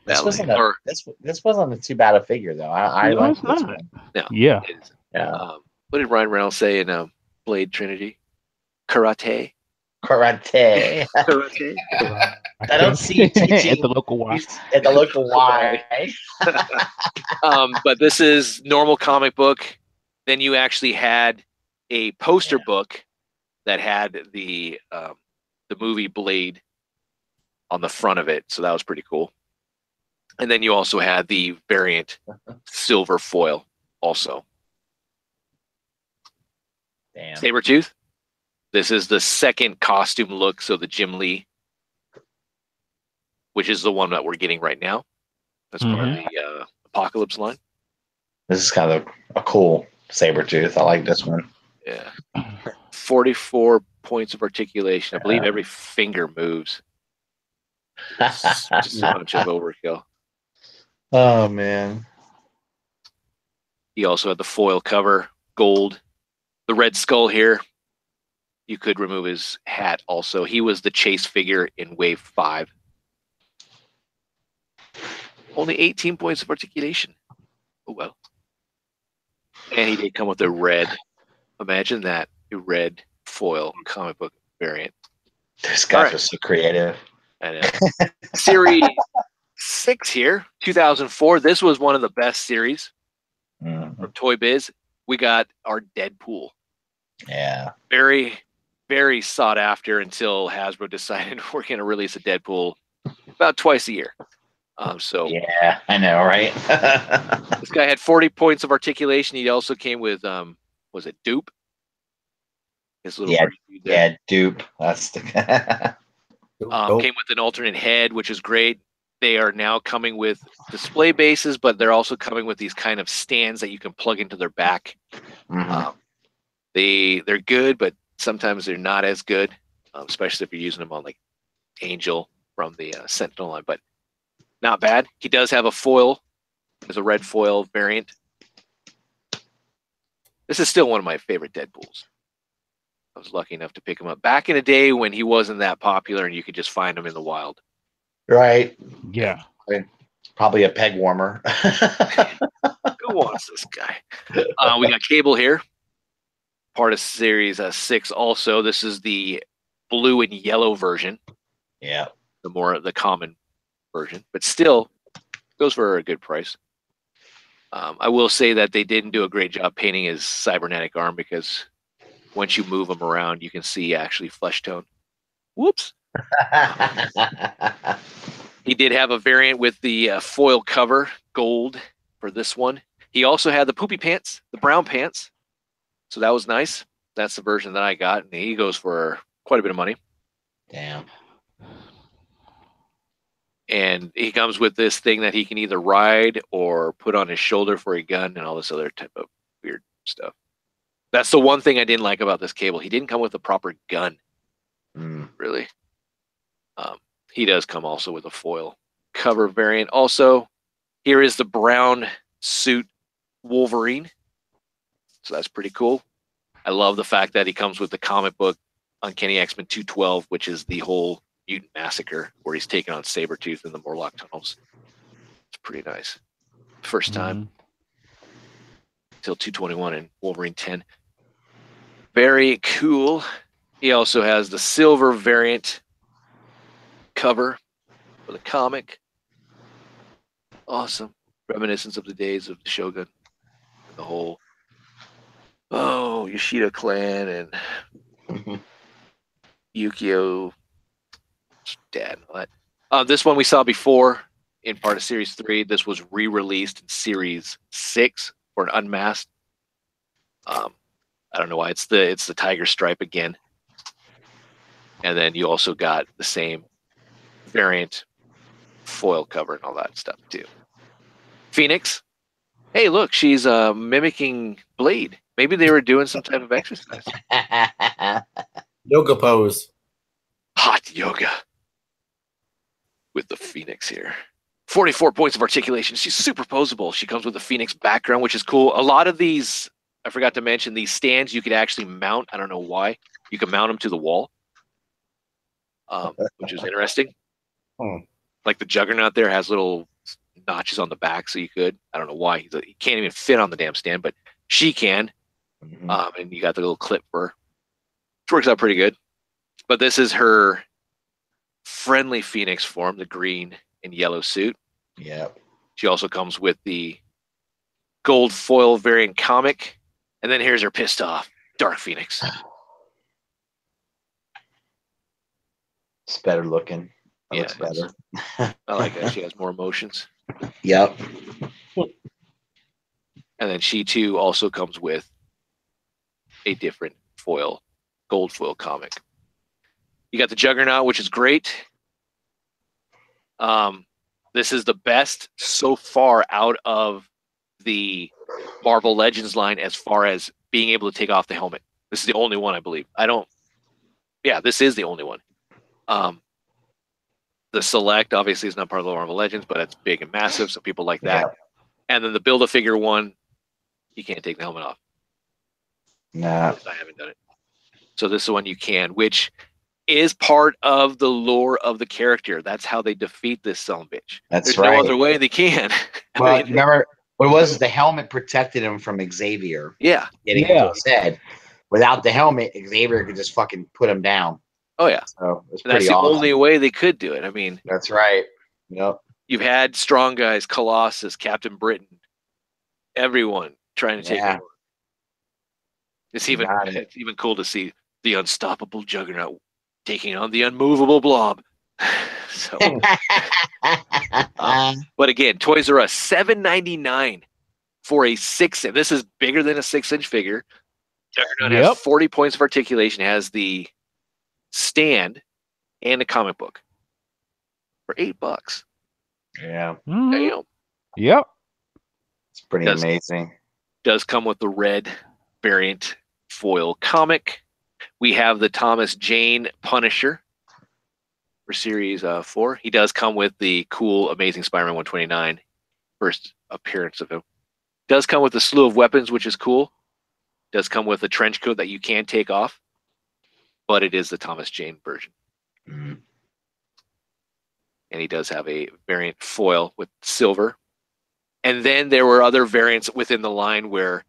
This wasn't too bad a figure though. I like this one. No. Yeah. What did Ryan Reynolds say in Blade Trinity? Karate. I don't see teaching at the local Y. At the local Y. But this is normal comic book. Then you actually had a poster book that had the movie Blade on the front of it, so that was pretty cool. And then you also had the variant silver foil also. Damn. Sabretooth. This is the second costume look, so the Jim Lee, which is the one that we're getting right now. That's part of the Apocalypse line. This is kind of a cool Sabretooth. I like this one. Yeah. 44 points of articulation. I believe every finger moves. Just a bunch of overkill. Oh, man. He also had the foil cover, gold. The Red Skull here. You could remove his hat also. He was the chase figure in Wave 5. Only 18 points of articulation. Oh, well. And he did come with a red. Imagine that. A red foil comic book variant. This guy was so creative. I know. Series 6 here, 2004. This was one of the best series from Toy Biz. We got our Deadpool. Yeah. Very, very sought after until Hasbro decided we're going to release a Deadpool about twice a year. Yeah, I know, right? This guy had 40 points of articulation. He also came with, was it Dupe? His little Dupe. That's the came with an alternate head, which is great. They are now coming with display bases, but they're also coming with these kind of stands that you can plug into their back. They're good, but sometimes they're not as good, especially if you're using them on like Angel from the Sentinel line. But not bad. He does have a foil. There's a red foil variant. This is still one of my favorite Deadpools. I was lucky enough to pick him up back in a day when he wasn't that popular and you could just find him in the wild. Right. Yeah. Probably a peg warmer. Who wants this guy? We got Cable here. Part of Series 6 also. This is the blue and yellow version. Yeah. The common version. But still, goes for a good price. I will say that they didn't do a great job painting his cybernetic arm because once you move him around, you can see actually flesh tone. Whoops. He did have a variant with the foil cover, gold, for this one. He also had the poopy pants, the brown pants. So that was nice. That's the version that I got. And he goes for quite a bit of money. Damn. And he comes with this thing that he can either ride or put on his shoulder for a gun and all this other type of weird stuff. That's the one thing I didn't like about this Cable. He didn't come with a proper gun, really. He does come also with a foil cover variant. Also, here is the brown suit Wolverine. So that's pretty cool. I love the fact that he comes with the comic book Uncanny X-Men 212, which is the whole mutant massacre where he's taking on Sabretooth in the Morlock tunnels. It's pretty nice. First time. Till 221 and Wolverine 10. Very cool. He also has the silver variant cover for the comic. Awesome. Reminiscence of the days of the Shogun. And the whole, Yoshida clan and Yukio dad and all that. This one we saw before in part of Series 3. This was re-released in Series 6 for an unmasked. I don't know why. It's the tiger stripe again. And then you also got the same variant foil cover and all that stuff too. Phoenix. Hey, look, she's mimicking Blade. Maybe they were doing some type of exercise. Yoga pose. Hot yoga. With the Phoenix here. 44 points of articulation. She's superposable. She comes with a Phoenix background, which is cool. A lot of these, I forgot to mention, these stands you could actually mount. I don't know why. You can mount them to the wall, which is interesting. Like the Juggernaut there has little notches on the back, so you could. I don't know why. He can't even fit on the damn stand, but she can. And you got the little clip for her. Which works out pretty good. But this is her friendly Phoenix form, the green and yellow suit. Yep. She also comes with the gold foil variant comic. And then here's her pissed off Dark Phoenix. It's better looking. It Yeah, looks better. I like that. She has more emotions. Yep. And then she too also comes with a different foil, gold foil comic. You got the Juggernaut, which is great. This is the best so far out of the Marvel Legends line as far as being able to take off the helmet. This is the only one, I believe. This is the only one. The Select obviously is not part of the Marvel Legends, but it's big and massive, so people like that. Yep. And then the Build-A-Figure one, you can't take the helmet off. Nah. I haven't done it. So this is the one you can, which is part of the lore of the character. That's how they defeat this son bitch. There's no other way they can. Well, remember, what was the helmet protected him from Xavier? Yeah. Getting into his head. Without the helmet, Xavier could just fucking put him down. Oh, yeah. So it's That's the only way they could do it. I mean, that's right. Yep. You've had strong guys, Colossus, Captain Britain, everyone trying to take him. It's even cool to see the unstoppable Juggernaut taking on the unmovable Blob. So, but again, Toys R Us, $7.99 for a 6. This is bigger than a 6-inch figure. Juggernaut has 40 points of articulation. Has the stand and a comic book for $8. Yeah. Damn. Yep. It's pretty amazing. Does come with the red variant foil comic. We have the Thomas Jane Punisher for Series 4. He does come with the cool Amazing Spider-Man 129 first appearance of him. Does come with a slew of weapons, which is cool. Does come with a trench coat that you can take off, but it is the Thomas Jane version. Mm-hmm. And he does have a variant foil with silver. And then there were other variants within the line where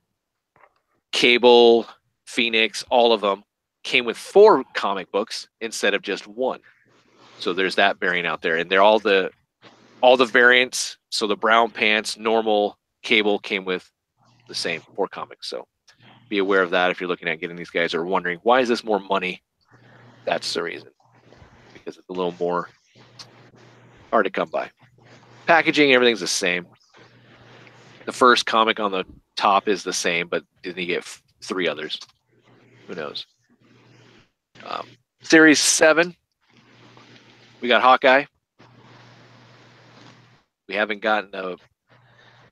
Cable, Phoenix, all of them came with 4 comic books instead of just 1. So there's that variant out there. And they're all the variants. So the brown pants, normal, Cable came with the same 4 comics. So be aware of that if you're looking at getting these guys or wondering, why is this more money? That's the reason. Because it's a little more hard to come by. Packaging, everything's the same. The first comic on the top is the same, but then you get 3 others. Who knows? Series 7, we got Hawkeye. We haven't gotten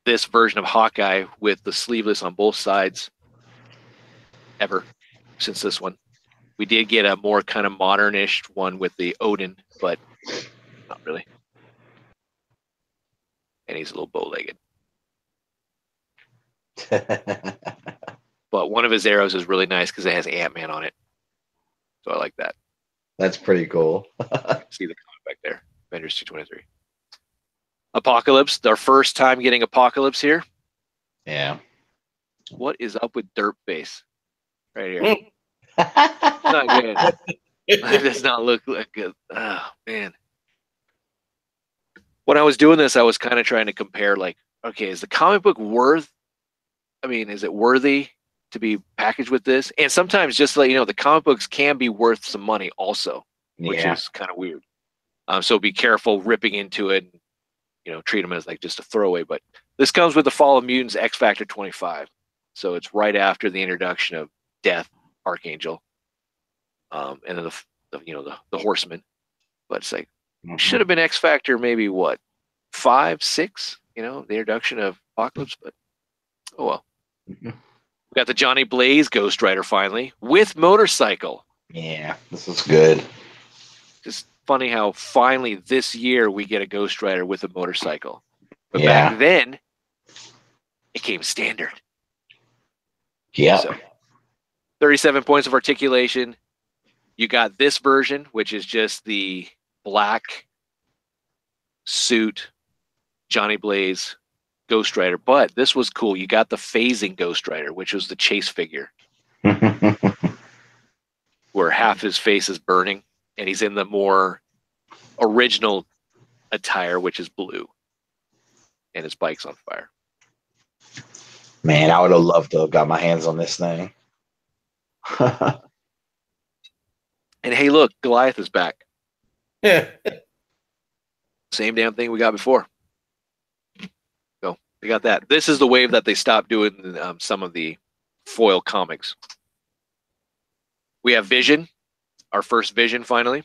this version of Hawkeye with the sleeveless on both sides ever since this one. We did get a more kind of modernish one with the Odin, but not really. And he's a little bow-legged. But one of his arrows is really nice because it has Ant-Man on it. So I like that. That's pretty cool. See the comic back there. Avengers 223. Apocalypse. Our first time getting Apocalypse here. Yeah. What is up with Dirt Face? Right here. Not good. That does not look like good. Oh, man. When I was doing this, I was kind of trying to compare, like, okay, is the comic book is it worthy to be packaged with this? And sometimes, just to let you know, the comic books can be worth some money also, which is kind of weird. So be careful ripping into it, and, treat them as like just a throwaway. But this comes with the Fall of Mutants X Factor 25. So it's right after the introduction of Death, Archangel, and then the Horseman. But it's like, should have been X Factor maybe what, 5, 6? The introduction of Apocalypse, but oh well. We got the Johnny Blaze Ghost Rider finally with motorcycle. Yeah, this is good. Just funny how finally this year we get a Ghost Rider with a motorcycle. But back then, it came standard. Yeah. So, 37 points of articulation. You got this version, which is just the black suit Johnny Blaze Ghost Rider. But this was cool. You got the phasing Ghost Rider, which was the chase figure, where half his face is burning, and he's in the more original attire, which is blue, and his bike's on fire. Man, I would have loved to have got my hands on this thing. And hey, look, Goliath is back. Yeah. Same damn thing we got before. So we got that. This is the wave that they stopped doing some of the foil comics. We have Vision, our first Vision finally.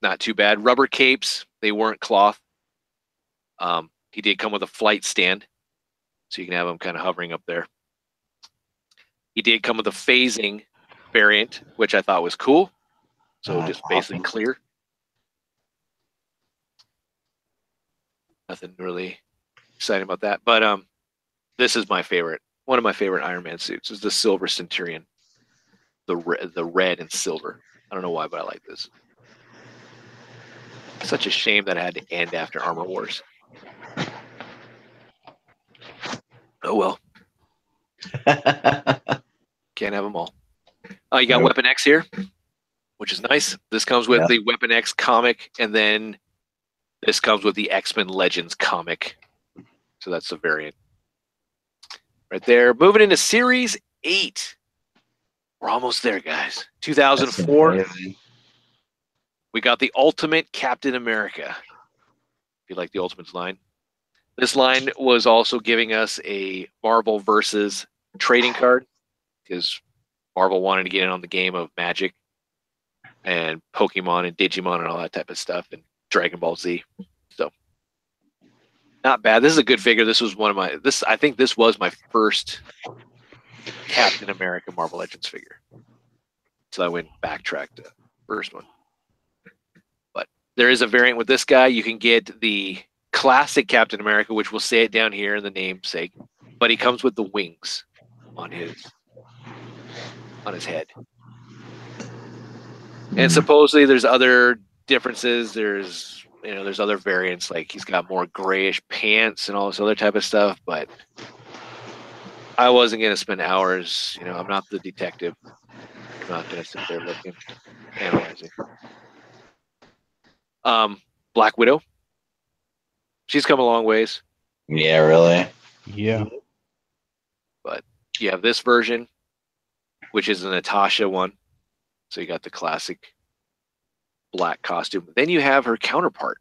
Not too bad. Rubber capes. They weren't cloth. He did come with a flight stand, so you can have him kind of hovering up there. He did come with a phasing variant, which I thought was cool. So just basically clear. Nothing really exciting about that. But this is my favorite. One of my favorite Iron Man suits is the Silver Centurion. The red and silver. I don't know why, but I like this. Such a shame that it had to end after Armor Wars. Oh well. Can't have them all. You got Weapon X here, which is nice. This comes with the Weapon X comic, and then this comes with the X-Men Legends comic. So that's the variant. Right there. Moving into Series 8. We're almost there, guys. 2004. We got the Ultimate Captain America. If you like the Ultimates line. This line was also giving us a Marvel versus trading card, because Marvel wanted to get in on the game of Magic and Pokemon and Digimon and all that type of stuff, and Dragon Ball Z. So not bad. This is a good figure. This was I think this was my first Captain America Marvel Legends figure. So I went backtracked to the first one. But there is a variant with this guy. You can get the classic Captain America, which we'll say it down here in the namesake, but he comes with the wings on his head. And supposedly there's other differences. There's other variants, like he's got more grayish pants and all this other type of stuff, but I wasn't going to spend hours. I'm not the detective. I'm not going to sit there looking, analyzing. Black Widow. She's come a long ways. Yeah, really? Yeah. But you have this version, which is a Natasha one. So you got the classic black costume. Then you have her counterpart,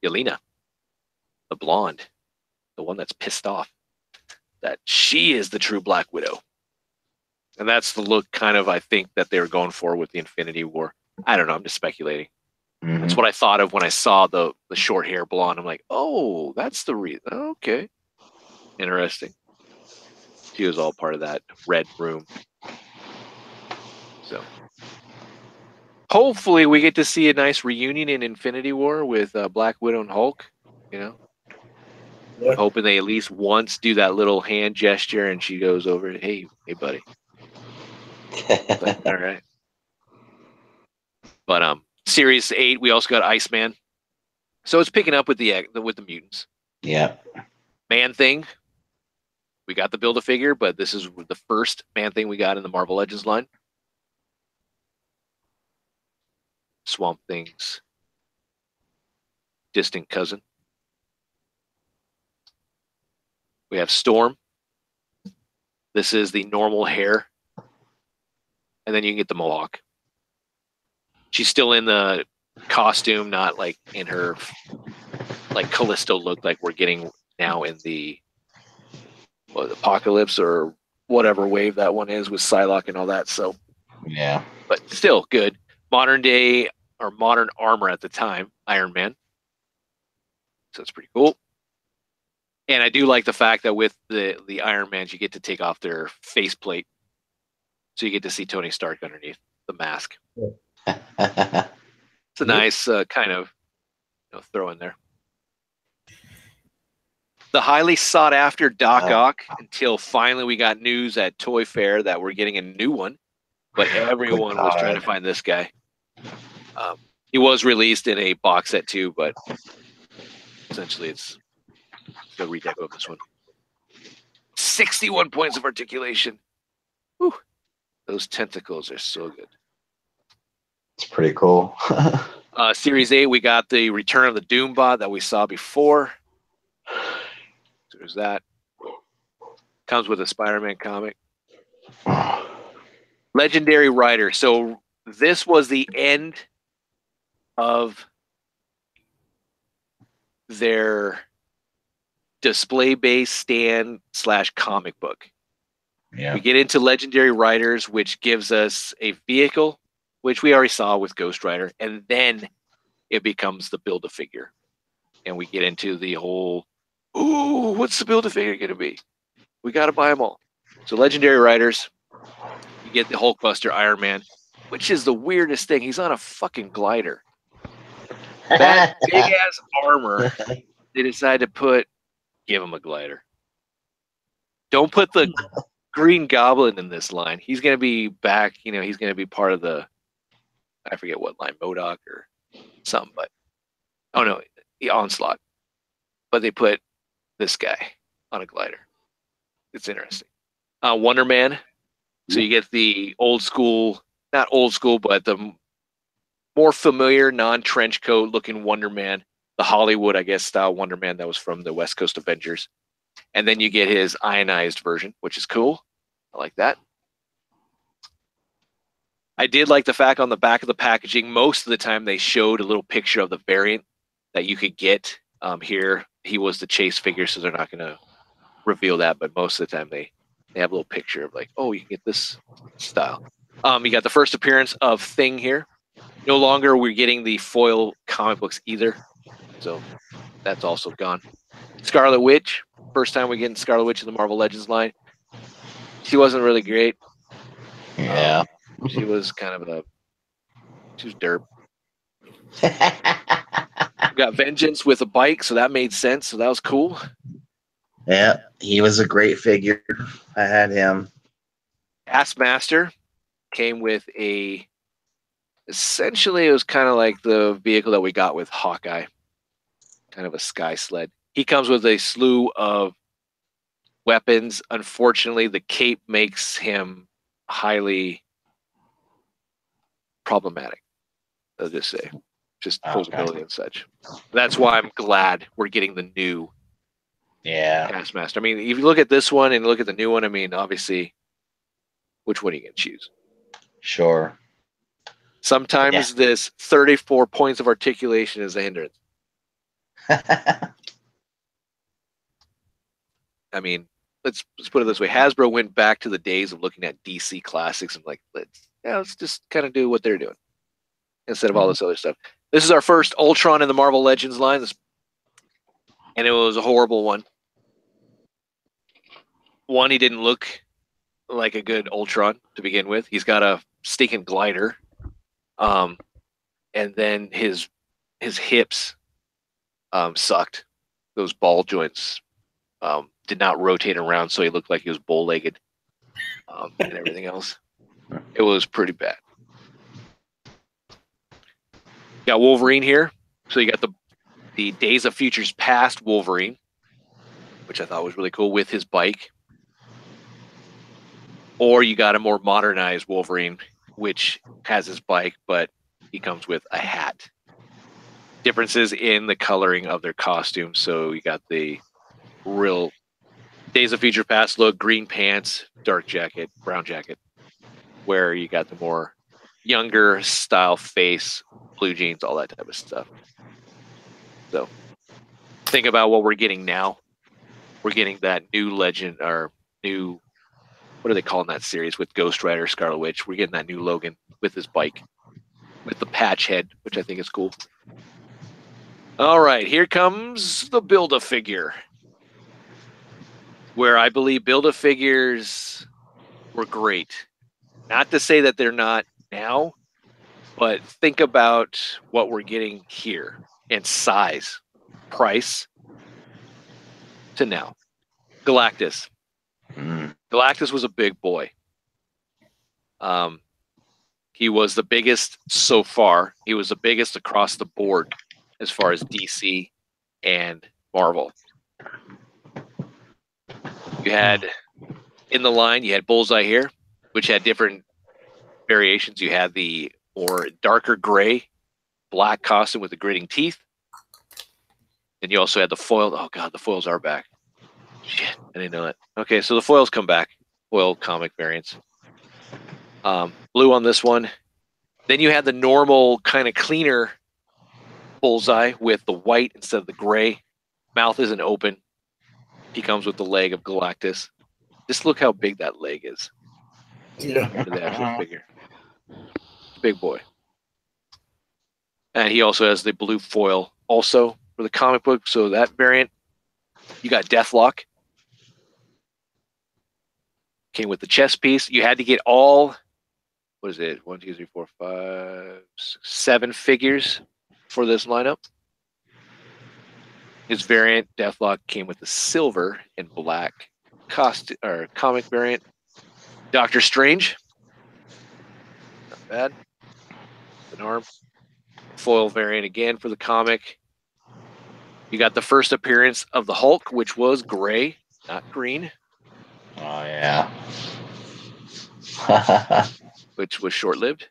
Yelena, the blonde, the one that's pissed off that she is the true Black Widow. And that's the look kind of, I think, that they were going for with the Infinity War. I don't know. I'm just speculating. Mm-hmm. That's what I thought of when I saw the short hair blonde. I'm like, oh, that's the reason. Okay. Interesting. She was all part of that red room. So hopefully we get to see a nice reunion in Infinity War with Black Widow and Hulk. Yeah. I'm hoping they at least once do that little hand gesture and she goes over, hey buddy. But, all right. But Series 8, we also got Iceman. So it's picking up with the mutants. Yeah. Man-Thing. We got the Build-A-Figure, but this is the first Man-Thing we got in the Marvel Legends line. Swamp Thing's distant cousin. We have Storm. This is the normal hair. And then you can get the mohawk. She's still in the costume, not like in her like Callisto look like we're getting now in the Apocalypse or whatever wave that one is with Psylocke and all that. So yeah, but still good. Modern day or modern armor at the time, Iron Man. So it's pretty cool. And I do like the fact that with the Iron Mans, you get to take off their faceplate. So you get to see Tony Stark underneath the mask. It's a nice kind of throw in there. The highly sought after Doc Ock until finally we got news at Toy Fair that we're getting a new one. But everyone was trying to find this guy. He was released in a box set too, but essentially it's the redeco of this one. 61 points of articulation. Whew. Those tentacles are so good. It's pretty cool. Series 8, we got the Return of the Doombot that we saw before. So there's that. Comes with a Spider-Man comic. Legendary Rider. So this was the end of their display-based stand / comic book. Yeah. We get into Legendary Riders, which gives us a vehicle, which we already saw with Ghost Rider, and then it becomes the Build-A-Figure. And we get into the whole, ooh, what's the Build-A-Figure going to be? We got to buy them all. So Legendary Riders, you get the Hulkbuster Iron Man, which is the weirdest thing. He's on a fucking glider. That big-ass armor, they decided to give him a glider. Don't put the Green Goblin in this line. He's going to be back, he's going to be part of the, I forget what line, MODOK or something, but, oh no, the Onslaught. But they put this guy on a glider. It's interesting. Wonder Man. So you get the old school, not old school, but the more familiar, non-trench coat looking Wonder Man, the Hollywood, I guess, style Wonder Man that was from the West Coast Avengers. And then you get his ionized version, which is cool. I like that. I did like the fact on the back of the packaging, most of the time they showed a little picture of the variant that you could get. Here, he was the chase figure, so they're not going to reveal that, but most of the time they have a little picture of like, oh, you can get this style. You got the first appearance of Thing here. No longer we're getting the foil comic books either, so that's also gone. Scarlet Witch, first time we're getting Scarlet Witch in the Marvel Legends line. She wasn't really great. Yeah. She was kind of she was derp. We got Vengeance with a bike, so that made sense. So that was cool. Yeah, he was a great figure. I had him. Taskmaster came with essentially it was kind of like the vehicle that we got with Hawkeye, kind of a sky sled. He comes with a slew of weapons. Unfortunately, the cape makes him highly problematic. I'll just say, just foldability and such. That's why I'm glad we're getting the new Taskmaster. I mean, if you look at this one and look at the new one, I mean, obviously, which one are you going to choose? Sure. Sometimes this 34 points of articulation is a hindrance. I mean, let's put it this way. Hasbro went back to the days of looking at DC classics and like, let's just kind of do what they're doing instead of all this other stuff. This is our first Ultron in the Marvel Legends line, and it was a horrible one. One, he didn't look like a good Ultron to begin with. He's got a stinking glider, and then his hips sucked. Those ball joints did not rotate around, so he looked like he was bow-legged and everything else. It was pretty bad. Got Wolverine here. So you got the Days of Futures Past Wolverine, which I thought was really cool with his bike. Or you got a more modernized Wolverine, which has his bike, but he comes with a hat. Differences in the coloring of their costumes. So you got the real Days of Future Past look, green pants, dark jacket, brown jacket, where you got the more younger style face, blue jeans, all that type of stuff. So think about what we're getting now. We're getting that new Legend, or new, what are they calling that series with Ghost Rider, Scarlet Witch? We're getting that new Logan with his bike, with the patch head, which I think is cool. All right, here comes the Build-A-Figure, where I believe Build-A-Figures were great. Not to say that they're not now, but think about what we're getting here in size, price to now. Galactus. Galactus was a big boy. He was the biggest so far. He was the biggest across the board as far as DC and Marvel. You had in the line, you had Bullseye here, which had different variations. You had the more darker gray, black costume with the gritting teeth. And you also had the foil. Oh, God, the foils are back. Shit, I didn't know that. Okay, so the foils come back. Foil comic variants. Blue on this one. Then you had the normal kind of cleaner Bullseye with the white instead of the gray. Mouth isn't open. He comes with the leg of Galactus. Just look how big that leg is. Yeah. To the actual figure. Big boy. And he also has the blue foil also for the comic book. So that variant, you got Deathlock. Came with the chest piece. You had to get all, what is it? 1, 2, 3, 4, 5, 6, 7 figures for this lineup. His variant, Deathlock, came with the silver and black comic variant. Doctor Strange. Not bad. An arm. Foil variant again for the comic. You got the first appearance of the Hulk, which was gray, not green. Oh, yeah. Which was short-lived.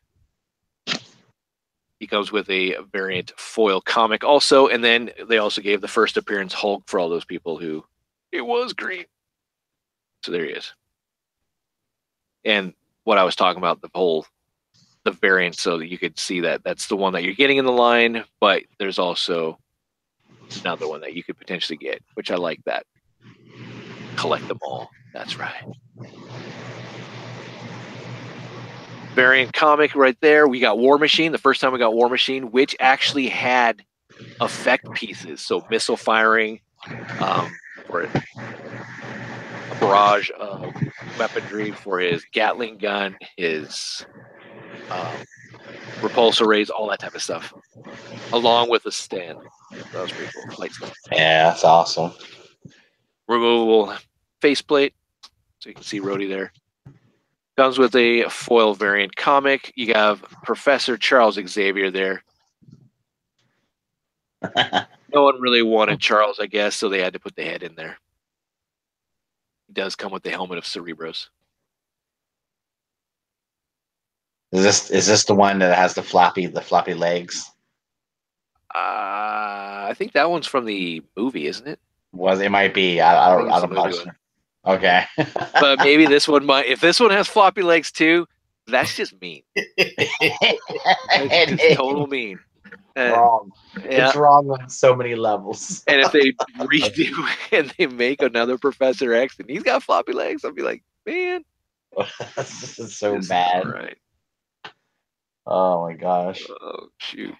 He comes with a variant foil comic also, and then they also gave the first appearance Hulk for all those people who it was green. So there he is. And what I was talking about, the variant, so that you could see that that's the one that you're getting in the line, but there's also another one that you could potentially get, which I like that. Collect them all. That's right. Variant comic right there. We got War Machine. The first time we got War Machine, which actually had effect pieces. So missile firing, for a barrage of weaponry for his Gatling gun, his repulsor rays, all that type of stuff, along with a stand. That was pretty cool. Light stand. Yeah, that's awesome. Removable faceplate, so you can see Rhodey there. Comes with a foil variant comic. You have Professor Charles Xavier there. No one really wanted Charles, I guess, so they had to put the head in there. He does come with the helmet of Cerebros. Is this the one that has the floppy legs? I think that one's from the movie, isn't it? It might be. I don't know. Okay. But maybe this one might. If this one has floppy legs too, that's just mean. It's just total mean. Wrong. Yeah. It's wrong on so many levels. And if they redo and they make another Professor X and he's got floppy legs, I'll be like, man, this is so bad. All right. Oh my gosh. Oh shoot.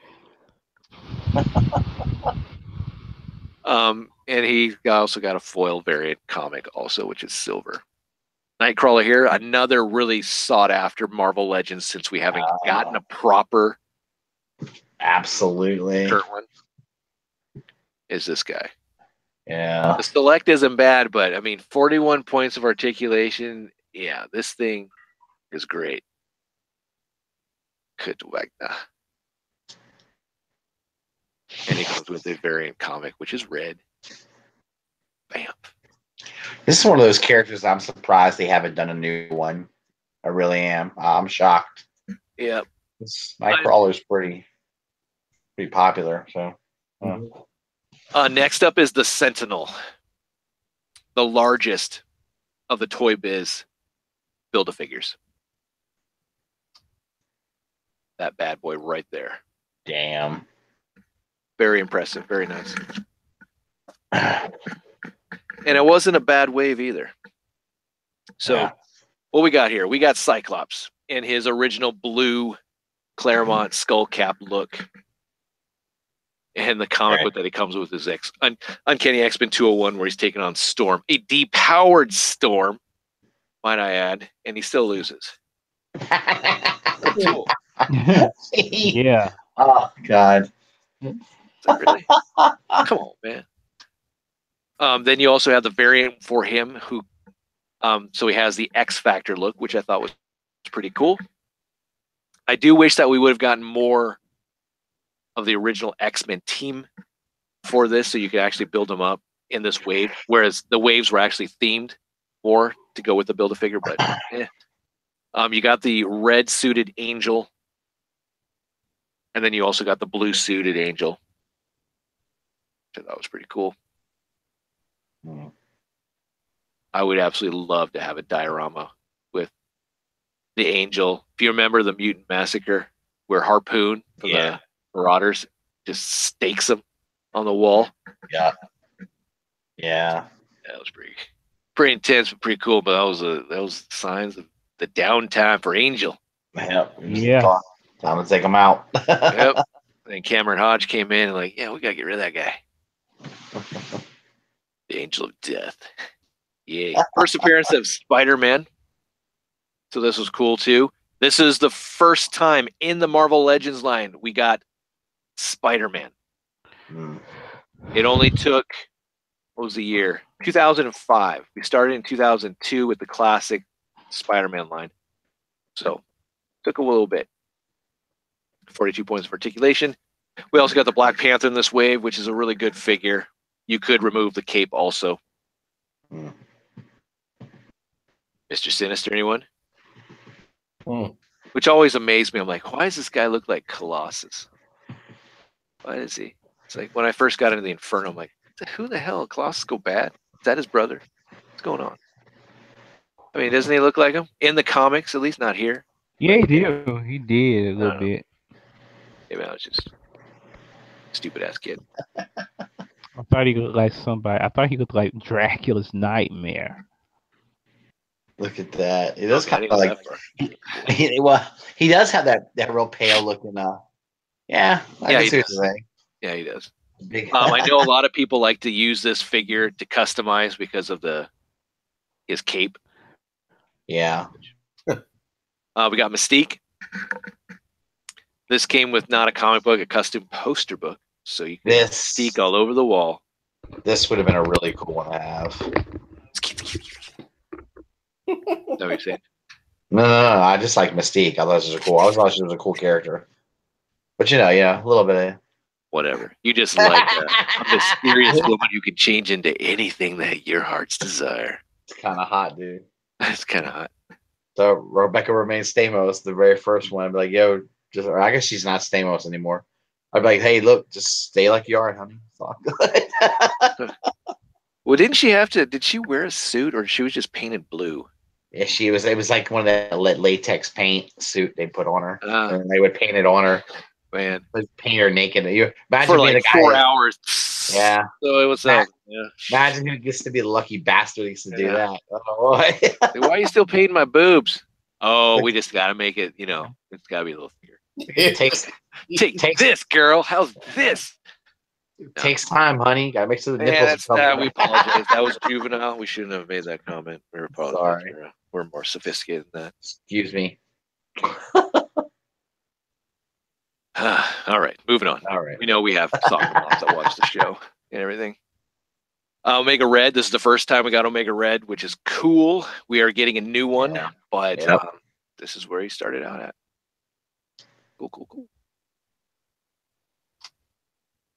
And he also got a foil variant comic also, which is silver. Nightcrawler here, another really sought after Marvel Legends since we haven't gotten a proper absolutely current one. Is this guy. Yeah. The select isn't bad, but I mean 41 points of articulation. Yeah, this thing is great. Good Wagner. And he comes with a variant comic, which is red. Bam. This is one of those characters I'm surprised they haven't done a new one. I really am. I'm shocked. Yep. This Nightcrawler's pretty popular. So, next up is the Sentinel, the largest of the Toy Biz Build-A-Figures. That bad boy right there. damn. Very impressive. Very nice. And it wasn't a bad wave either. So, what we got here? We got Cyclops in his original blue Claremont skull cap look. And the comic book that he comes with is Uncanny X-Men 201, where he's taking on Storm, a depowered Storm, might I add, and he still loses. Cool. Yeah. Oh God. Really? Come on, man. Then you also have the variant for him who, so he has the X Factor look, which I thought was pretty cool. I do wish that we would have gotten more of the original X-Men team for this, so you could actually build them up in this wave, whereas the waves were actually themed more to go with the Build-A-Figure, but you got the red suited Angel, and then you also got the blue suited Angel, which I thought was pretty cool. I would absolutely love to have a diorama with the Angel. If you remember the Mutant Massacre, where Harpoon from the Marauders just stakes him on the wall. Yeah. That was pretty intense, but pretty cool. But that was signs of the downtime for Angel. Yeah. Time to take him out. Yep. Then Cameron Hodge came in and we gotta get rid of that guy. The Angel of Death. Yeah. First appearance of Spider-Man. So this was cool too. This is the first time in the Marvel Legends line we got Spider-Man. It only took, what was the year? 2005. We started in 2002 with the classic Spider-Man line. So took a little bit. 42 points of articulation. We also got the Black Panther in this wave, which is a really good figure. You could remove the cape also. Mr. Sinister, anyone? Which always amazed me. I'm like, why does this guy look like Colossus? Why does he? It's like when I first got into the Inferno, I'm like, who the hell? Colossus go bad? Is that his brother? What's going on? I mean, doesn't he look like him? In the comics, at least not here. Yeah, he did. He did a little bit. Maybe I was just stupid ass kid. I thought he looked like somebody. I thought he looked like Dracula's nightmare. Look at that. It does kind of like. He does have that real pale looking. Yeah, I see what you're saying. Yeah, he does. I know a lot of people like to use this figure to customize because of his cape. Yeah. We got Mystique. This came with not a comic book, a custom poster book, so you can Mystique all over the wall. This would have been a really cool one to have. Is that what you're saying? No. I just like Mystique. I thought she was cool. I thought she was a cool character. But a little bit of whatever. You just like a mysterious woman who can change into anything that your heart's desire. It's kind of hot, dude. It's kind of hot. So Rebecca remains Stamos, the very first one. I'd be like, yo, or I guess she's not Stamos anymore. I'd be like, hey, look, just stay like you are, honey. It's all good. Well, didn't she have to? Did she wear a suit, or she was just painted blue? Yeah, she was. It was like one of that latex paint suit they put on her, and they would paint it on her. Man, paint her naked. You imagine for like 4 hours. Yeah. So it was. Yeah. Imagine who gets to be the lucky bastard who gets to do that. Oh, boy. Why are you still painting my boobs? Oh, we just gotta make it. It's gotta be a little figure. Take this, girl. How's this? It takes time, honey. Gotta make sure the nipples. We apologize. That was juvenile. We shouldn't have made that comment. We're apologizing. Sorry. We're more sophisticated than that. Excuse me. All right, moving on. All right. We know we have soccer moms that watch the show and everything. Omega Red. This is the first time we got Omega Red, which is cool. We are getting a new one, but this is where he started out at. Cool.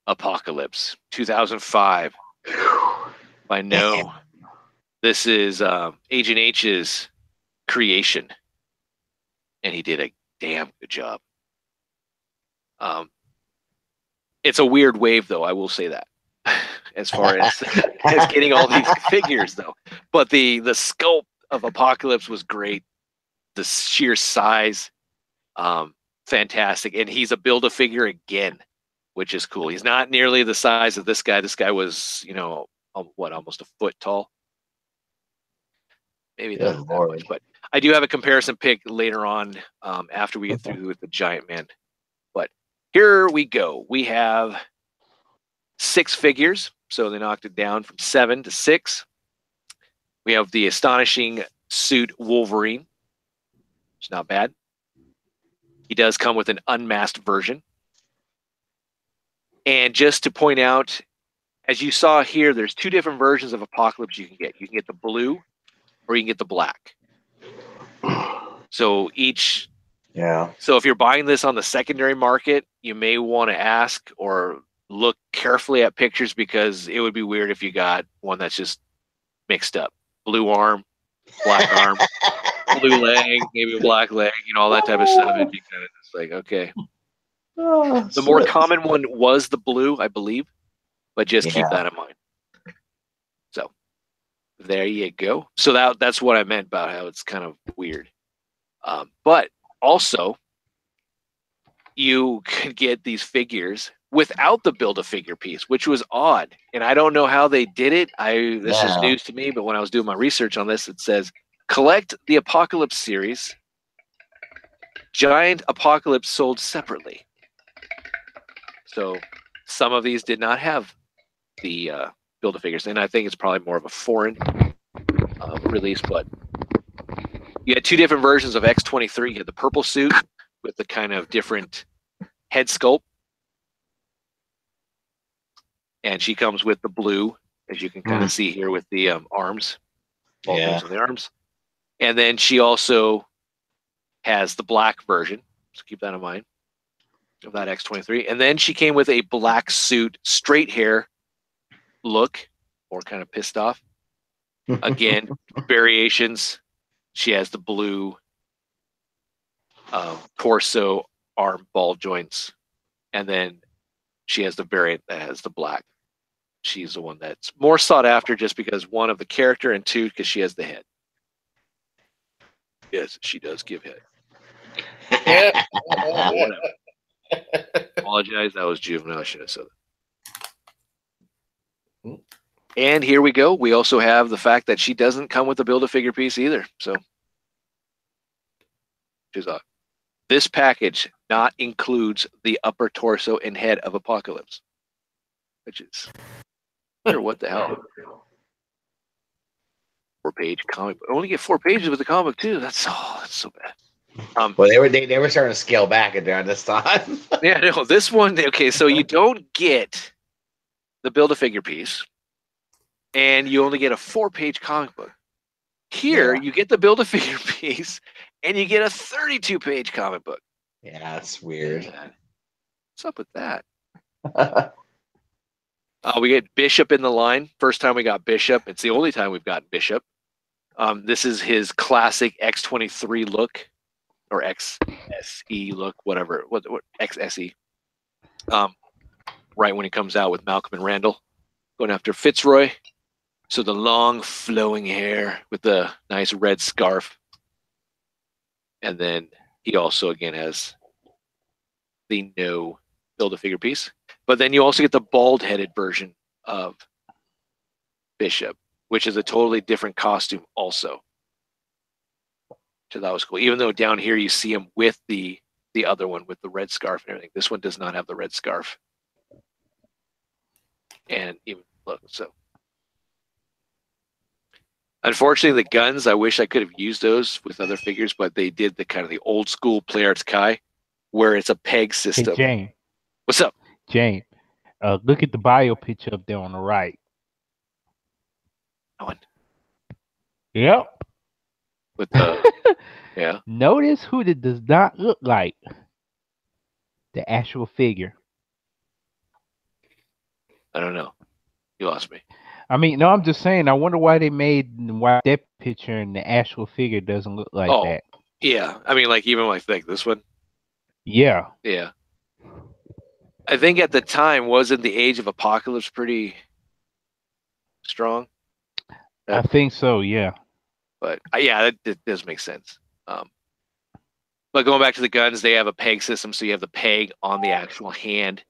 Apocalypse, 2005. I know. This is Agent H's creation, and he did a damn good job. It's a weird wave, though. I will say that, as far as as getting all these figures, though. But the sculpt of Apocalypse was great. The sheer size, fantastic, and he's a Build-A-Figure again, which is cool. He's not nearly the size of this guy. This guy was, almost a foot tall. Maybe not that much, but I do have a comparison pic later on after we get through with the Giant Man. But here we go. We have 6 figures, so they knocked it down from 7 to 6. We have the Astonishing Suit Wolverine. It's not bad. He does come with an unmasked version. And just to point out, as you saw here, there's 2 different versions of Apocalypse you can get. You can get the blue or you can get the black. So each... Yeah. So if you're buying this on the secondary market, you may want to ask or look carefully at pictures, because it would be weird if you got one that's just mixed up. Blue arm, black arm, blue leg, maybe a black leg, all that type of stuff. It'd be kind of just like, okay. The more common one was the blue, I believe, but just keep that in mind. So there you go. So that's what I meant about how it's kind of weird. But also, you could get these figures without the Build-A-Figure piece, which was odd. And I don't know how they did it. This is news to me, but when I was doing my research on this, it says, collect the Apocalypse series. Giant Apocalypse sold separately. So some of these did not have the Build-A-Figures, and I think it's probably more of a foreign release, but you had 2 different versions of X-23. You had the purple suit with the kind of different head sculpt. And she comes with the blue, as you can kind of see here with the arms. Both of the arms. And then she also has the black version. So keep that in mind of that X-23. And then she came with a black suit, straight hair look, or kind of pissed off. Again, variations. She has the blue torso, arm, ball joints, and then she has the variant that has the black. She's the one that's more sought after, just because 1 of the character, and 2 because she has the head. Yes, she does give head. Whatever. Apologize, that was juvenile. I should have said that. And here we go. We also have the fact that she doesn't come with the Build-A-Figure piece either. So, this package not includes the upper torso and head of Apocalypse, which is what the hell. 4-page comic. I only get 4 pages with the comic too. That's so bad. Well, they were starting to scale back at during this time. Yeah, no, this one. Okay, so you don't get the Build-A-Figure piece, and you only get a 4-page comic book. Here, you get the Build-A-Figure piece, and you get a 32-page comic book. Yeah, that's weird. What's up with that? We get Bishop in the line. First time we got Bishop. It's the only time we've got Bishop. This is his classic X-23 look, or XSE look, whatever. What XSE? Right when he comes out with Malcolm and Randall, going after Fitzroy. So the long flowing hair with the nice red scarf. And then he also, again, has the no Build-A-Figure piece. But then you also get the bald-headed version of Bishop, which is a totally different costume also. So that was cool. Even though down here you see him with the other one with the red scarf and everything. This one does not have the red scarf. And even look, so. Unfortunately, the guns, I wish I could have used those with other figures, but they did the kind of the old school Play Arts Kai, where it's a peg system. Hey, Jane. What's up? Jane, look at the bio picture up there on the right. That one. Yep. With the, yeah. Notice who it does not look like the actual figure. I don't know. You lost me. I mean, no, I'm just saying. I wonder why that picture and the actual figure doesn't look like that. Yeah, I mean, like even like this one. Yeah. Yeah. I think at the time, wasn't the Age of Apocalypse pretty strong? I think so, yeah. But yeah, that does make sense. But going back to the guns, they have a peg system, so you have the peg on the actual hand,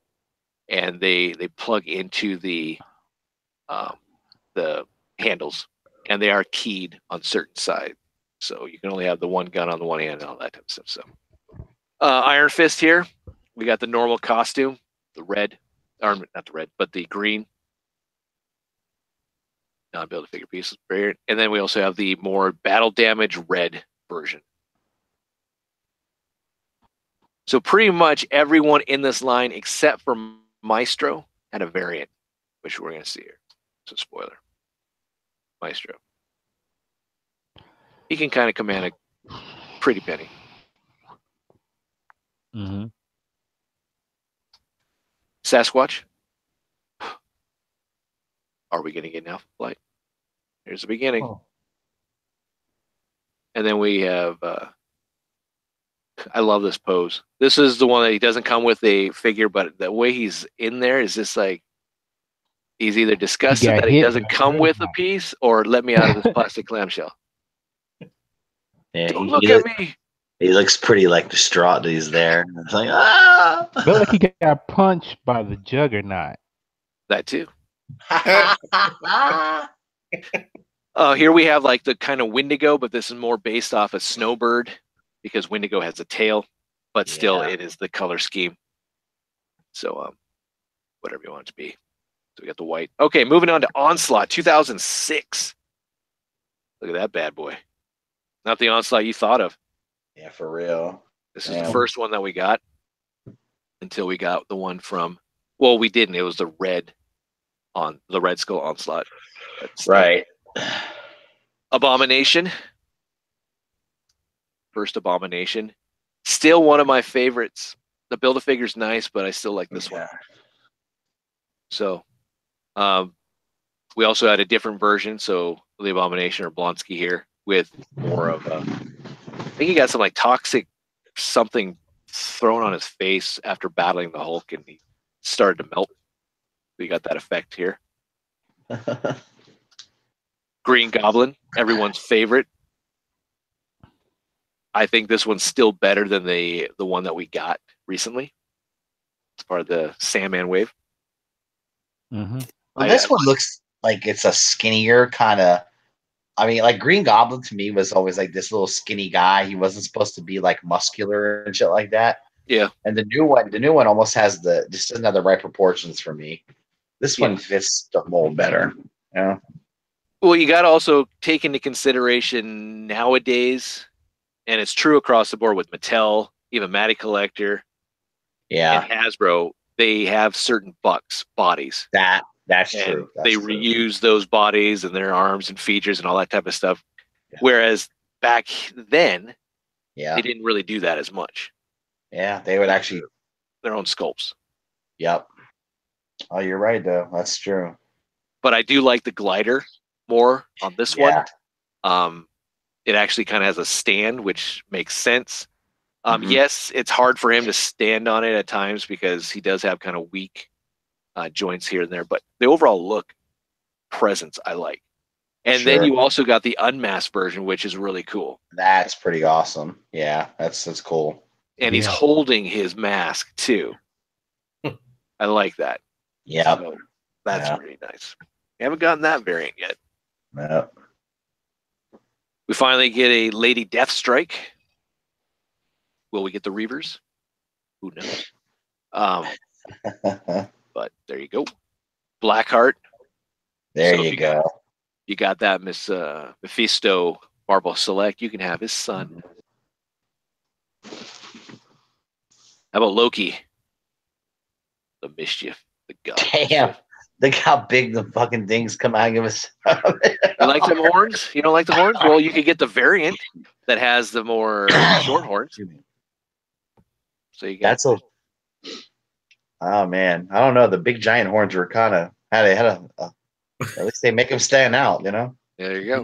and they plug into the handles, and they are keyed on certain sides. So you can only have the one gun on the one hand and all that type of stuff. So Iron Fist here, we got the normal costume, the red, or not the red, but the green. Build a figure piece variant, and then we also have the more battle damage red version. So pretty much everyone in this line except for Maestro had a variant, which we're going to see here. So spoiler. Maestro. He can kind of command a pretty penny. Mm-hmm. Sasquatch. Are we going to get an Alpha Flight? Here's the beginning. Oh. And then we have... I love this pose. This is the one that he doesn't come with a figure, but the way he's in there is just like he's either disgusted that he doesn't come with a piece or let me out of this plastic clamshell. Yeah, Don't look at me. He looks pretty like distraught that he's there. It's like, ah! Feel like he got punched by the Juggernaut. That too. Here we have like the kind of Wendigo, but this is more based off a Snowbird because Wendigo has a tail, but still it is the color scheme. So whatever you want it to be. So we got the white. Okay, moving on to Onslaught 2006. Look at that bad boy. Not the Onslaught you thought of. Yeah, for real. This is the first one that we got until we got the one from, well, we didn't. It was the red Skull Onslaught. Right. Abomination. First Abomination. Still one of my favorites. The Build-A-Figure's nice, but I still like this one. So, we also had a different version. So the Abomination or Blonsky here with more of a, I think he got some like toxic something thrown on his face after battling the Hulk, and he started to melt. We got that effect here. Green Goblin, everyone's favorite. I think this one's still better than the one that we got recently. It's part of the Sandman wave. Mm-hmm. Well, this one looks like it's a skinnier kind of. I mean, like Green Goblin to me was always like this little skinny guy. He wasn't supposed to be like muscular and shit like that. Yeah. And the new one almost has just doesn't have the right proportions for me. This one fits the mold better. Yeah. Well, you got to also take into consideration nowadays, and it's true across the board with Mattel, even Matty Collector, and Hasbro. They have certain bodies. That's true. They reuse those bodies and their arms and features and all that type of stuff. Yeah. Whereas back then, they didn't really do that as much. Yeah, they would actually their own sculpts. Yep. Oh, you're right though. That's true. But I do like the glider more on this one. It actually kind of has a stand, which makes sense. Yes, it's hard for him to stand on it at times because he does have kind of weak joints here and there, but the overall look, presence, I like. And then you also got the unmasked version, which is really cool. That's pretty awesome. Yeah, that's cool. And he's holding his mask too. I like that. Yeah, so that's pretty nice. We haven't gotten that variant yet. No. We finally get a Lady Deathstrike. Will we get the Reavers? Who knows? But there you go. Blackheart. There you go. You got that Mephisto Marble Select. You can have his son. How about Loki? The Mischief. The God. Damn. Look how big the fucking things come out of us. You like them horns? You don't like the horns? Well, you could get the variant that has the more short horns. So you got oh man, I don't know. The big giant horns were kind of at least they make them stand out, you know. There you go.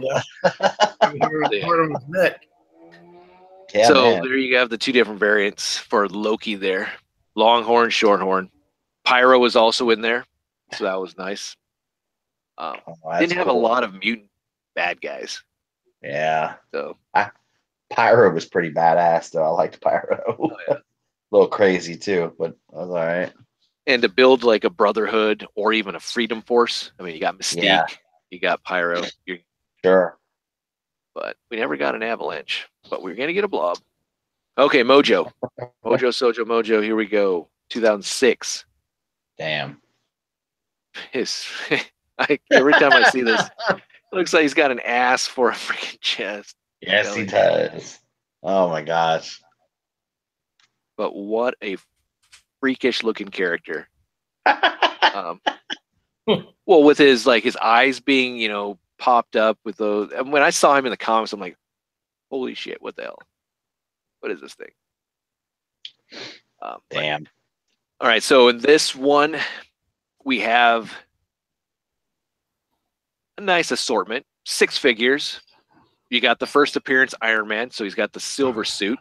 Yeah, so there you have the two different variants for Loki there: long horn, short horn. Pyro was also in there, so that was nice. Didn't have a lot of mutant bad guys. Yeah. So Pyro was pretty badass, though. I liked Pyro. Oh, yeah. A little crazy too, but that was all right. And to build like a Brotherhood or even a Freedom Force, I mean, you got Mystique, you got Pyro, Sure. but we never got an Avalanche. But we're gonna get a Blob. Okay, Mojo, Sojo Mojo. Here we go. 2006. Damn. Every time I see this, it looks like he's got an ass for a freaking chest. Yes, he does. Oh my gosh. But what a freakish looking character. Well, with his eyes being, popped up with those. And when I saw him in the comics, I'm like, holy shit, what the hell? What is this thing? Damn. All right, so in this one, we have a nice assortment. 6 figures. You got the first appearance Iron Man, so he's got the silver suit.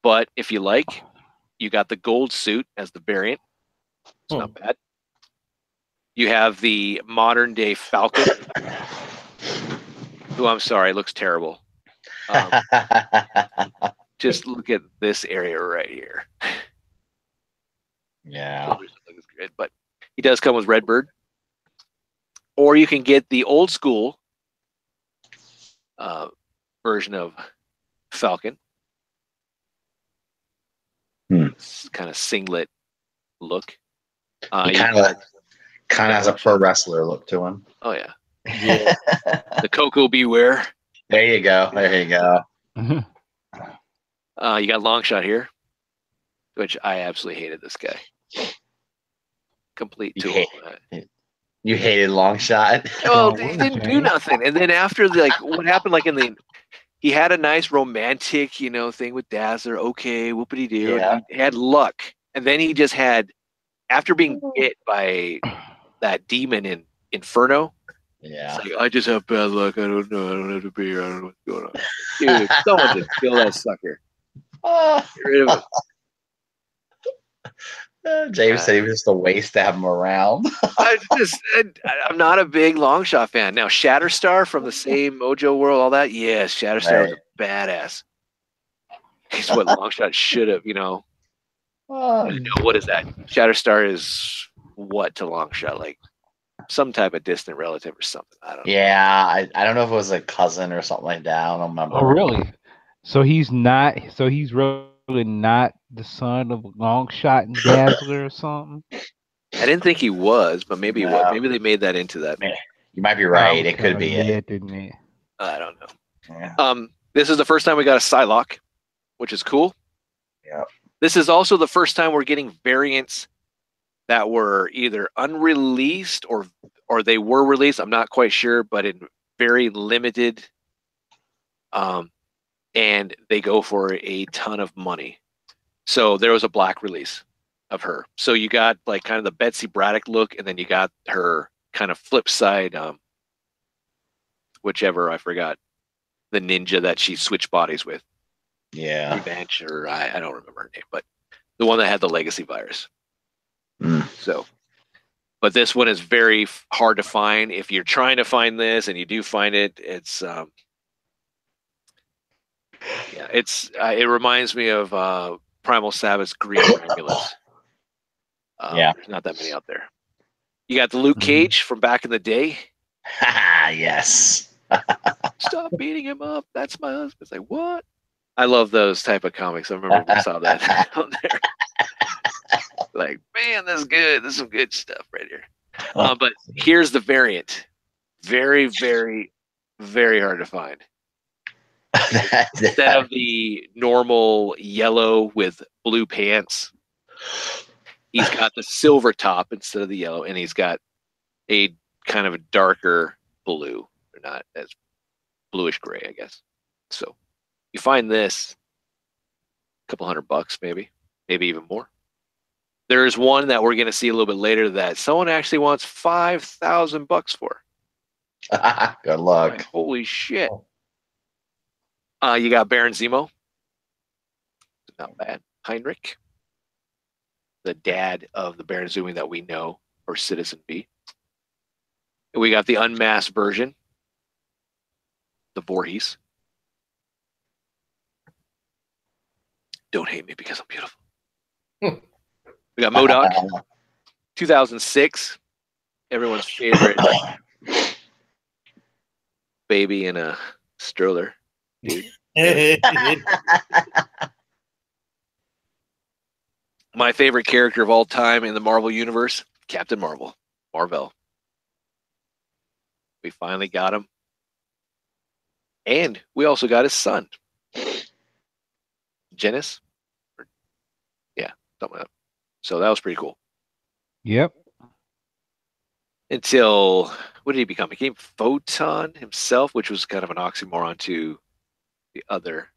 But if you like, you got the gold suit as the variant. It's not bad. You have the modern day Falcon, who I'm sorry, looks terrible. Just look at this area right here. Yeah. But he does come with Redbird. Or you can get the old school version of Falcon. It's kind of singlet look. He kind of has a pro wrestler look to him. Oh yeah. The Coco Beware. There you go. You got Longshot here, which I absolutely hated this guy. Complete tool. You hated Longshot. Well, he didn't do nothing. And then after what happened, he had a nice romantic, thing with Dazzler. Okay, whoopity doo. Yeah. He had luck, and then he just had, after being bit by that demon in Inferno. Yeah. It's I just have bad luck. I don't know. I don't have to be here. I don't know what's going on. Dude, someone just kill that sucker. Get rid of it. James said he was just a waste to have him around. I'm not a big Longshot fan. Now, Shatterstar from the same Mojo world, all that. Yes, Shatterstar was a badass. He's what Longshot should have, what is that? Shatterstar is what to Longshot? Like some type of distant relative or something. I don't know. Yeah, I don't know if it was a cousin or something like that. I don't remember. Oh, really? So he's really not the son of Longshot and Dazzler or something? I didn't think he was, but maybe he was. Maybe they made that into that. You might be right. It could be it. Didn't it? I don't know. Yeah. This is the first time we got a Psylocke, which is cool. Yeah. This is also the first time we're getting variants that were either unreleased or they were released. I'm not quite sure, but in very limited. And they go for a ton of money. So there was a black release of her. So you got kind of the Betsy Braddock look, and then you got her kind of flip side, whichever, I forgot, the ninja that she switched bodies with. Yeah. Revenge, or I don't remember her name, but the one that had the legacy virus. So, but this one is very hard to find. If you're trying to find this and you do find it, it's it reminds me of Primal Sabbath's Green Ambulance. There's not that many out there. You got the Luke Cage from back in the day. Yes. Stop beating him up. That's my husband. It's like, what? I love those type of comics. I remember we saw that out there. Like, man, that's good. This is some good stuff right here. But here's the variant. Very, very, very hard to find. Instead of the normal yellow with blue pants, he's got the silver top instead of the yellow, and he's got a kind of a darker blue. They're not as bluish gray, I guess. So you find this a couple $100, maybe even more. There's one that we're going to see a little bit later that someone actually wants $5,000 for. Good luck. Like, holy shit. You got Baron Zemo. Not bad. Heinrich. the dad of the Baron Zumi that we know, or Citizen B. And we got the unmasked version, the Voorhees. Don't hate me because I'm beautiful. We got MODOK, 2006, everyone's favorite baby in a stroller, dude. My favorite character of all time in the Marvel Universe, Captain Marvel, Marvel. We finally got him. And we also got his son. Genis? Yeah, something like that. So that was pretty cool. Yep. Until, what did he become? He became Photon himself, which was kind of an oxymoron to the other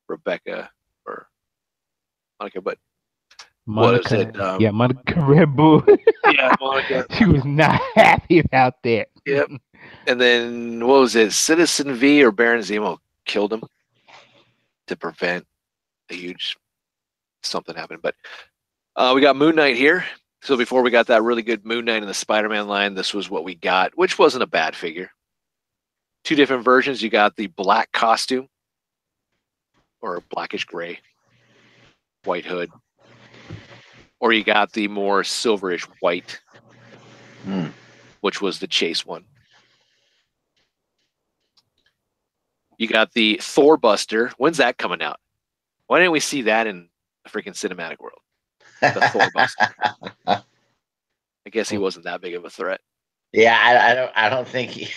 Rebecca or Monica, but Monica, what is it? yeah, Monica Red Bull. Yeah, Monica. She was not happy about that. Yep. And then, what was it? Citizen V or Baron Zemo killed him to prevent a huge something happening. But we got Moon Knight here. So before we got that really good Moon Knight in the Spider-Man line, this was what we got, which wasn't a bad figure. Two different versions. You got the black costume, or blackish gray, white hood, or you got the more silverish white, which was the Chase one. You got the Thor Buster. When's that coming out? Why didn't we see that in the freaking cinematic world? The Thor Buster. I guess he wasn't that big of a threat. Yeah, I don't think he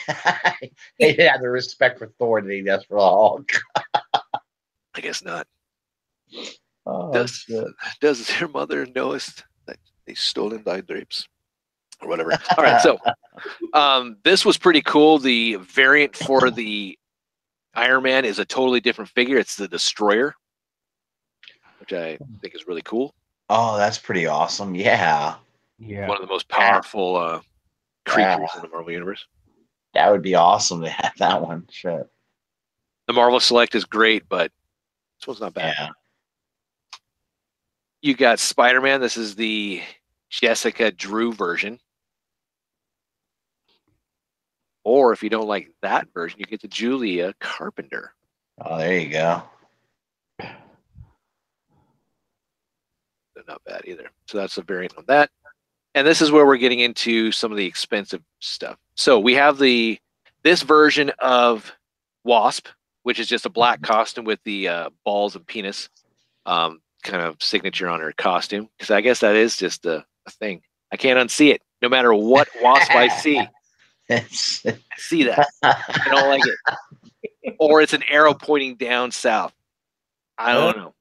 didn't have the respect for Thor that he does for the Hulk. I guess not. Oh, does your mother know us that they stolen thy drapes? Or whatever. All right, so this was pretty cool. The variant for the Iron Man is a totally different figure. It's the Destroyer, which I think is really cool. Oh, that's pretty awesome. Yeah. Yeah. One of the most powerful creatures in the Marvel Universe. That would be awesome to have that one. Shit. The Marvel Select is great, but this one's not bad. Yeah. You got Spider-Man. This is the Jessica Drew version. Or if you don't like that version, you get the Julia Carpenter. Oh, there you go. They're not bad either. So that's a variant on that. And this is where we're getting into some of the expensive stuff. So we have this version of Wasp, which is just a black costume with the balls and penis kind of signature on her costume. Because I guess that is just a thing. I can't unsee it. No matter what Wasp I see. I see that. I don't like it. Or it's an arrow pointing down south. I don't know.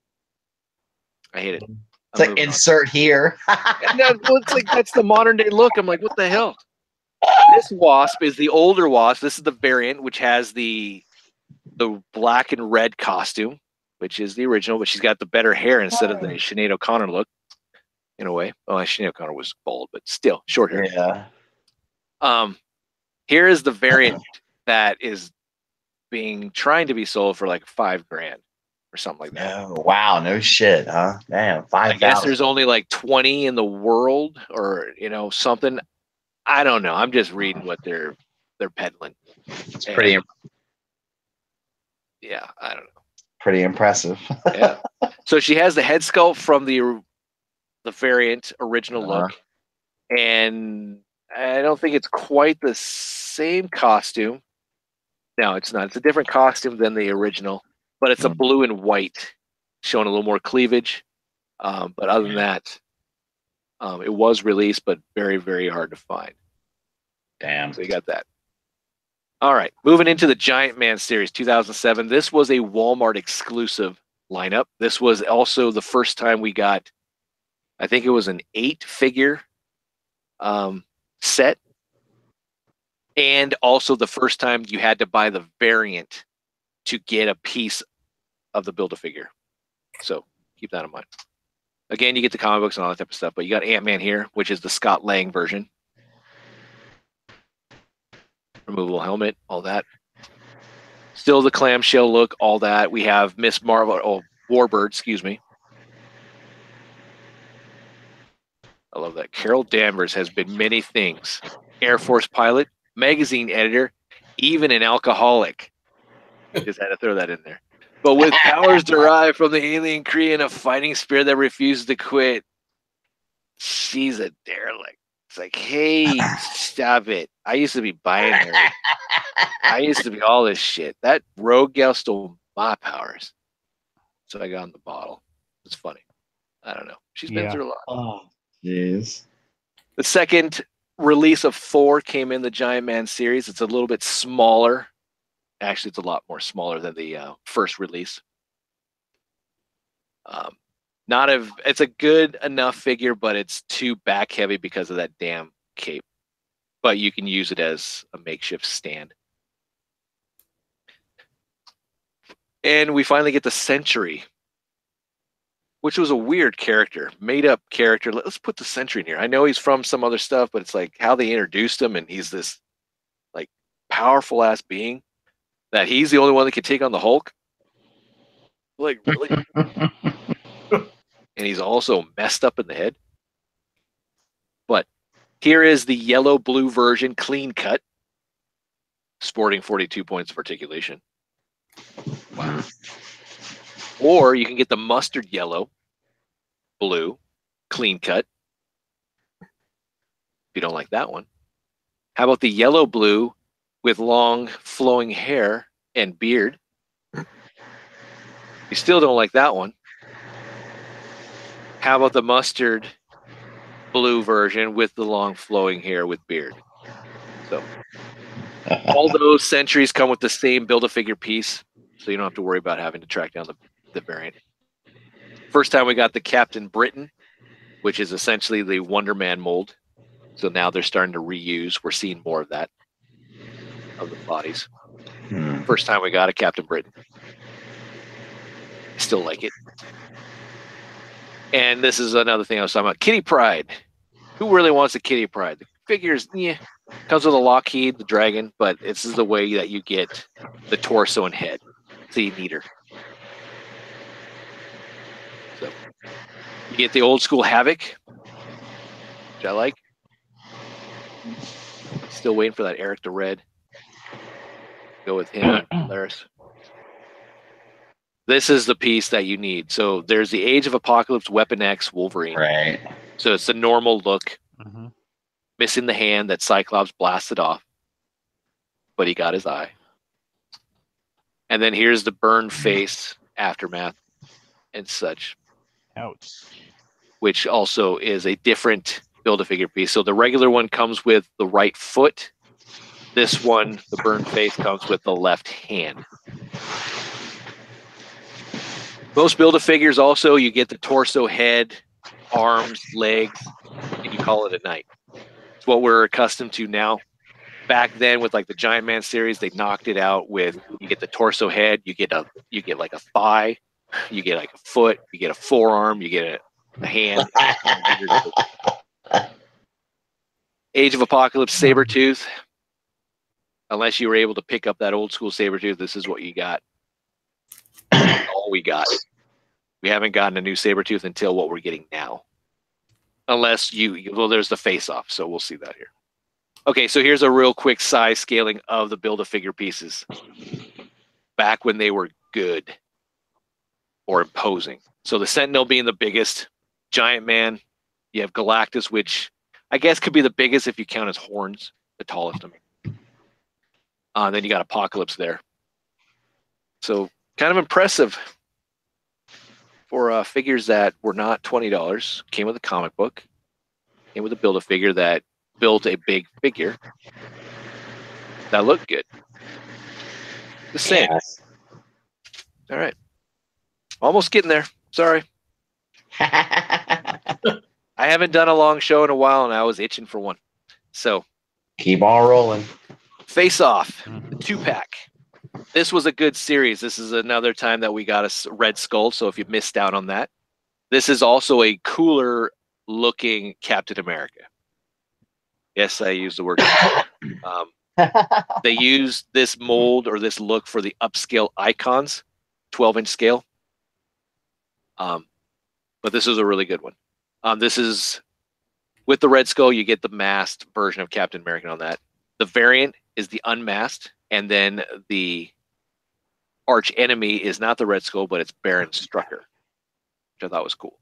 I hate it. It's like insert here. It looks like that's the modern day look. I'm like, what the hell? This Wasp is the older Wasp. This is the variant, which has the black and red costume, which is the original, but she's got the better hair instead of the Sinead O'Connor look, in a way. Well, Sinead O'Connor was bald, but still short hair. Yeah. Here is the variant that is trying to be sold for like $5,000 or something like that. Oh, wow, no shit, huh? Damn, 5,000. I guess there's only like 20 in the world, or something. I don't know. I'm just reading what they're peddling. It's pretty. Yeah, I don't know. Pretty impressive. Yeah. So she has the head sculpt from the variant original look, and I don't think it's quite the same costume. No, it's not. It's a different costume than the original, but it's a blue and white, showing a little more cleavage. But other than that, it was released, but very, very hard to find. Damn. So you got that. All right, moving into the Giant Man series, 2007. This was a Walmart exclusive lineup. This was also the first time we got, I think it was an 8-figure set, and also the first time you had to buy the variant to get a piece of the Build-A-Figure. So keep that in mind. Again, you get the comic books and all that type of stuff, but you got Ant-Man here, which is the Scott Lang version. Removable helmet, all that. Still the clamshell look, all that. We have Miss Marvel, Warbird, excuse me. I love that. Carol Danvers has been many things. Air Force pilot, magazine editor, even an alcoholic. Just had to throw that in there. But with powers derived from the alien Kree and a fighting spirit that refuses to quit, she's a derelict. It's like, hey, stop it. I used to be binary. I used to be all this shit. That rogue gal stole my powers. So I got in the bottle. It's funny. I don't know. She's been through a lot. Oh, jeez. The second release of Thor came in the Giant Man series. It's a little bit smaller. Actually, it's a lot more smaller than the first release. It's a good enough figure, but it's too back heavy because of that damn cape. But you can use it as a makeshift stand. And we finally get the Sentry, which was a weird character, made up character. Let's put the Sentry in here. I know he's from some other stuff, but it's like how they introduced him, and he's this like powerful ass being that he's the only one that can take on the Hulk. Like, really? And he's also messed up in the head. But here is the yellow-blue version, clean cut, sporting 42 points of articulation. Wow. Or you can get the mustard yellow, blue, clean cut. If you don't like that one. How about the yellow blue with long flowing hair and beard? You still don't like that one. How about the mustard blue version with the long flowing hair with beard? So all those Sentries come with the same Build-A-Figure piece, so you don't have to worry about having to track down the variant. First time we got the Captain Britain, which is essentially the Wonder Man mold. So now they're starting to reuse. We're seeing more of that, of the bodies. First time we got a Captain Britain. Still like it. And this is another thing I was talking about. Kitty Pryde. Who really wants a Kitty Pryde? The figures, comes with a Lockheed, the dragon, but this is the way that you get the torso and head. So you need her. So you get the old school Havoc, which I like. Still waiting for that Eric the Red. Go with him and Polaris. This is the piece that you need. So there's the Age of Apocalypse Weapon X Wolverine. Right. So it's the normal look. Missing the hand that Cyclops blasted off. But he got his eye. And then here's the burned face aftermath and such. Ouch. Which also is a different Build-A-Figure piece. So the regular one comes with the right foot. This one, the burned face, comes with the left hand. Most Build-A-Figures also, you get the torso, head, arms, legs, and you call it a night. It's what we're accustomed to now. Back then with like the Giant Man series, they knocked it out with, you get the torso head, you get like a thigh, you get like a foot, you get a forearm, you get a hand. Age of Apocalypse Sabretooth. Unless you were able to pick up that old school Sabretooth, this is what you got. All we got. We haven't gotten a new Sabretooth until what we're getting now. Unless there's the face-off, so we'll see that here. Okay, so here's a real quick size scaling of the Build-A-Figure pieces. Back when they were good or imposing. So the Sentinel being the biggest, Giant Man, you have Galactus, which I guess could be the biggest if you count his horns, the tallest. Then you got Apocalypse there. So kind of impressive for figures that were not $20. Came with a comic book. Came with a Build-A-Figure that built a big figure that looked good. The same. Yes. All right. Almost getting there. Sorry. I haven't done a long show in a while, and I was itching for one. So keep on rolling. Face Off, the 2-pack. This was a good series. This is another time that we got a Red Skull, so if you missed out on that. This is also a cooler looking Captain America. Yes, I used the word. They used this mold or this look for the upscale icons, 12-inch scale. But this is a really good one. This is With the Red Skull, you get the masked version of Captain America on that. The variant is the unmasked, and then the arch enemy is not the Red Skull, but it's Baron Strucker, which I thought was cool.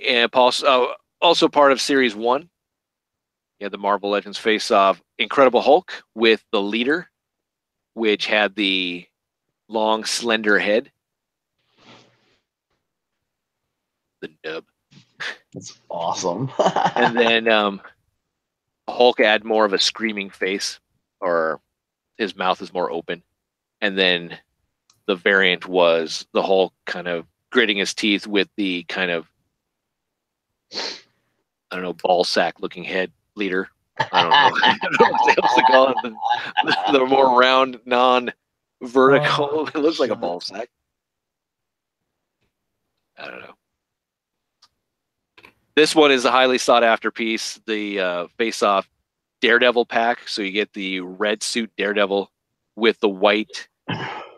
And also part of Series 1, you had the Marvel Legends face-off Incredible Hulk with the leader, which had the long, slender head. The nub. That's awesome. And then Hulk had more of a screaming face, or his mouth is more open. And then the variant was the Hulk kind of gritting his teeth with the kind of, I don't know, ball sack looking head leader. I don't know. I don't know what else to call it. The more round, non-vertical. It looks like a ball sack. I don't know. This one is a highly sought after piece. The face-off Daredevil pack. So you get the red suit Daredevil with the white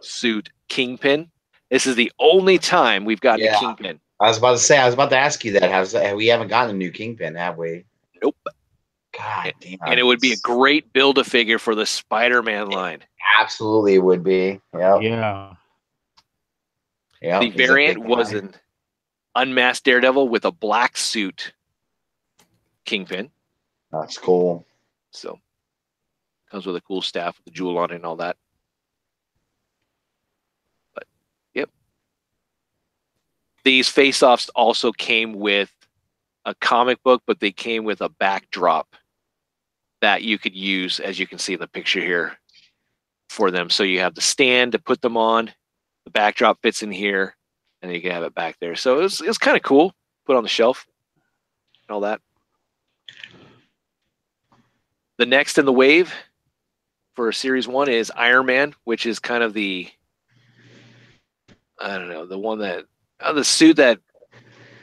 suit Kingpin. This is the only time we've gotten a Kingpin. I was about to ask you that. We haven't gotten a new Kingpin, have we? Nope. God damn. And it would be a great build-a-figure for the Spider-Man line. Absolutely would be. Yep. Yeah. Yeah. The variant was an unmasked Daredevil with a black suit Kingpin. That's cool. So comes with a cool staff with the jewel on it and all that. But yep. These face-offs also came with a comic book, but they came with a backdrop that you could use, as you can see in the picture here, for them. So you have the stand to put them on, the backdrop fits in here, and you can have it back there. So it was kind of cool. Put on the shelf and all that. The next in the wave for Series 1 is Iron Man, which is kind of the, I don't know, the one that, the suit that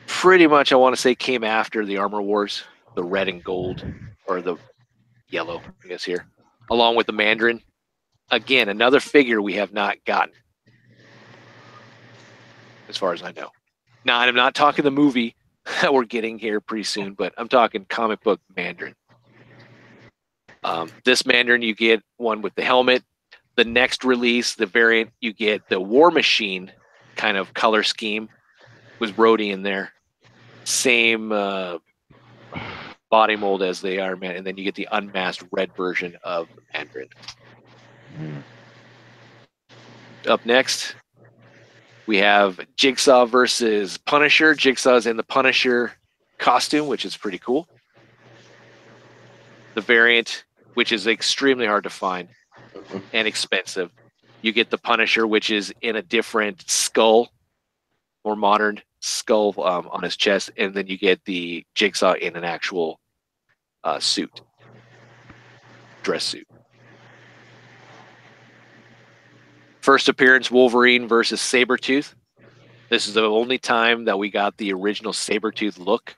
pretty much I want to say came after the Armor Wars, the red and gold, or the yellow, I guess here, along with the Mandarin. Again, another figure we have not gotten, as far as I know. Now, I'm not talking the movie that we're getting here pretty soon, but I'm talking comic book Mandarin. This Mandarin, you get one with the helmet. The next release, the variant, you get the War Machine kind of color scheme with Rhodey in there. Same body mold as the Iron Man, and then you get the unmasked red version of the Mandarin. Up next, we have Jigsaw versus Punisher. Jigsaw's in the Punisher costume, which is pretty cool. The variant, which is extremely hard to find and expensive. You get the Punisher, which is in a different skull, more modern skull on his chest, and then you get the Jigsaw in an actual suit, dress suit. First appearance, Wolverine versus Sabretooth. This is the only time that we got the original Sabretooth look.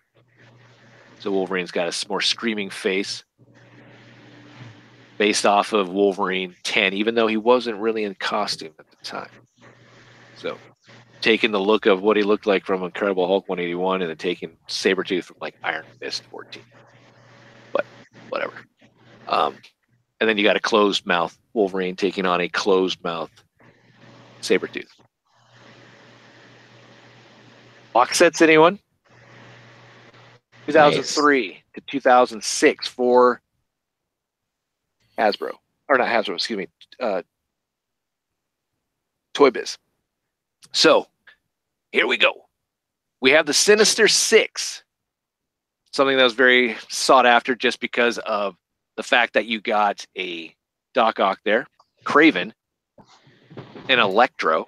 So Wolverine's got a more screaming face, based off of Wolverine 10, even though he wasn't really in costume at the time. So taking the look of what he looked like from Incredible Hulk 181 and then taking Sabretooth from like Iron Fist 14. But whatever. And then you got a closed mouth Wolverine taking on a closed mouth Sabretooth. Box sets, anyone? 2003 to 2006 for Hasbro. Or not Hasbro, excuse me. Toy Biz. So, here we go. We have the Sinister Six. Something that was very sought after just because of the fact that you got a Doc Ock there, Kraven, an Electro.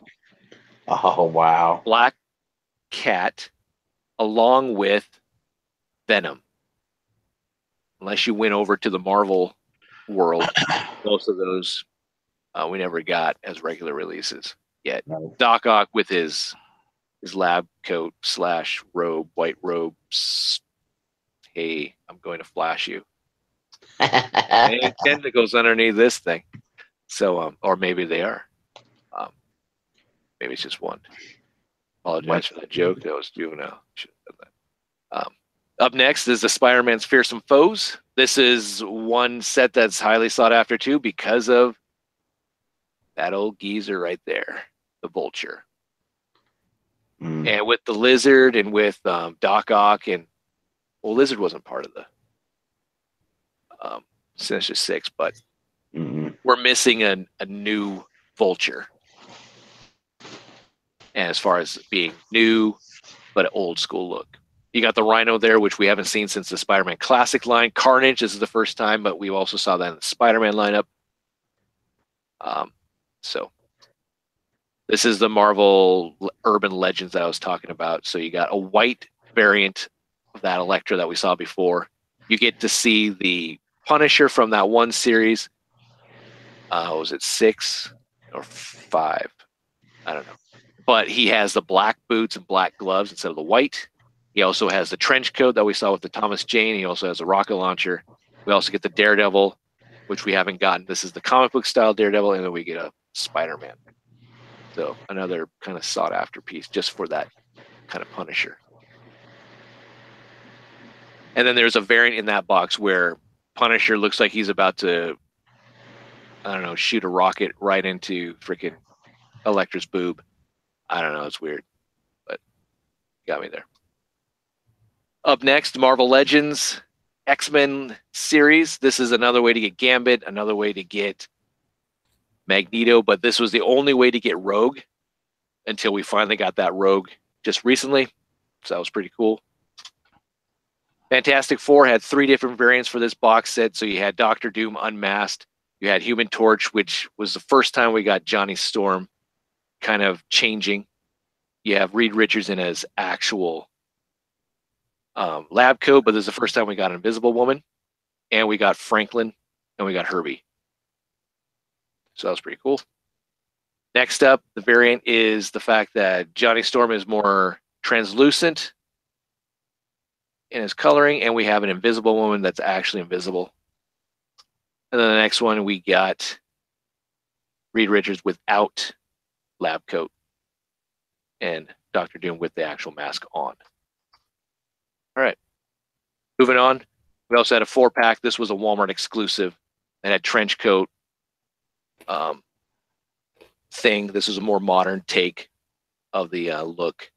Oh, wow. Black Cat, along with Venom. Unless you went over to the Marvel world, most of those we never got as regular releases yet. No. Doc Ock with his lab coat / robe, white robe. Hey, I'm going to flash you. And tentacles underneath this thing. So, or maybe they are. Maybe it's just one. Apologize for that joke. That was juvenile. Should have done that. Up next is the Spider-Man's Fearsome Foes. This is one set that's highly sought after too because of that old geezer right there, the Vulture. And with the Lizard and with Doc Ock and Lizard wasn't part of the Sinister Six, but we're missing a new Vulture. And as far as being new, but an old school look. You got the Rhino there, which we haven't seen since the Spider-Man Classic line. Carnage, this is the first time, but we also saw that in the Spider-Man lineup. So this is the Marvel Urban Legends that I was talking about. So you got a white variant of that Elektra that we saw before. You get to see the Punisher from that one series. Was it 6 or 5? I don't know. But he has the black boots and black gloves instead of the white. He also has the trench coat that we saw with the Thomas Jane. He also has a rocket launcher. We also get the Daredevil, which we haven't gotten. This is the comic book style Daredevil, and then we get a Spider-Man. So another kind of sought after piece just for that kind of Punisher. And then there's a variant in that box where Punisher looks like he's about to, I don't know, shoot a rocket right into freaking Elektra's boob. I don't know. It's weird, but got me there. Up next, Marvel Legends X-Men series. This is another way to get Gambit, another way to get Magneto, but this was the only way to get Rogue until we finally got that Rogue just recently. So that was pretty cool. Fantastic Four had 3 different variants for this box set. So you had Doctor Doom unmasked. You had Human Torch, which was the first time we got Johnny Storm kind of changing. You have Reed Richards in his actual lab coat, but this is the first time we got Invisible Woman, and we got Franklin, and we got Herbie. So that was pretty cool. Next up, the variant is the fact that Johnny Storm is more translucent in his coloring, and we have an Invisible Woman that's actually invisible. And then the next one, we got Reed Richards without lab coat, and Dr. Doom with the actual mask on. All right. Moving on. We also had a 4-pack. This was a Walmart exclusive that had trench coat thing. This is a more modern take of the look.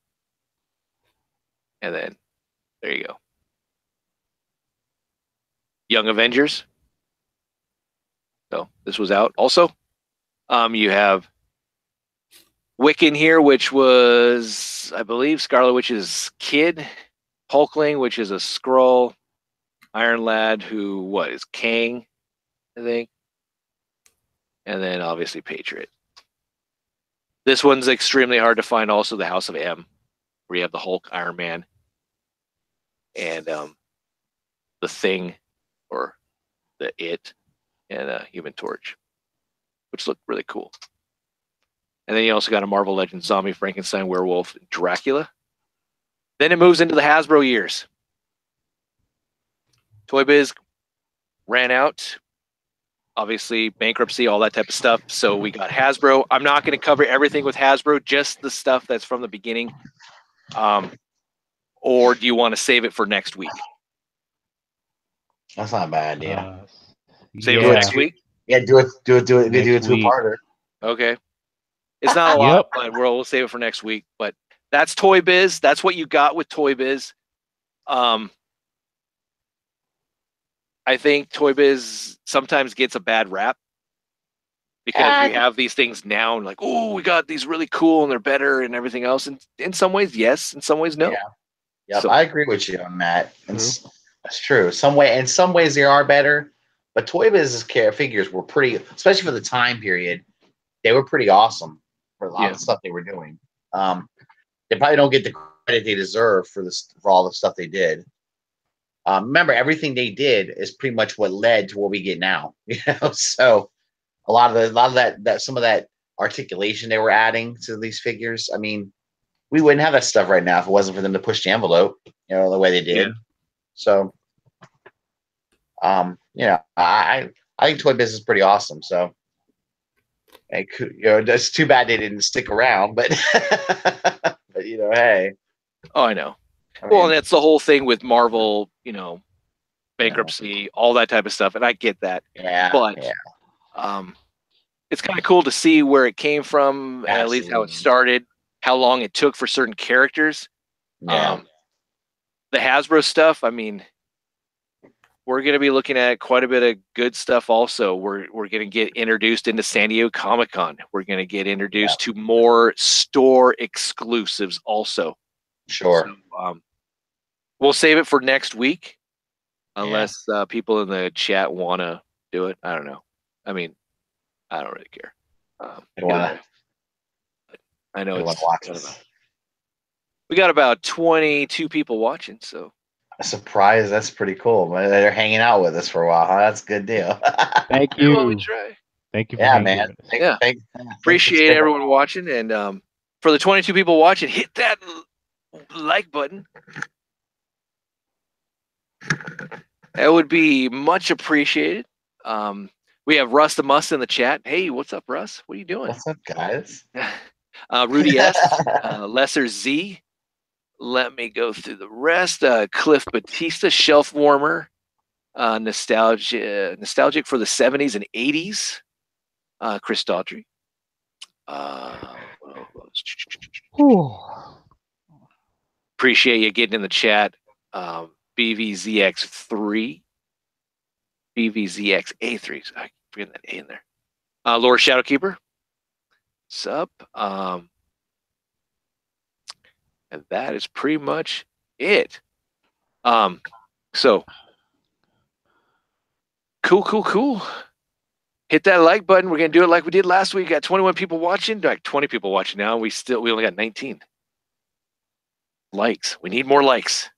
And then there you go. Young Avengers. So this was out also. You have Wiccan here, which was, I believe, Scarlet Witch's kid. Hulkling, which is a Skrull. Iron Lad, who, what, is Kang, I think. And then, obviously, Patriot. This one's extremely hard to find also, the House of M, where you have the Hulk, Iron Man, and the Thing, or the It, and Human Torch, which looked really cool. And then you also got a Marvel Legends Zombie, Frankenstein, Werewolf, Dracula. Then it moves into the Hasbro years. Toy Biz ran out. Obviously, bankruptcy, all that type of stuff. So we got Hasbro. I'm not going to cover everything with Hasbro, just the stuff that's from the beginning. Or do you want to save it for next week? That's not a bad idea. Save it for next week? Yeah, do it 2-parter. Okay. It's not a lot, but we'll save it for next week. But that's Toy Biz. That's what you got with Toy Biz. I think Toy Biz sometimes gets a bad rap because we have these things now and like, oh, we got these really cool and they're better and everything else. And in some ways, yes. In some ways, no. Yeah, so, I agree with you on that. That's true. In some ways they are better, but Toy Biz's figures were pretty, especially for the time period, they were pretty awesome for a lot of stuff they were doing. They probably don't get the credit they deserve for all the stuff they did. Remember, everything they did is pretty much what led to what we get now. So a lot of that some of that articulation they were adding to these figures. I mean, we wouldn't have that stuff right now if it wasn't for them to push the envelope, the way they did. Yeah. So, I think Toy Biz is pretty awesome. So, it's too bad they didn't stick around, but but hey. Oh, I know. Well, and that's the whole thing with Marvel, bankruptcy, all that type of stuff, and I get that. Yeah. But it's kind of cool to see where it came from, Absolutely. at least how it started, how long it took for certain characters. Yeah. The Hasbro stuff, I mean, we're going to be looking at quite a bit of good stuff also. We're going to get introduced into San Diego Comic-Con. We're going to get introduced to more store exclusives also. Sure. So, we'll save it for next week, unless people in the chat want to do it. I don't know. I mean, I don't really care. I know it's we got about 22 people watching, so a surprise. That's pretty cool. They're hanging out with us for a while. Huh? That's a good deal. Thank you. Well, we try. Thank you for man. Appreciate everyone watching, and for the 22 people watching, hit that like button. That would be much appreciated. We have Russ the Must in the chat. Hey, what's up, Russ? What are you doing? What's up, guys? Rudy S, Lesser Z. Let me go through the rest. Cliff Batista, Shelf Warmer, nostalgic for the 70s and 80s. Chris Daughtry. Appreciate you getting in the chat. BVZX3. BVZXA3. I forget that A in there. Lord Shadowkeeper. Sup? And that is pretty much it. So cool. Hit that like button. We're gonna do it like we did last week. Got 21 people watching, like 20 people watching now. We only got 19 likes. We need more likes.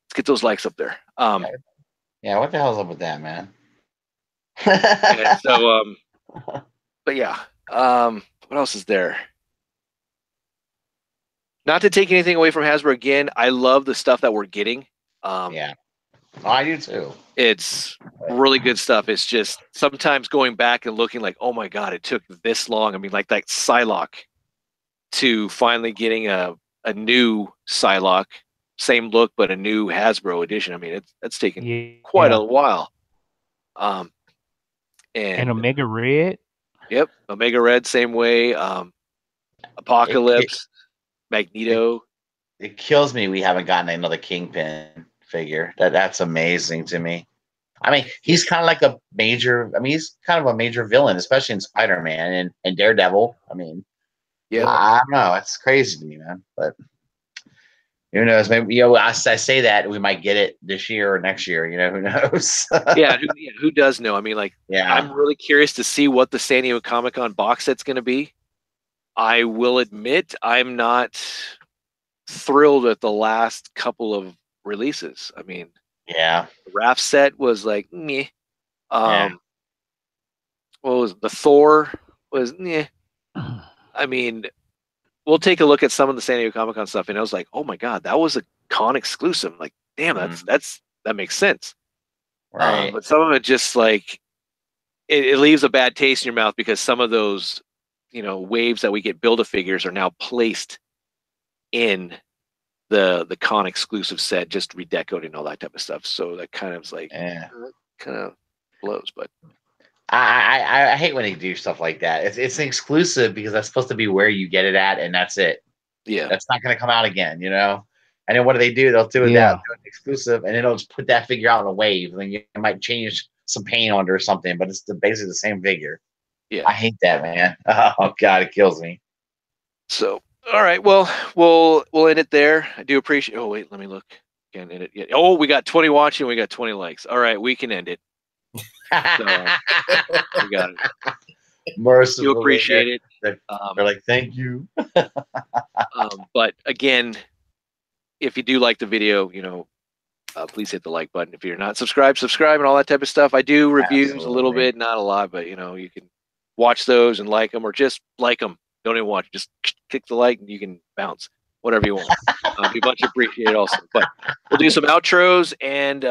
Let's get those likes up there. Yeah, what the hell's up with that, man? So but yeah. What else is there? Not to take anything away from Hasbro again, I love the stuff that we're getting. Yeah. I do too. It's really good stuff. It's just sometimes going back and looking like, oh my God, it took this long. I mean, like that Psylocke to finally getting a new Psylocke, same look, but a new Hasbro edition. I mean, it's taken quite a while. And Omega Red. Yep. Omega Red, same way. Apocalypse. Magneto. It kills me we haven't gotten another Kingpin figure. That's amazing to me. I mean, he's kind of like he's kind of a major villain, especially in Spider-Man and Daredevil. I mean, I don't know. It's crazy to me, man. But who knows? Maybe I say that we might get it this year or next year. Who knows? Who does know? I mean, I'm really curious to see what the San Diego Comic-Con box set's going to be. I will admit I'm not thrilled at the last couple of releases. I mean, the Raph set was like, meh. What was it? The Thor was, meh. I mean, we'll take a look at some of the San Diego Comic-Con stuff, and I was like, oh my God, that was a con exclusive. I'm like, damn, that makes sense. Right. But some of it just like, it leaves a bad taste in your mouth because some of those waves that we get Build-A-Figures are now placed in the con exclusive set, just redecorating and all that type of stuff. So that kind of is like, kind of blows. But I hate when they do stuff like that. It's an exclusive because that's supposed to be where you get it at, and that's it. Yeah, that's not going to come out again, And then what do? They'll do it that exclusive, and it'll just put that figure out in a wave. And then you might change some paint on it or something, but it's basically the same figure. Yeah, I hate that, man. Oh God, it kills me. So, all right, well, we'll end it there. I do appreciate. Oh wait, let me look. Can't end it yet. Oh, we got 20 watching. We got 20 likes. All right, we can end it. So, we got it. Mercifully, you appreciate it. They're like, thank you. But again, if you do like the video, please hit the like button. If you're not subscribed, subscribe and all that type of stuff. I do reviews a little bit, not a lot, but you can watch those and like them, or just like them. Don't even watch. Just click the like and you can bounce. Whatever you want. Be much appreciated also. But we'll do some outros and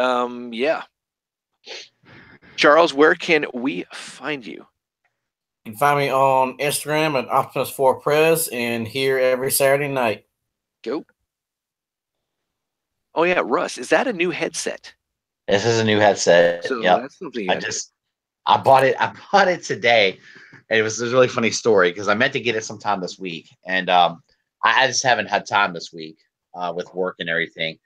Charles, where can we find you? You can find me on Instagram at Optimus4Prez and here every Saturday night. Go. Oh yeah, Russ, is that a new headset? This is a new headset. So Yep. that's something. I bought it today, and it was a really funny story because I meant to get it sometime this week, and I just haven't had time this week with work and everything.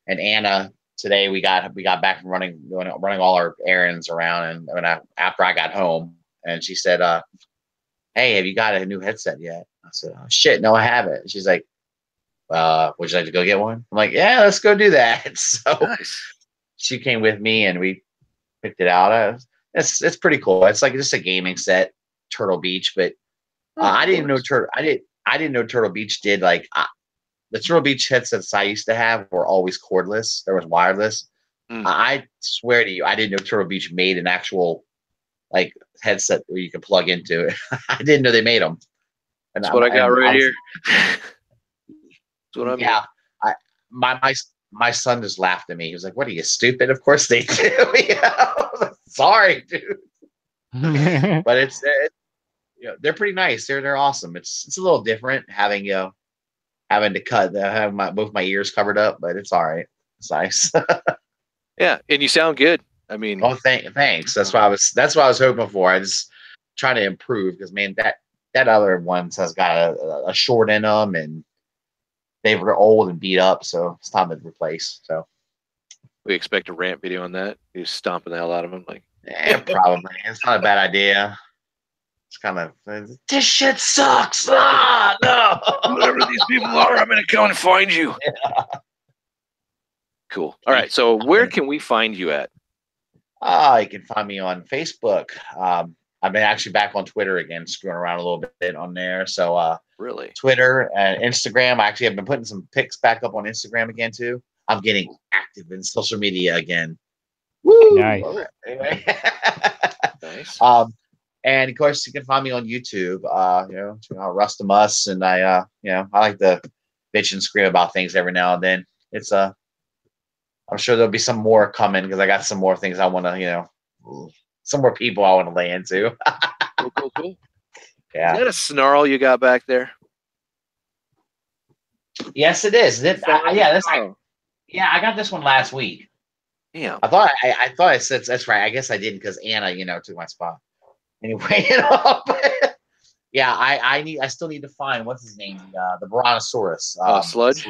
And Anna, today we got back from running all our errands around, and after I got home, and she said, "Hey, have you got a new headset yet?" I said, "Oh shit, no, I haven't." She's like, "Would you like to go get one?" I'm like, "Yeah, let's go do that." So Nice. She came with me, and we picked it out. It's pretty cool. It's like just a gaming set, Turtle Beach, but I didn't know Turtle Beach did like the Turtle Beach headsets I used to have were always cordless. There was wireless. I swear to you, I didn't know Turtle Beach made an actual like headset where you can plug into it. I didn't know they made them. And that's what I got right here. That's what I'm. Yeah, my son just laughed at me. He was like, "What are you, stupid?" Of course they do. Sorry, dude. But it's they're pretty nice. They're awesome. It's a little different having having to have both my ears covered up, but it's all right. It's nice. Yeah, and you sound good. I mean, oh, thanks. That's what I was hoping for. I just trying to improve because man, that other one has got a short in them, and they were old and beat up, so it's time to replace. So we expect a rant video on that. You're stomping the hell out of them, like. Yeah, probably. It's not a bad idea. It's kind of this shit sucks. Ah, no. Whatever these people are, I'm gonna come and find you. Yeah. Cool. All right. So where can we find you at? You can find me on Facebook. I've been actually back on Twitter again, screwing around a little bit on there. So really, Twitter and Instagram. I actually have been putting some pics back up on Instagram again too. I'm getting active in social media again. Woo! Nice. Anyway. Nice. And of course you can find me on YouTube. Rustamus, and I like to bitch and scream about things every now and then. It's I'm sure there'll be some more coming because I got some more things I want to, some more people I want to lay into. Cool. Yeah. Is that a snarl you got back there? Yes, it is. I got this one last week. Yeah. I thought I said that's right. I guess I didn't because Anna, took my spot. Anyway, yeah, I still need to find what's his name, the Brontosaurus. Sludge.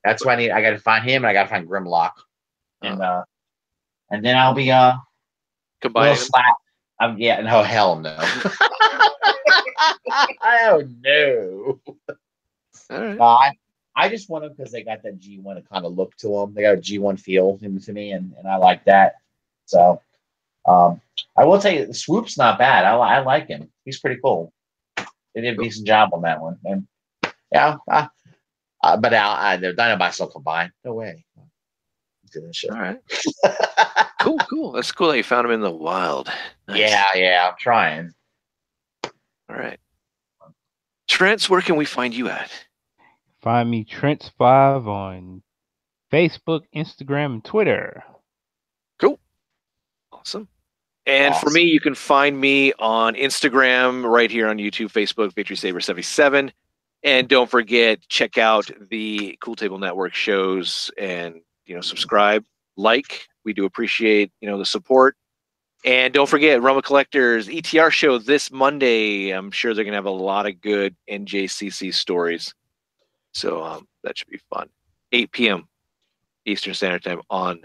That's why I got to find him, and I got to find Grimlock, and then I'll be combining. No, hell no. Oh no. All right. I just want them because they got that G1 kind of look to them. They got a G1 feel to me, and I like that. So, I will tell you, Swoop's not bad. I like him. He's pretty cool. They did a decent job on that one. And yeah, but they're Dinobots will combine. No way. All right. Cool. That's cool that you found him in the wild. Nice. Yeah, I'm trying. All right. Trent, where can we find you at? Find me Trent5 on Facebook, Instagram, and Twitter. Cool. Awesome. And for me, you can find me on Instagram, right here on YouTube, Facebook, VictorySaber77. And don't forget, check out the Cool Table Network shows and, subscribe, like. We do appreciate, the support. And don't forget, Roma Collectors ETR show this Monday. I'm sure they're going to have a lot of good NJCC stories. So that should be fun. 8 p.m. Eastern Standard Time on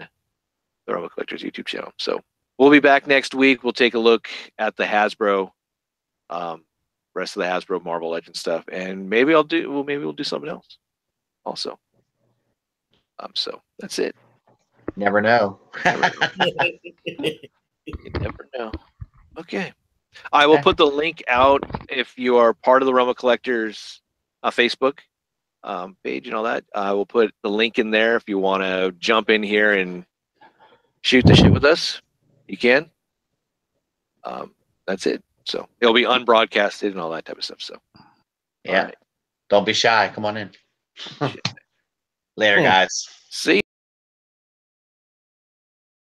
the Roma Collectors YouTube channel. So we'll be back next week. We'll take a look at the Hasbro, rest of the Hasbro Marvel Legends stuff, and maybe we'll do something else also. So that's it. Never know. You never know. Okay. I will put the link out if you are part of the Roma Collectors Facebook page and all that. I will put the link in there if you want to jump in here and shoot the shit with us. You can. That's it. So it'll be unbroadcasted and all that type of stuff. So yeah. Right. Don't be shy. Come on in. Later, guys. See you.